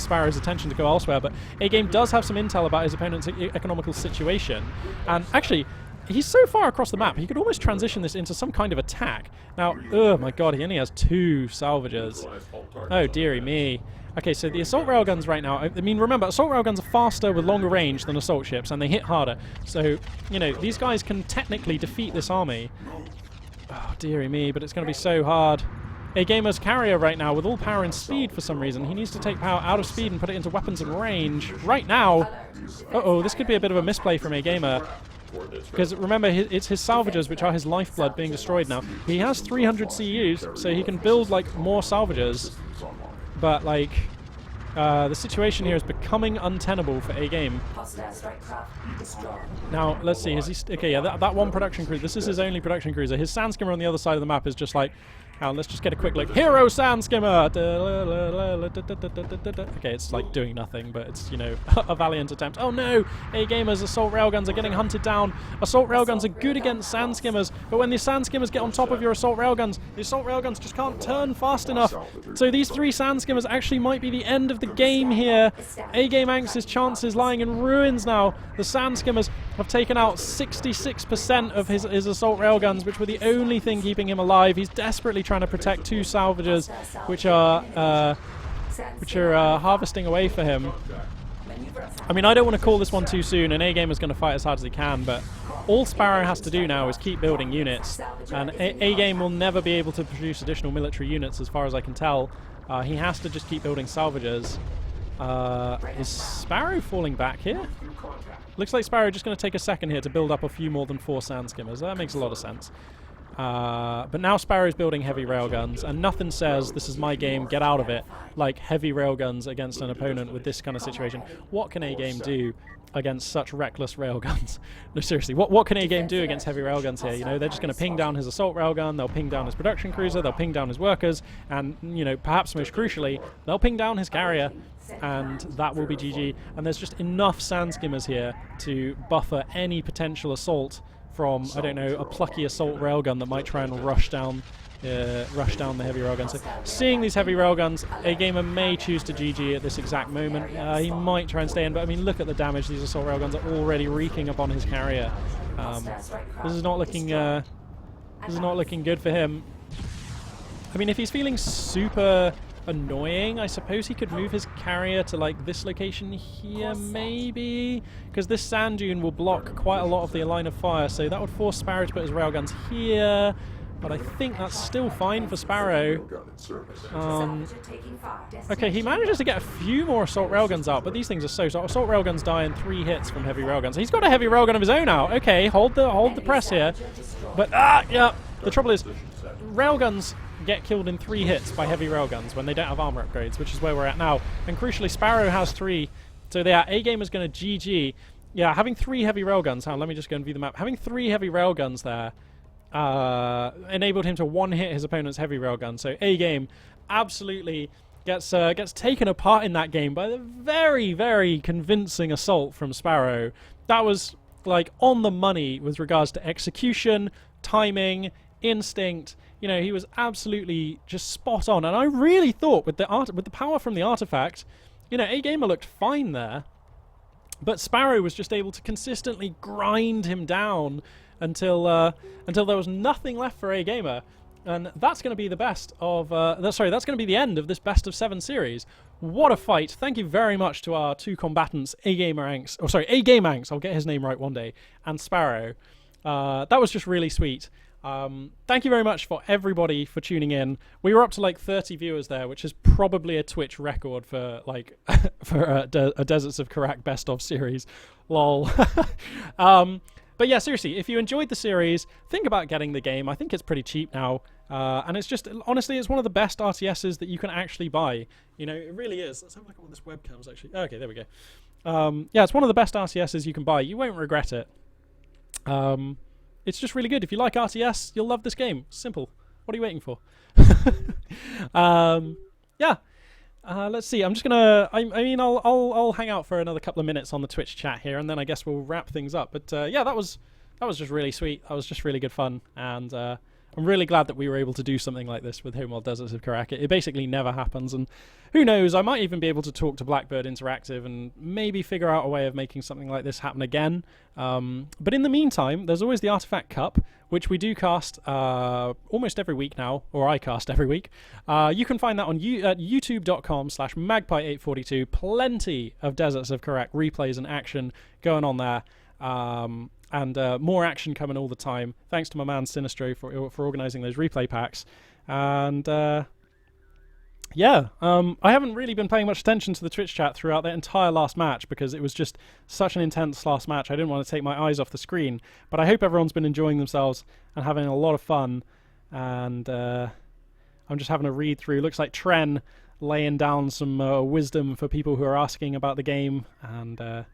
Sparrow's attention to go elsewhere. But A-Game does have some intel about his opponent's economical situation. And actually, he's so far across the map, he could almost transition this into some kind of attack. Now, oh my god, he only has 2 salvagers. Oh, dearie me. Okay, so the assault railguns right now, I mean, remember, assault railguns are faster with longer range than assault ships, and they hit harder. So, you know, these guys can technically defeat this army. Oh, dearie me, but it's going to be so hard. A gamer's carrier right now with all power and speed for some reason. He needs to take power out of speed and put it into weapons and range. Right now, uh-oh, this could be a bit of a misplay from a gamer. Because remember, it's his salvagers, which are his lifeblood, being destroyed now. He has 300 CUs, so he can build, like, more salvagers. But, like, the situation here is becoming untenable for A-Game. Now, let's see. Okay, yeah, that one production cruiser. This is his only production cruiser. His sand skimmer on the other side of the map is just like, let's just get a quick look. Hero sand skimmer! Okay, it's like doing nothing, but it's, you know, a valiant attempt. Oh no! A-Gamer's assault railguns are getting hunted down. Assault railguns are good against sand skimmers, but when the sand skimmers get on top of your assault railguns, the assault railguns just can't turn fast enough. So these 3 sand skimmers actually might be the end of the game here. AGameAnx's chances lying in ruins now. The sand skimmers have taken out 66% of his assault railguns, which were the only thing keeping him alive. He's desperately trying to protect 2 salvagers, which are harvesting away for him. I mean, I don't want to call this one too soon, and A-Game is going to fight as hard as he can, but all Sparrow has to do now is keep building units, and A-Game will never be able to produce additional military units as far as I can tell. He has to just keep building salvagers. Is Sparrow falling back here? Looks like Sparrow just going to take a second here to build up a few more than 4 sand skimmers. That makes a lot of sense. But now Sparrow's building heavy railguns, and nothing says, this is my game, get out of it, like heavy railguns against an opponent with this kind of situation. What can A-Game do against such reckless railguns? No, seriously, what can A-Game do against heavy railguns here? You know, they're just going to ping down his assault railgun, they'll ping down his production cruiser, they'll ping down his workers, and, you know, perhaps most crucially, they'll ping down his carrier, and that will be GG. And there's just enough sand skimmers here to buffer any potential assault from, I don't know, a plucky assault railgun that might try and rush down the heavy railguns. So seeing these heavy railguns, a gamer may choose to GG at this exact moment. He might try and stay in, but I mean, look at the damage these assault railguns are already wreaking upon his carrier. This is not looking good for him. I mean, if he's feeling super annoying, I suppose he could move his carrier to like this location here, maybe, because this sand dune will block quite a lot of the line of fire, so that would force Sparrow to put his railguns here, but I think that's still fine for Sparrow. Okay, he manages to get a few more assault railguns out, but these things are so assault railguns die in 3 hits from heavy railguns. He's got a heavy railgun of his own out. Okay, hold the press here, but yeah, The trouble is, railguns get killed in 3 hits by heavy railguns when they don't have armor upgrades, which is where we're at now. And crucially, Sparrow has 3, so yeah, A-Game is going to GG. Yeah, having 3 heavy railguns. Hang on, let me just go and view the map. Having 3 heavy railguns there enabled him to one-hit his opponent's heavy railgun. So A-Game absolutely gets taken apart in that game by the very, very convincing assault from Sparrow. That was like on the money with regards to execution, timing, instinct. You know, he was absolutely just spot on. And I really thought with the power from the artifact, you know, A-Gamer looked fine there. But Sparrow was just able to consistently grind him down until there was nothing left for A-Gamer. And that's going to be the best of... that's going to be the end of this best of 7 series. What a fight. Thank you very much to our 2 combatants, AGameAnx, I'll get his name right one day, and Sparrow. That was just really sweet. Thank you very much for everybody for tuning in. We were up to like 30 viewers there, which is probably a Twitch record for like for a Deserts of Karak best of series. Lol. But yeah, seriously, if you enjoyed the series, think about getting the game. I think it's pretty cheap now. And it's just, honestly, it's one of the best RTSs that you can actually buy. You know, it really is. Let's have a look at what this webcam's actually... Okay, there we go. Yeah, it's one of the best RTSs you can buy. You won't regret it. It's just really good. If you like RTS, you'll love this game. Simple. What are you waiting for? Yeah. Let's see. I'm just gonna. I mean, I'll hang out for another couple of minutes on the Twitch chat here, and then I guess we'll wrap things up. But yeah, that was just really sweet. That was just really good fun, and I'm really glad that we were able to do something like this with Homeworld Deserts of Karak. It basically never happens, and who knows? I might even be able to talk to Blackbird Interactive and maybe figure out a way of making something like this happen again. But in the meantime, there's always the Artifact Cup, which we do cast almost every week now, or I cast every week. You can find that on youtube.com/magpie842. Plenty of Deserts of Karak replays and action going on there. And more action coming all the time. Thanks to my man Sinistro for organising those replay packs. And yeah, I haven't really been paying much attention to the Twitch chat throughout the entire last match because it was just such an intense last match. I didn't want to take my eyes off the screen. But I hope everyone's been enjoying themselves and having a lot of fun. And I'm just having a read through. Looks like Tren laying down some wisdom for people who are asking about the game. And...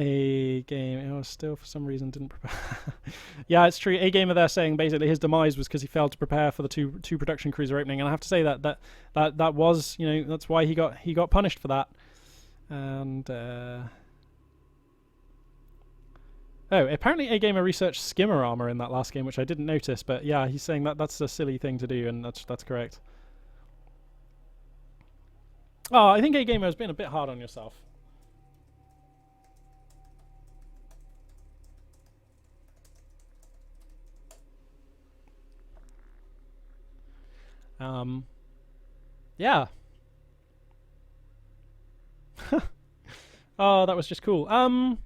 A-Game, oh, still for some reason didn't prepare. Yeah, it's true. A-Gamer there saying basically his demise was because he failed to prepare for the two production cruiser opening, and I have to say that was, you know, that's why he got punished for that. And oh, apparently A-Gamer researched skimmer armor in that last game, which I didn't notice, but yeah, he's saying that that's a silly thing to do, and that's correct. Oh, I think A-Gamer has been a bit hard on yourself. Yeah. Oh, that was just cool. I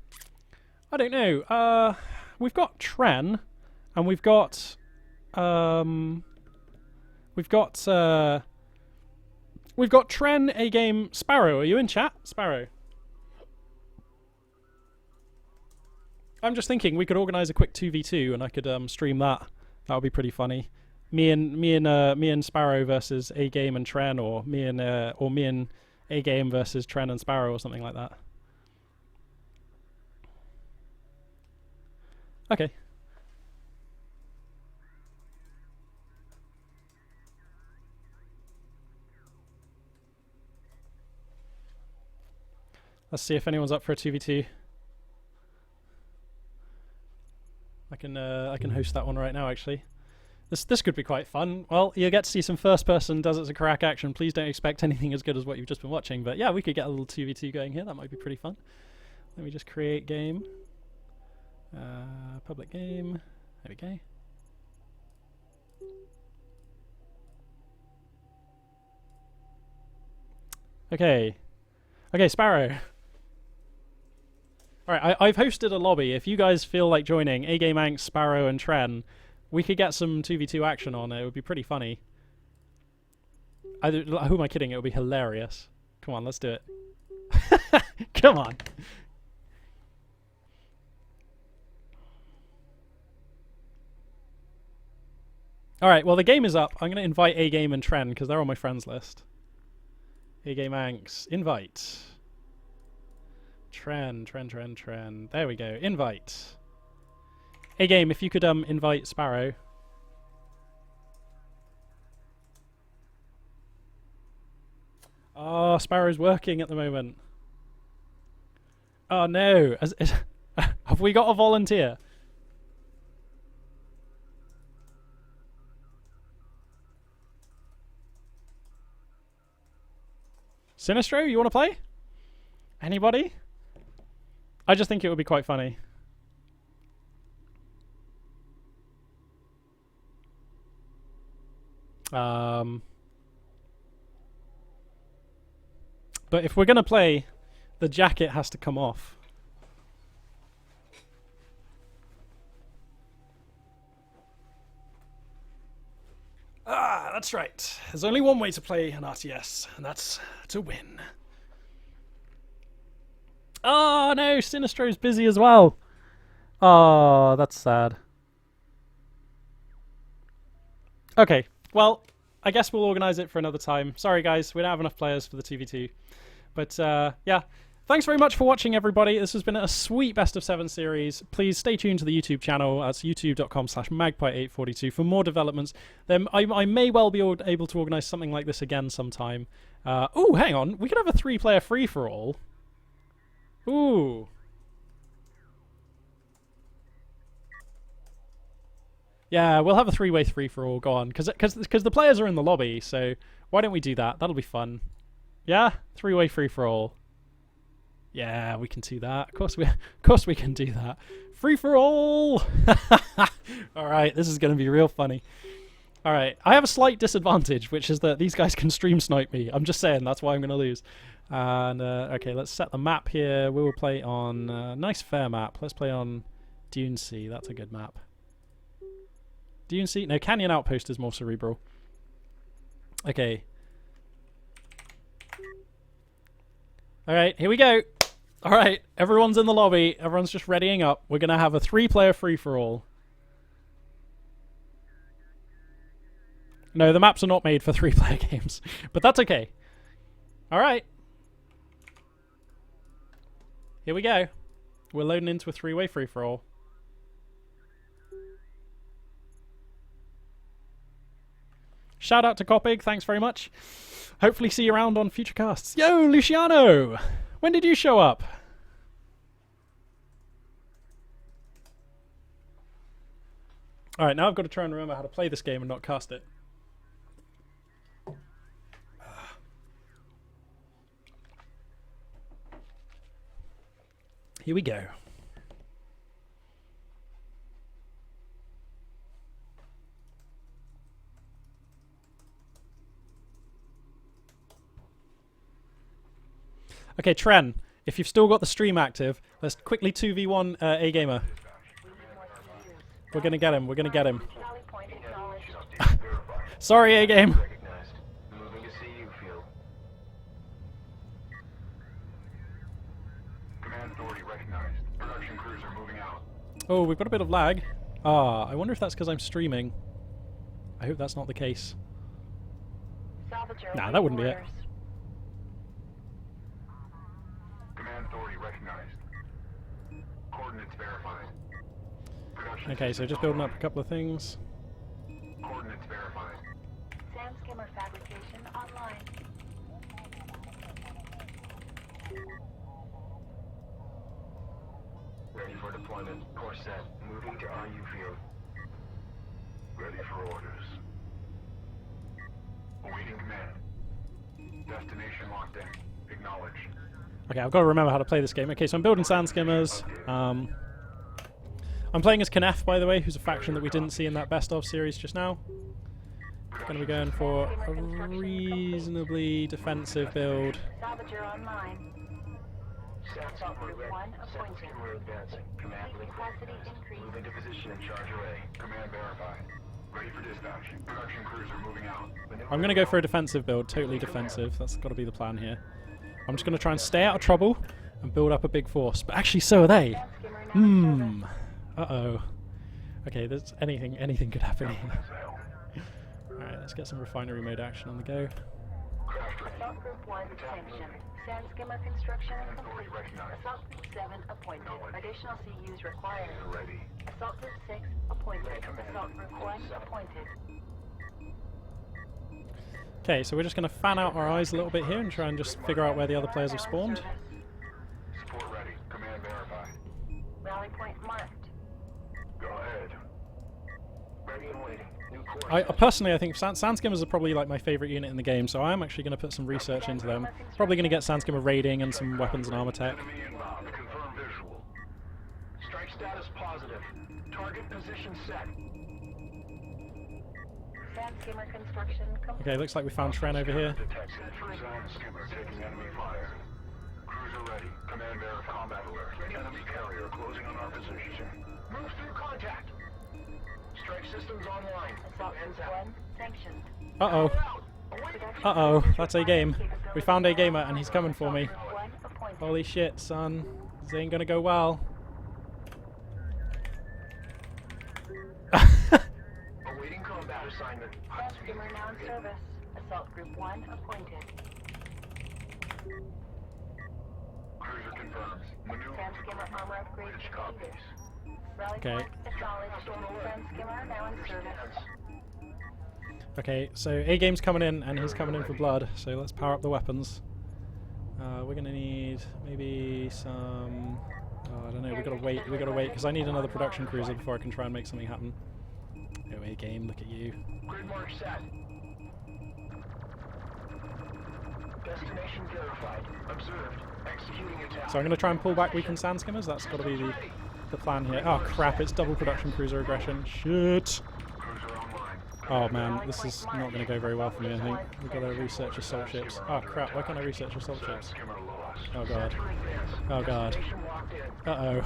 don't know. We've got Tren, and we've got Tren, A-Game, Sparrow. Are you in chat? Sparrow. I'm just thinking we could organise a quick 2v2 and I could stream that. That would be pretty funny. Me and Sparrow versus A-Game and Tren, or me and A-Game versus Tren and Sparrow, or something like that. Okay. Let's see if anyone's up for a 2v2. I can host that one right now, actually. This could be quite fun. Well, you get to see some first-person Deserts of Karak action. Please don't expect anything as good as what you've just been watching. But yeah, we could get a little 2v2 going here. That might be pretty fun. Let me just create game. Public game. There we go. Okay. Okay, Sparrow. Alright, I've hosted a lobby. If you guys feel like joining, AGameAnx, Sparrow, and Tren, we could get some 2v2 action on it. It would be pretty funny. Who am I kidding? It would be hilarious. Come on, let's do it. Come on. Alright, well the game is up. I'm going to invite A-Game and Tren because they're on my friends list. AGameAnx. Invite. Tren. There we go. Invite. A-Game, if you could invite Sparrow. Oh, Sparrow's working at the moment. Oh no. Have we got a volunteer? Sinistro, you want to play? Anybody? I just think it would be quite funny. But if we're going to play, the jacket has to come off. Ah, that's right. There's only one way to play an RTS, and that's to win. Oh no, Sinistro's busy as well. Oh, that's sad. Okay, well, I guess we'll organise it for another time. Sorry guys, we don't have enough players for the TV2. But yeah, thanks very much for watching everybody. This has been a sweet best of 7 series. Please stay tuned to the YouTube channel. That's youtube.com/magpie842 for more developments. Then I may well be able to organise something like this again sometime. Oh, hang on. We could have a 3-player free-for-all. Ooh. Yeah, we'll have a 3-way free-for-all. Go on. Because the players are in the lobby, so why don't we do that? That'll be fun. Yeah? 3-way free-for-all. Yeah, we can do that. Of course we can do that. Free-for-all! Alright, this is going to be real funny. Alright, I have a slight disadvantage, which is that these guys can stream snipe me. I'm just saying, that's why I'm going to lose. And, okay, let's set the map here. We will play on nice fair map. Let's play on Dune Sea. That's a good map. Dune Sea? No, Canyon Outpost is more cerebral. Okay. Alright, here we go. Alright, everyone's in the lobby. Everyone's just readying up. We're going to have a 3-player free-for-all. No, the maps are not made for 3-player games. But that's okay. Alright. Here we go. We're loading into a 3-way free-for-all. Shout out to Coppig, thanks very much. Hopefully see you around on future casts. Yo, Luciano! When did you show up? Alright, now I've got to try and remember how to play this game and not cast it. Here we go. Okay, Tren, if you've still got the stream active, let's quickly 2v1 A-Gamer. We're going to get him, we're going to get him. Sorry, A-Game. Oh, we've got a bit of lag. Ah, I wonder if that's because I'm streaming. I hope that's not the case. Nah, that wouldn't be it. Okay, so just building up a couple of things. Coordinates verified. Sam skimmer fabrication online. Ready for deployment. Course set. Moving to RU field. Ready for orders. Awaiting command. Destination locked in. Acknowledge. Okay, I've got to remember how to play this game. Okay, so I'm building sand skimmers. I'm playing as Knef, by the way, who's a faction that we didn't see in that best of series just now. Going to be going for a reasonably defensive build. Salvager online. One appointed. Capacity increase. Moving to position and charge array. Command verified. Ready for dispatch. Production crews are moving out. I'm going to go for a defensive build, totally defensive. That's got to be the plan here. I'm just going to try and stay out of trouble and build up a big force. But actually, so are they. Uh-oh. Okay, there's anything could happen here. Alright, let's get some refinery mode action on the go. Assault Group 1 sanctioned. Sand skimmer construction complete. Assault Group 7 appointed. Additional CUs required. Ready. Assault Group 6 appointed. Assault Group 1 appointed. Okay, so we're just going to fan out our eyes a little bit here and try and just figure out where the other players have spawned. Support ready. Command verify. Rally point marked. Go ahead. Ready and waiting. New course. Personally, I think Sandskimmers are probably like my favourite unit in the game, so I am actually going to put some research into them. Probably going to get Sandskimmer raiding and some weapons and armor tech. Enemy inbound. Confirm visual. Strike status positive. Target position set. Sand skimmer construction complete. Okay, looks like we found Tren over here. Detected. Sand skimmer taking enemy fire. Cruiser ready. Command verify. Combat alert. Enemy carrier closing on our position. Move through contact. Strike systems online. Assault Group 1 sanctioned. Uh-oh. Production Uh-oh, that's A-Game. We found A-Gamer and he's coming for me. Group 1 appointed. Holy shit, son. This ain't gonna go well. Awaiting combat assignment. Sand skimmer now in service. Assault Group 1 appointed. Cruiser confirms. Maneuver. Sand skimmer armor upgrade Which completed. copies? Rally Okay. point acknowledged. Sand skimmer now in service. Okay, so A-Game's coming in and he's coming in for blood, so let's power up the weapons. We're gonna need maybe some... Oh, I don't know, we gotta wait, because I need another production cruiser before I can try and make something happen. Oh, A-Game, look at you. Grid mark set. Destination verified. Observed. Executing attack. So I'm gonna try and pull back weakened Sandskimmers, that's gotta be the plan here. Oh crap, it's double production cruiser aggression. Shit! Cruiser online. Oh man, this is not gonna go very well for me, I think. We've gotta research assault ships. Oh crap, why can't I research assault ships? Skimmer lost. Oh god. To advance. Oh god. Destination locked in. Uh-oh.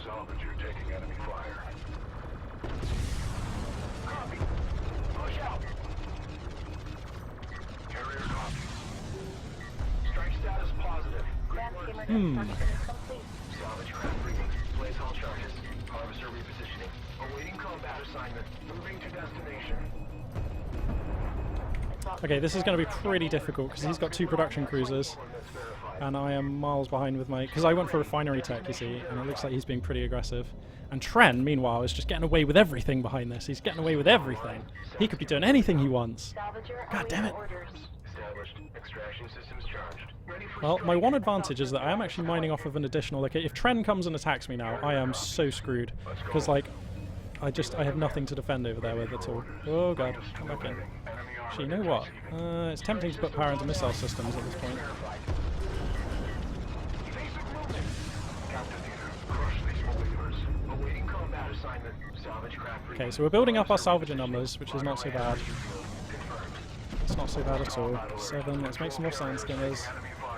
Salvage, you're taking enemy fire. Copy. Push out. Carrier copy. Strike status positive. Sand skimmer Hmm. construction complete. Salvage craft bringing. Place all charges. Harvester repositioning. Awaiting combat assignment. Moving to destination. Assault Okay, this is going to be pretty difficult because he's got 2 production cruisers Coordinates verified. and I am miles behind with my... Because I went for refinery tech, you see, and it looks like he's being pretty aggressive. And Tren, meanwhile, is just getting away with everything behind this. He's getting away with everything. He could be doing anything he wants. Salvager God damn it. awaiting orders. Established. Extraction systems charged. Ready for Well, my strike. one advantage is that I am actually mining off of an additional location. If Tren comes and attacks me now, I am so screwed. Because, like, I have nothing to defend over there with at all. Oh god, come back in. Enemy Actually, you know what? It's tempting to put power into missile systems at this point. Evasive movement. Captain Theater. Crush these believers. Awaiting combat assignment. Salvage craft. Okay, so we're building up our salvager numbers, which is not so bad. Confirmed. It's not so bad at all. 7, let's make some more sand skimmers.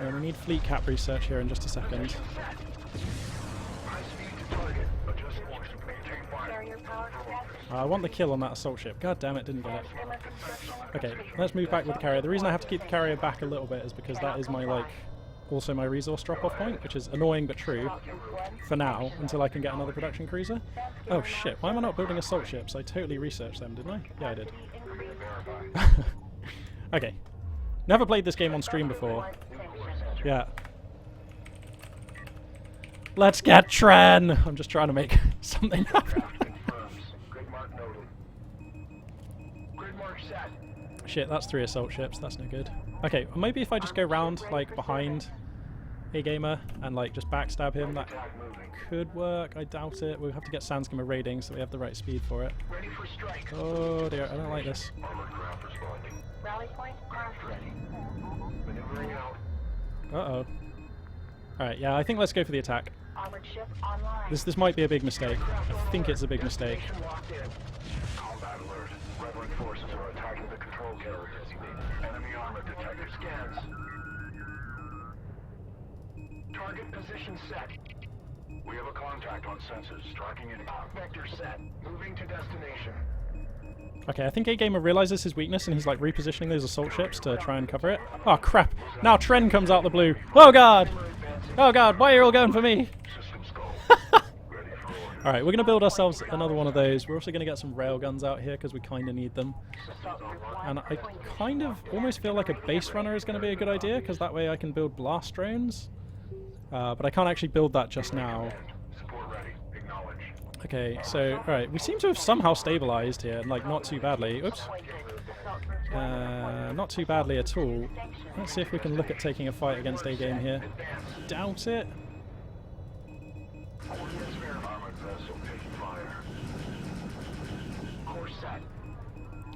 And we need fleet cap research here in just a second. High speed to target. Adjust course. Maintain fire. Carrier power capacity. I want the kill on that assault ship. God damn it, didn't get it. Skimmer construction Okay, complete. let's move back with the carrier. The reason I have to keep the carrier back a little bit is because that is my, like, also my resource drop-off point, which is annoying but true Assault Group 1 for now, until I can get another production cruiser. Oh shit, why am I not building assault ships? I totally researched them, didn't I? Yeah, I did. increase. Okay. Never played this game on stream before. Yeah. Let's get Tren! I'm just trying to make something happen. Craft confirms. Grid mark noted. Grid mark set. Shit, that's 3 assault ships. That's no good. Okay, well, maybe if I just go round, like, behind A-Gamer and, like, just backstab him, that Attack moving. could work. I doubt it. We'll have to get Sandskimmer raiding so we have the right speed for it. Ready for strike. Oh dear, I don't like this. Armored craft responding. Rally point marked. Ready. Maneuvering out. Uh-oh. Alright, yeah, I think let's go for the attack. Armored ship online. This might be a big mistake. I think it's a big mistake. Destination locked in. Combat alert. Reverend forces are attacking the control carrier designated. Enemy armor detector scans. Target position set. We have a contact on sensors. Tracking in. Vector set. Moving to destination. Okay, I think A-Gamer realizes his weakness and he's like repositioning those assault ships to try and cover it. Oh crap! Now Tren comes out the blue. Oh god! Oh god, why are you all going for me? Systems go. Ready for Alright, we're going to build ourselves another one of those. We're also going to get some railguns out here because we kind of need them. And I kind of almost feel like a base runner is going to be a good idea because that way I can build blast drones. But I can't actually build that just now. Okay, so, alright, we seem to have somehow stabilized here, like not too badly. Oops. Not too badly at all. Let's see if we can look at taking a fight against A-Game here. Doubt it.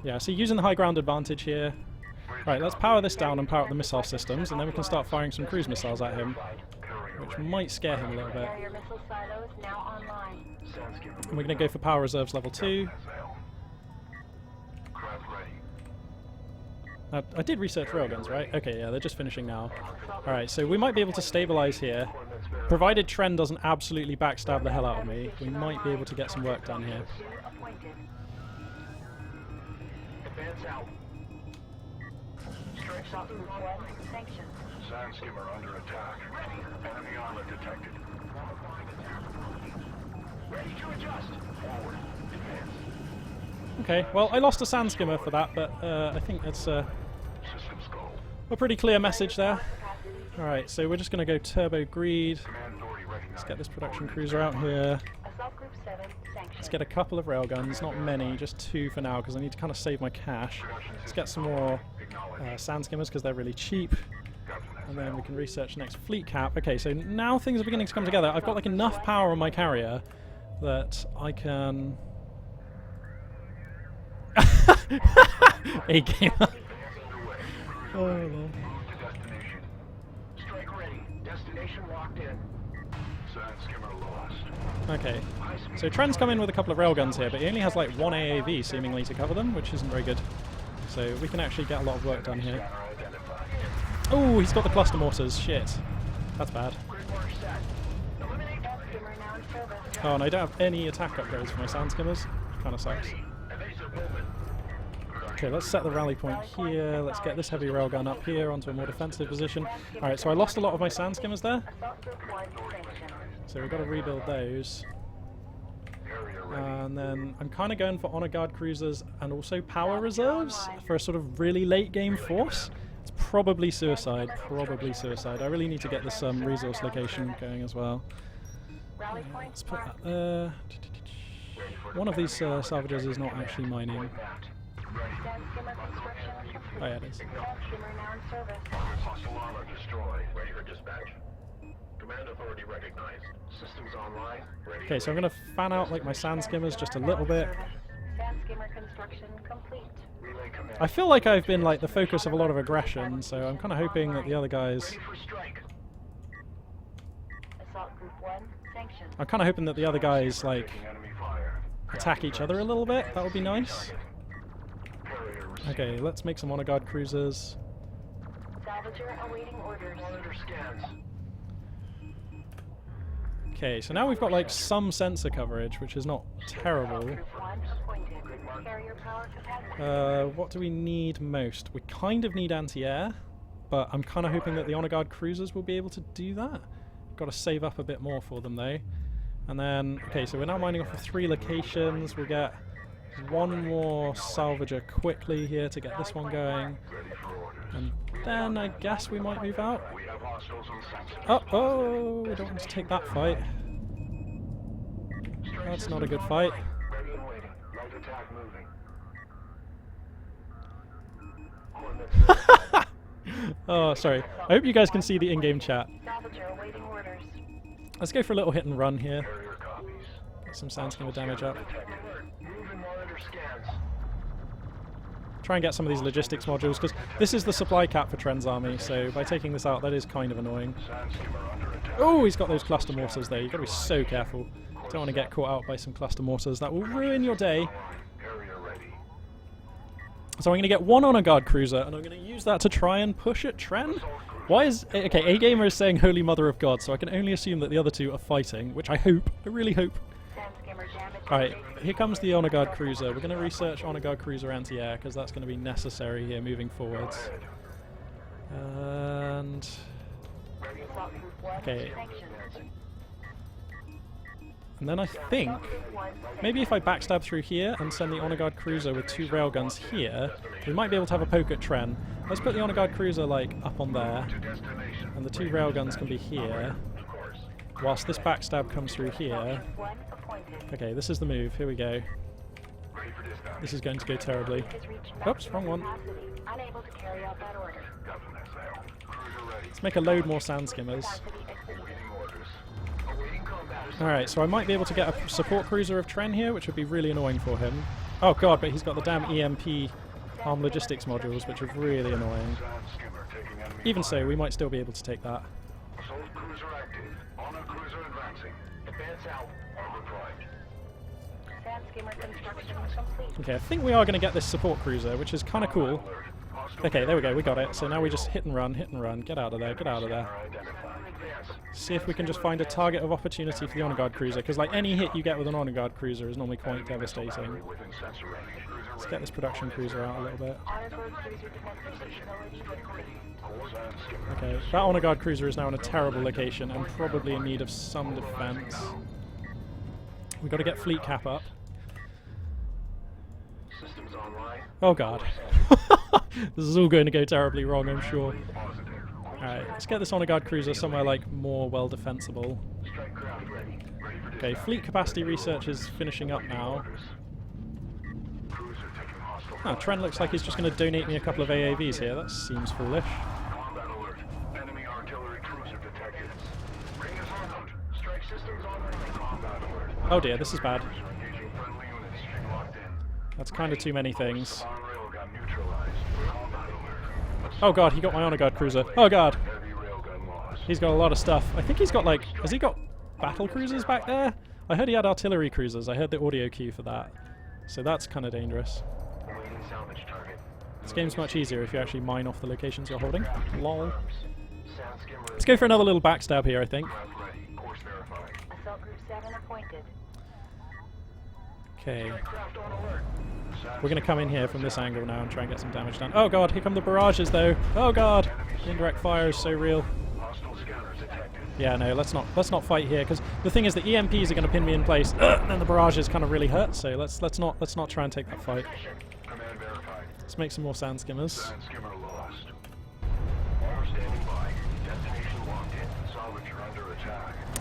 Yeah, so using the high ground advantage here. Right, let's power this down and power up the missile systems, and then we can start firing some cruise missiles at him, which might scare him a little bit. And we're going to go for power reserves level 2. I did research railguns, right? Okay, yeah, they're just finishing now. Alright, so we might be able to stabilize here. Provided Tren doesn't absolutely backstab the hell out of me, we might be able to get some work done here. Sand skimmer under attack. Enemy armor detected. Ready to adjust. Forward. Advance. Okay, well, I lost a sand skimmer for that, but I think that's a pretty clear message there. Alright, so we're just going to go turbo greed. Let's get this production cruiser out here. Let's get a couple of railguns, not many, just 2 for now, because I need to kind of save my cash. Let's get some more sand skimmers, because they're really cheap. And then we can research next fleet cap. Okay, so now things are beginning to come together. I've got like enough power on my carrier that I can... A-Game. Oh, no. Strike ready. Destination locked in. Sand skimmer lost. Okay, so Tren's come in with a couple of railguns here, but he only has like 1 AAV seemingly to cover them, which isn't very good. So we can actually get a lot of work done here. Oh, he's got the cluster mortars. Shit. That's bad. Oh, and I don't have any attack upgrades for my sand skimmers. Kind of sucks. Okay, let's set the rally point here. Let's get this heavy railgun up here onto a more defensive position. Alright, so I lost a lot of my sand skimmers there. So we've got to rebuild those. And then I'm kind of going for honor guard cruisers and also power reserves for a sort of really late game force. It's probably suicide. Probably suicide. I really need to get this resource location going as well. Let's put that there. One of these salvagers is not actually mining. Oh yeah, it is. Hostile armor destroyed. Ready for dispatch. Command authority recognized. Systems online. Ready. Okay, so I'm going to fan out like my sand skimmers just a little bit. Sand skimmer construction complete. Relay command. I feel like I've been like the focus of a lot of aggression, so I'm kind of hoping that the other guys... Ready for strike. Assault Group 1 sanctioned. I'm kind of hoping that the other guys like Taking enemy fire. attack each other a little bit. That would be nice. Carrier received. Okay, let's make some honor guard cruisers. Salvager awaiting orders. Monitor scans. Okay, so now we've got like some sensor coverage, which is not terrible. Group 1 appointed. Carrier power capacity. What do we need most? We kind of need anti-air, but I'm kind of hoping that the honor guard cruisers will be able to do that. Got to save up a bit more for them though. And then, okay, so we're now mining off of 3 locations. We'll get 1 more salvager quickly here to get this one going. And then I guess we might move out. We have hostiles on sensor. Oh, we don't want to take that fight. That's not a good fight. Ready and waiting. Light attack moving. Oh, sorry. I hope you guys can see the in-game chat. Salvager awaiting orders. Let's go for a little hit and run here. Carrier copies. Get some sand skimmer damage up. Detected. Move and monitor scans. Try and get some of these logistics modules, because this is the supply cap for Tren's army, so by taking this out, that is kind of annoying. Sand skimmer under attack. Oh, he's got those cluster mortars there. You've got to be so careful. Don't want to get caught out by some cluster mortars. That will ruin your day. Carrier ready. So I'm going to get 1 honor guard cruiser, and I'm going to use that to try and push at Tren. Why is... Okay, A-Gamer is saying Holy Mother of God, so I can only assume that the other 2 are fighting, which I hope. I really hope. Sand skimmer damage. Alright, here comes the honor guard cruiser. We're going to research honor guard cruiser anti-air, because that's going to be necessary here moving forwards. And... Assault Group 1 Okay. sanctioned. And then I think maybe if I backstab through here and send the Honor Guard cruiser with 2 railguns here, we might be able to have a poke at Tren. Let's put the Honor Guard cruiser like up on there, and the 2 railguns can be here, whilst this backstab comes through here. Okay, this is the move. Here we go. This is going to go terribly. Oops, wrong one. Let's make a load more sand skimmers. Alright, so I might be able to get a support cruiser of Tren here, which would be really annoying for him. Oh god, but he's got the damn EMP arm logistics modules, which are really annoying. Even so, we might still be able to take that. Assault cruiser active. Honor cruiser advancing. Advance out. Armor primed. Sand skimmer construction complete. Okay, I think we are going to get this support cruiser, which is kind of cool. Okay, there we go, we got it. So now we just hit and run, get out of there, get out of there. See if we can just find a target of opportunity for the Honor Guard cruiser, because like any hit you get with an Honor Guard cruiser is normally quite devastating. Let's get this production cruiser out a little bit. Okay, that Honor Guard cruiser is now in a terrible location and probably in need of some defense. We've got to get fleet cap up. Oh god. This is all going to go terribly wrong, I'm sure. Alright, let's get this Honor Guard cruiser somewhere like more well defensible. Okay, fleet capacity research is finishing up now. Oh, Tren looks like he's just going to donate me a couple of AAVs here. That seems foolish. Oh dear, this is bad. That's kind of too many things. Oh god, he got my Honor Guard cruiser. Oh god! He's got a lot of stuff. I think he's got like... Has he got battle cruisers back there? I heard he had artillery cruisers. I heard the audio cue for that. So that's kind of dangerous. This game's much easier if you actually mine off the locations you're holding. Lol. Let's go for another little backstab here, I think. Assault group 7 appointed. Okay. We're going to come in here from this angle now and try and get some damage done. Oh god, here come the barrages though. Oh god, the indirect fire is so real. Yeah, no, let's not fight here, because the thing is the EMPs are going to pin me in place, and then the barrages kind of really hurt. So let's not try and take that fight. Let's make some more sand skimmers.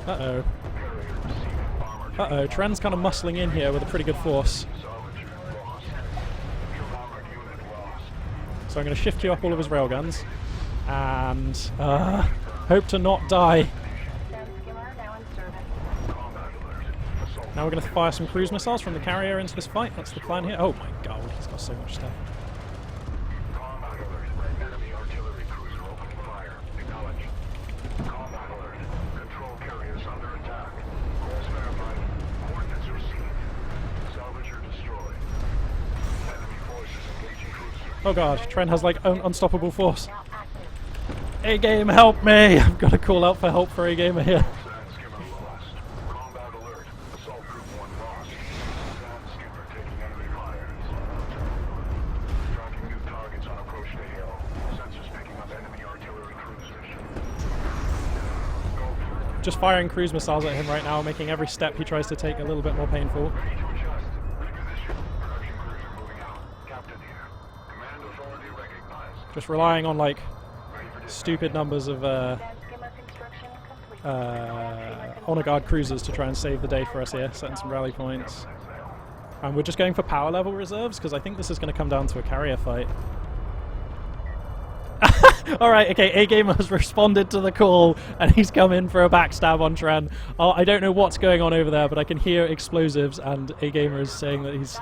Uh-oh. Uh-oh, Tren's kind of muscling in here with a pretty good force. So I'm going to shift queue up all of his railguns, and hope to not die. Now we're going to fire some cruise missiles from the carrier into this fight. That's the plan here. Oh my god, he's got so much stuff. Oh god, Tren has like unstoppable force. A-Game, help me! I've got to call out for help for A-Gamer here. Just firing cruise missiles at him right now, making every step he tries to take a little bit more painful. Just relying on like stupid numbers of Honor Guard cruisers to try and save the day for us here, setting some rally points. And we're just going for power level reserves because I think this is going to come down to a carrier fight. Alright, okay, A-Gamer has responded to the call and he's come in for a backstab on Tren. I don't know what's going on over there, but I can hear explosives, and A-Gamer is saying that he's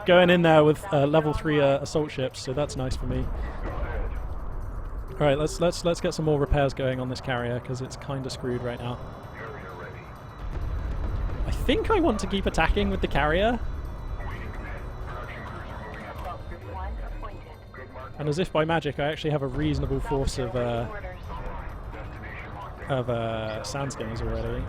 going in there with level 3 assault ships, so that's nice for me. Alright, let's get some more repairs going on this carrier because it's kind of screwed right now. I think I want to keep attacking with the carrier. And as if by magic, I actually have a reasonable force of sand skimmers already.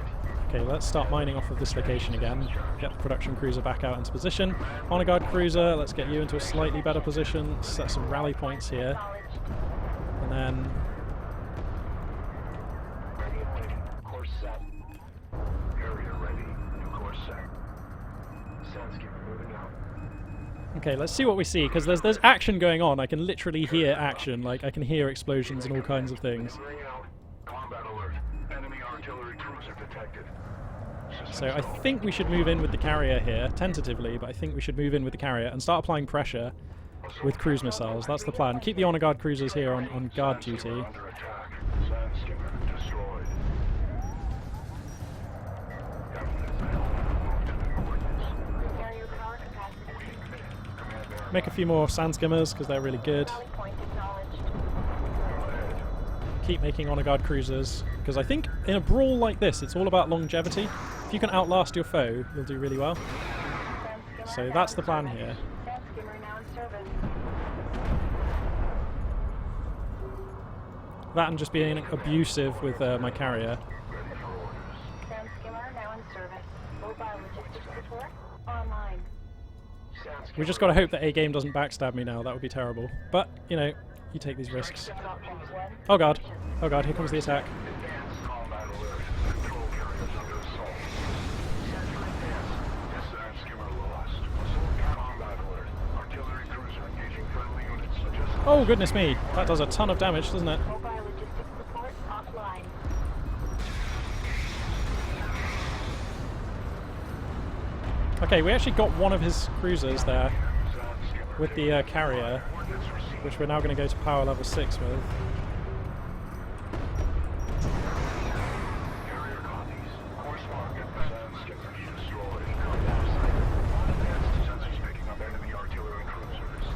Okay, let's start mining off of this location again. Get the production cruiser back out into position. Honor Guard cruiser, let's get you into a slightly better position. Set some rally points here. And then... Okay, let's see what we see, because there's action going on. I can literally hear action, like I can hear explosions and all kinds of things. Combat alert. Enemy artillery cruiser detected. So I think we should move in with the carrier here, tentatively, but I think we should move in with the carrier and start applying pressure with cruise missiles. That's the plan. Keep the honor guard cruisers here on guard duty. Under attack. Sand skimmer destroyed. Carrier power capacity. Make a few more sand skimmers, because they're really good. Rally point acknowledged. Keep making honor guard cruisers, because I think in a brawl like this, it's all about longevity. If you can outlast your foe, you'll do really well. Sand skimmer So now that's the in plan service. here. Sand skimmer now in service. That and just being abusive with my carrier. Sand skimmer now in service. Mobile logistics support online. We just got to hope that A-Game doesn't backstab me now. That would be terrible. But, you know, you take these risks. Assault Group 1. Oh god. Oh god, here comes the attack. Advanced combat alert. Control carriers under assault. Sector advanced. Sand skimmer lost. Assault combat alert. Artillery cruiser engaging friendly units. Adjust. Oh goodness me. That does a ton of damage, doesn't it? Mobile logistics support offline. Okay, we actually got one of his cruisers there with the carrier, which we're now going to go to power level 6 with. Carrier copies. Course mark. Sand skimmer destroyed. Advanced sensors picking up enemy artillery cruisers.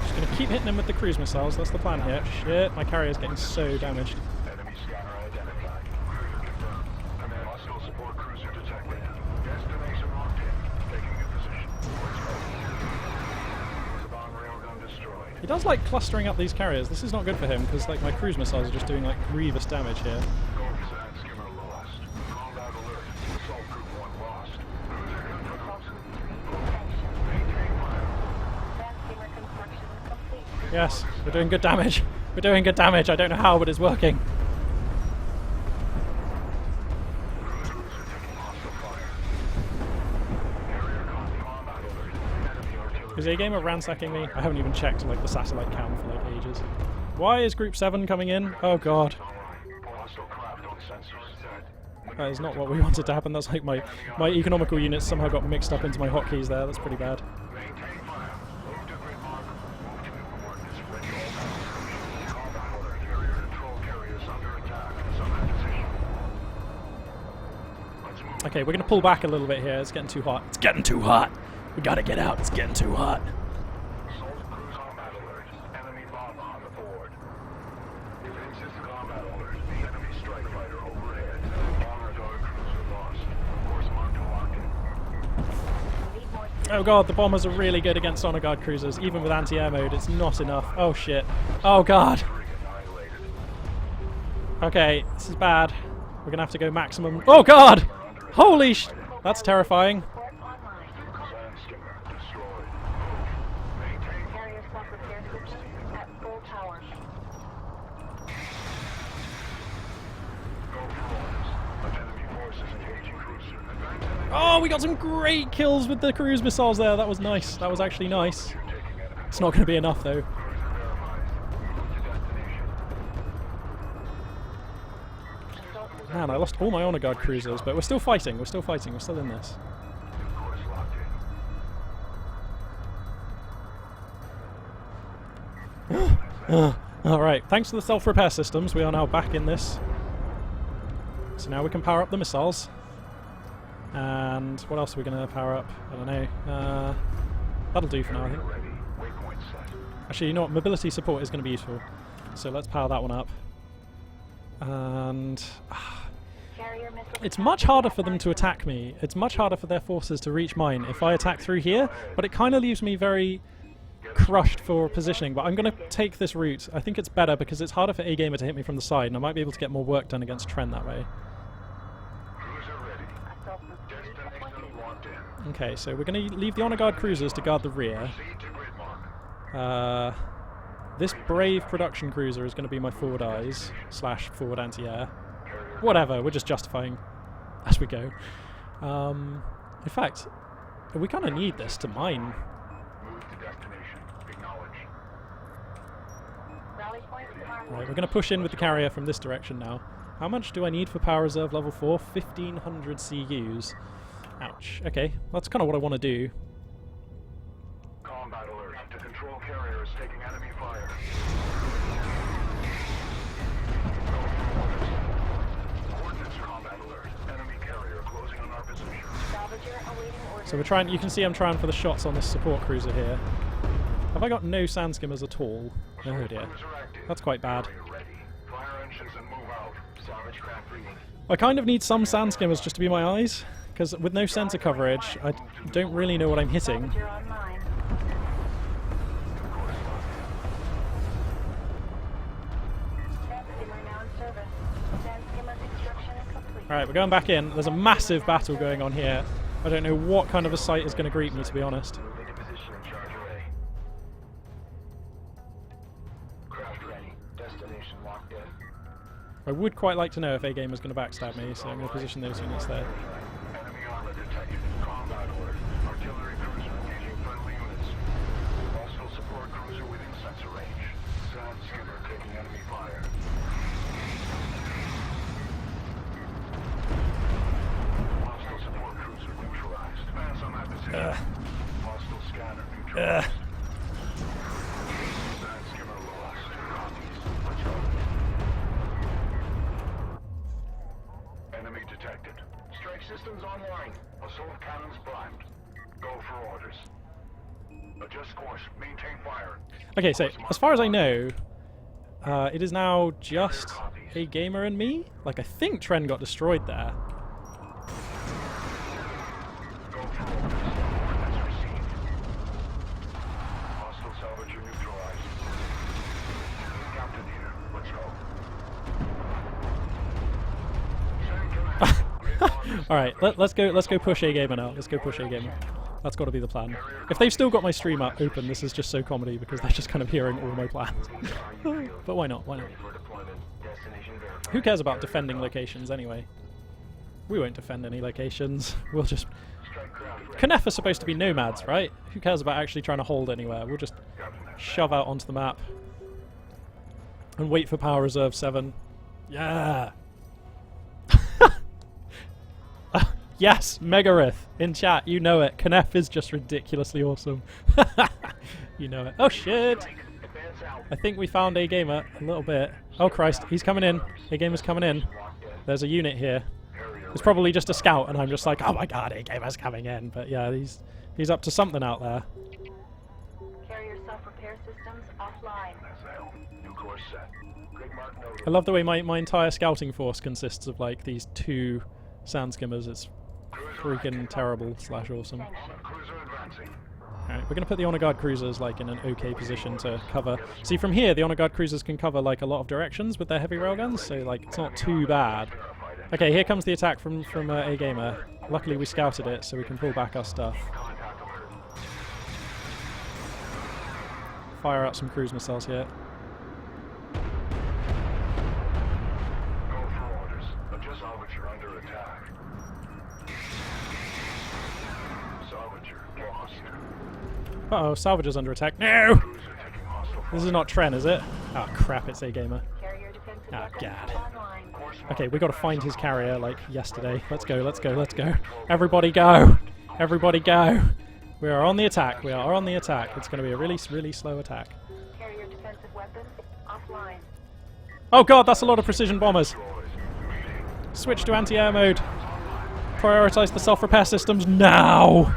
Just going to keep hitting him with the cruise missiles. That's the plan here. Shit, my carrier's getting so damaged. Enemy scanner identified. Cruiser confirmed. Command hostile support cruiser detected. Destination locked in. Taking new position. Saban railgun destroyed. He does like clustering up these carriers. This is not good for him, because like my cruise missiles are just doing like grievous damage here. Sand skimmer lost. Combat alert. Assault group 1 lost. Cruiser confirmed. Assault Group 3 sanctioned. Maintain fire. Sand skimmer construction complete. Yes, we're doing good damage. We're doing good damage. I don't know how, but it's working. Cruisers taking hostile fire. Carrier combat alert. Enemy artillery. Is A-Game ransacking me? I haven't even checked like the satellite cam for like ages. Why is Group 7 coming in? Oh god. Hostile craft on sensors set. That is not what we wanted to happen. That's like my economical units somehow got mixed up into my hotkeys there. That's pretty bad. Maintain fire. Move to grid marker. Move to new coordinates. Ready all battle stations. Combat alert. Carrier control carriers under attack. Some position. Let's move. Okay, we're going to pull back a little bit here. It's getting too hot. It's getting too hot. We got to get out. It's getting too hot. Assault cruise combat alert. Enemy bomb on the board. Defensive combat alert. Enemy strike fighter overhead. Honor guard cruiser lost. Course mark to locked in. Need more Oh god, the bombers are really good against honor guard cruisers. Even with anti-air mode, it's not enough. Oh shit. Oh god. Annihilated. Okay, this is bad. We're going to have to go maximum. Oh god! Holy sh... That's terrifying. support online. Sand skimmer destroyed. Maintain Carrier self-repair systems at full power. go for orders. Enemy forces engaging cruiser. Advance enemy. Oh, we got some great kills with the cruise missiles there. That was nice. That was actually nice. Taking enemy. It's not going to be enough though. Cruiser verified. Move to destination. Assault Group Man, I lost all my honor guard cruisers, but we're still fighting. We're still fighting. We're still in this. New course locked in. Alright, thanks to the self-repair systems, we are now back in this. So now we can power up the missiles. And what else are we going to power up? I don't know. That'll do for now, I think. Ready. Waypoint set. Actually, you know what? Mobility support is going to be useful. So let's power that one up. And... carrier missile it's much harder for them to attack me. It's much harder for their forces to reach mine if I attack through here, but it kind of leaves me very crushed for positioning. But I'm going to take this route. I think it's better because it's harder for A-Gamer to hit me from the side, and I might be able to get more work done against Trent that way. Cruiser ready. Assault Group 3 Destination appointed. locked in. Okay, so we're going to leave the honor guard cruisers to guard the rear. Proceed to grid mark. This brave production cruiser is going to be my forward eyes / forward anti-air. Whatever, we're just justifying as we go. In fact, We kind of need this to mine. Move to destination. Acknowledge. Rally point marked. Right, we're going to push in with the carrier from this direction now. How much do I need for power reserve level 4? 1500 CUs. Ouch. Okay, that's kind of what I want to do. Combat alert. To control carrier is taking enemy fire. Coordinates combat alert. Enemy carrier closing on our position. Salvager awaiting orders. So we're trying, you can see I'm trying for the shots on this support cruiser here. Have I got no sand skimmers at all? Oh dear. Cruiser active. That's quite bad. Carrier ready. Fire engines and move out. Salvage craft reading. I kind of need some sand skimmers just to be my eyes, because with no sensor coverage, I don't really know what I'm hitting. Salvager online. Sand skimmer now in service. Sand skimmer construction complete. Alright, we're going back in. There's a massive battle going on here. I don't know what kind of a sight is going to greet me, to be honest. Moving to position in charge array. Craft ready. Destination locked in. I would quite like to know if A-Game is going to backstab me, so I'm going to position those units there. Enemy armor detected. Combat order. Artillery cruiser engaging friendly units. Hostile support cruiser within sensor range. Sand skimmer taking enemy fire. Hostile support cruiser neutralized. Advance on that position. Hostile scanner neutralized. Sand skimmer lost. Copies. Let's go. Enemy detected. Strike systems online. Assault cannons primed. Go for orders. Adjust course. Maintain fire. Okay, so as far as I know, it is now just A-Gamer and me. Like, I think Tren got destroyed there. Go for orders. Ordnance received. Hostile salvager neutralized. Captain here. Let's go. Send command. Alright, let's go push A-Gamer now. Let's go push A-Gamer. That's got to be the plan. If they've still got my stream up open, this is just so comedy because they're just kind of hearing all my plans. But why not? Why not? For deployment. Destination verified. Who cares about defending locations anyway? We won't defend any locations. We'll just... Strike craft ready. Knef are supposed to be nomads, right? Who cares about actually trying to hold anywhere? We'll just shove out onto the map and wait for Power Reserve 7. Yeah! Yes, Megarith in chat, you know it. Knef is just ridiculously awesome. You know it. Oh shit! Advance out. I think we found A-Gamer a little bit. Oh Christ, he's coming in. A-Gamer's coming in. Locked in. There's a unit here. Carrier It's probably just a scout, and I'm just like, oh my god, A-Gamer's coming in. But yeah, he's up to something out there. Carrier self-repair systems offline. SL. New course set. Grid mark noted. I love the way my entire scouting force consists of like these 2 sand skimmers. It's freaking terrible / awesome. Cruiser advancing. Alright, we're going to put the Honor Guard cruisers like in an okay position to cover. See, from here, the Honor Guard cruisers can cover like a lot of directions with their heavy railguns, so like it's not too bad. Okay, here comes the attack from A-Gamer. Luckily we scouted it, so we can pull back our stuff. Contact alert. Fire out some cruise missiles here. Go for orders. Adjust salvager under attack. Salvager lost. Uh-oh, salvager's under attack. No! Cruiser taking hostile This is not Tren, is it? Oh crap, it's A-Gamer. Carrier defensive Oh, weapons God. online. course. Okay, we got to find his carrier like yesterday. Let's go, let's go, let's go. Everybody go! Everybody go! We are on the attack, we are on the attack. It's going to be a really, really slow attack. Carrier defensive weapons offline. Oh god, that's a lot of precision bombers. Switch to anti-air mode. Prioritize the self-repair systems now!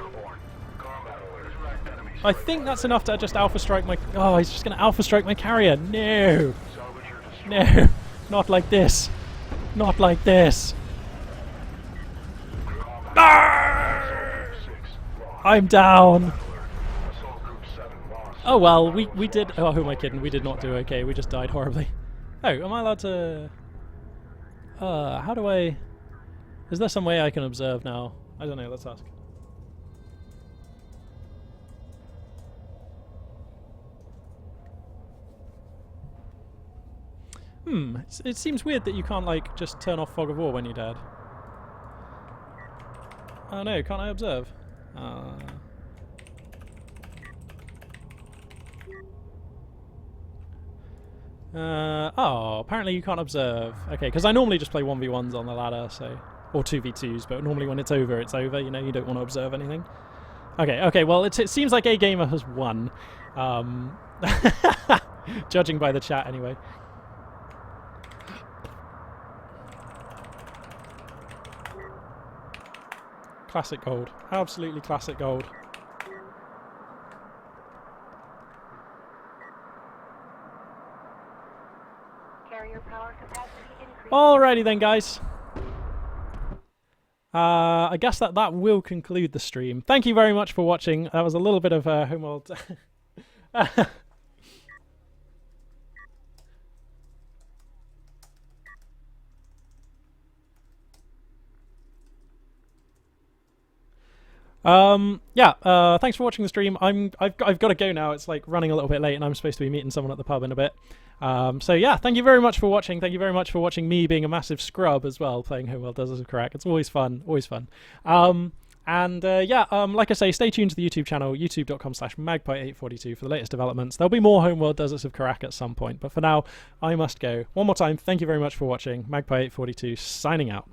Combat alert. Direct enemy. I think that's enough to just alpha strike my... Oh, he's just going to alpha strike my carrier. No! Salvager destroyed. No! Not like this. Not like this. Arrgh! 6 lost. I'm down. Assault group 7 lost. Oh well, we did... Oh, who am I kidding? We did not do okay. We just died horribly. Oh, am I allowed to... how do I... Is there some way I can observe now? I don't know, let's ask. It seems weird that you can't, like, just turn off Fog of War when you're dead. Oh no, can't I observe? Oh, apparently you can't observe. Okay, because I normally just play 1v1s on the ladder, so, or 2v2s, but normally when it's over, you know, you don't want to observe anything. Okay, well, it seems like A-Gamer has won. Judging by the chat, anyway. Classic gold. Absolutely classic gold. Carrier power capacity increased. Alrighty then, guys. I guess that will conclude the stream. Thank you very much for watching. That was a little bit of Homeworld. Thanks for watching the stream. I've got to go now. It's like running a little bit late, and I'm supposed to be meeting someone at the pub in a bit. So yeah, thank you very much for watching. Thank you very much for watching me being a massive scrub as well, playing Homeworld Does Us a Crack. It's always fun, always fun. Like I say, stay tuned to the YouTube channel, youtube.com/magpie842 for the latest developments. There'll be more Homeworld Does Us of Karak at some point, but for now, I must go. One more time, thank you very much for watching. Magpie842 signing out.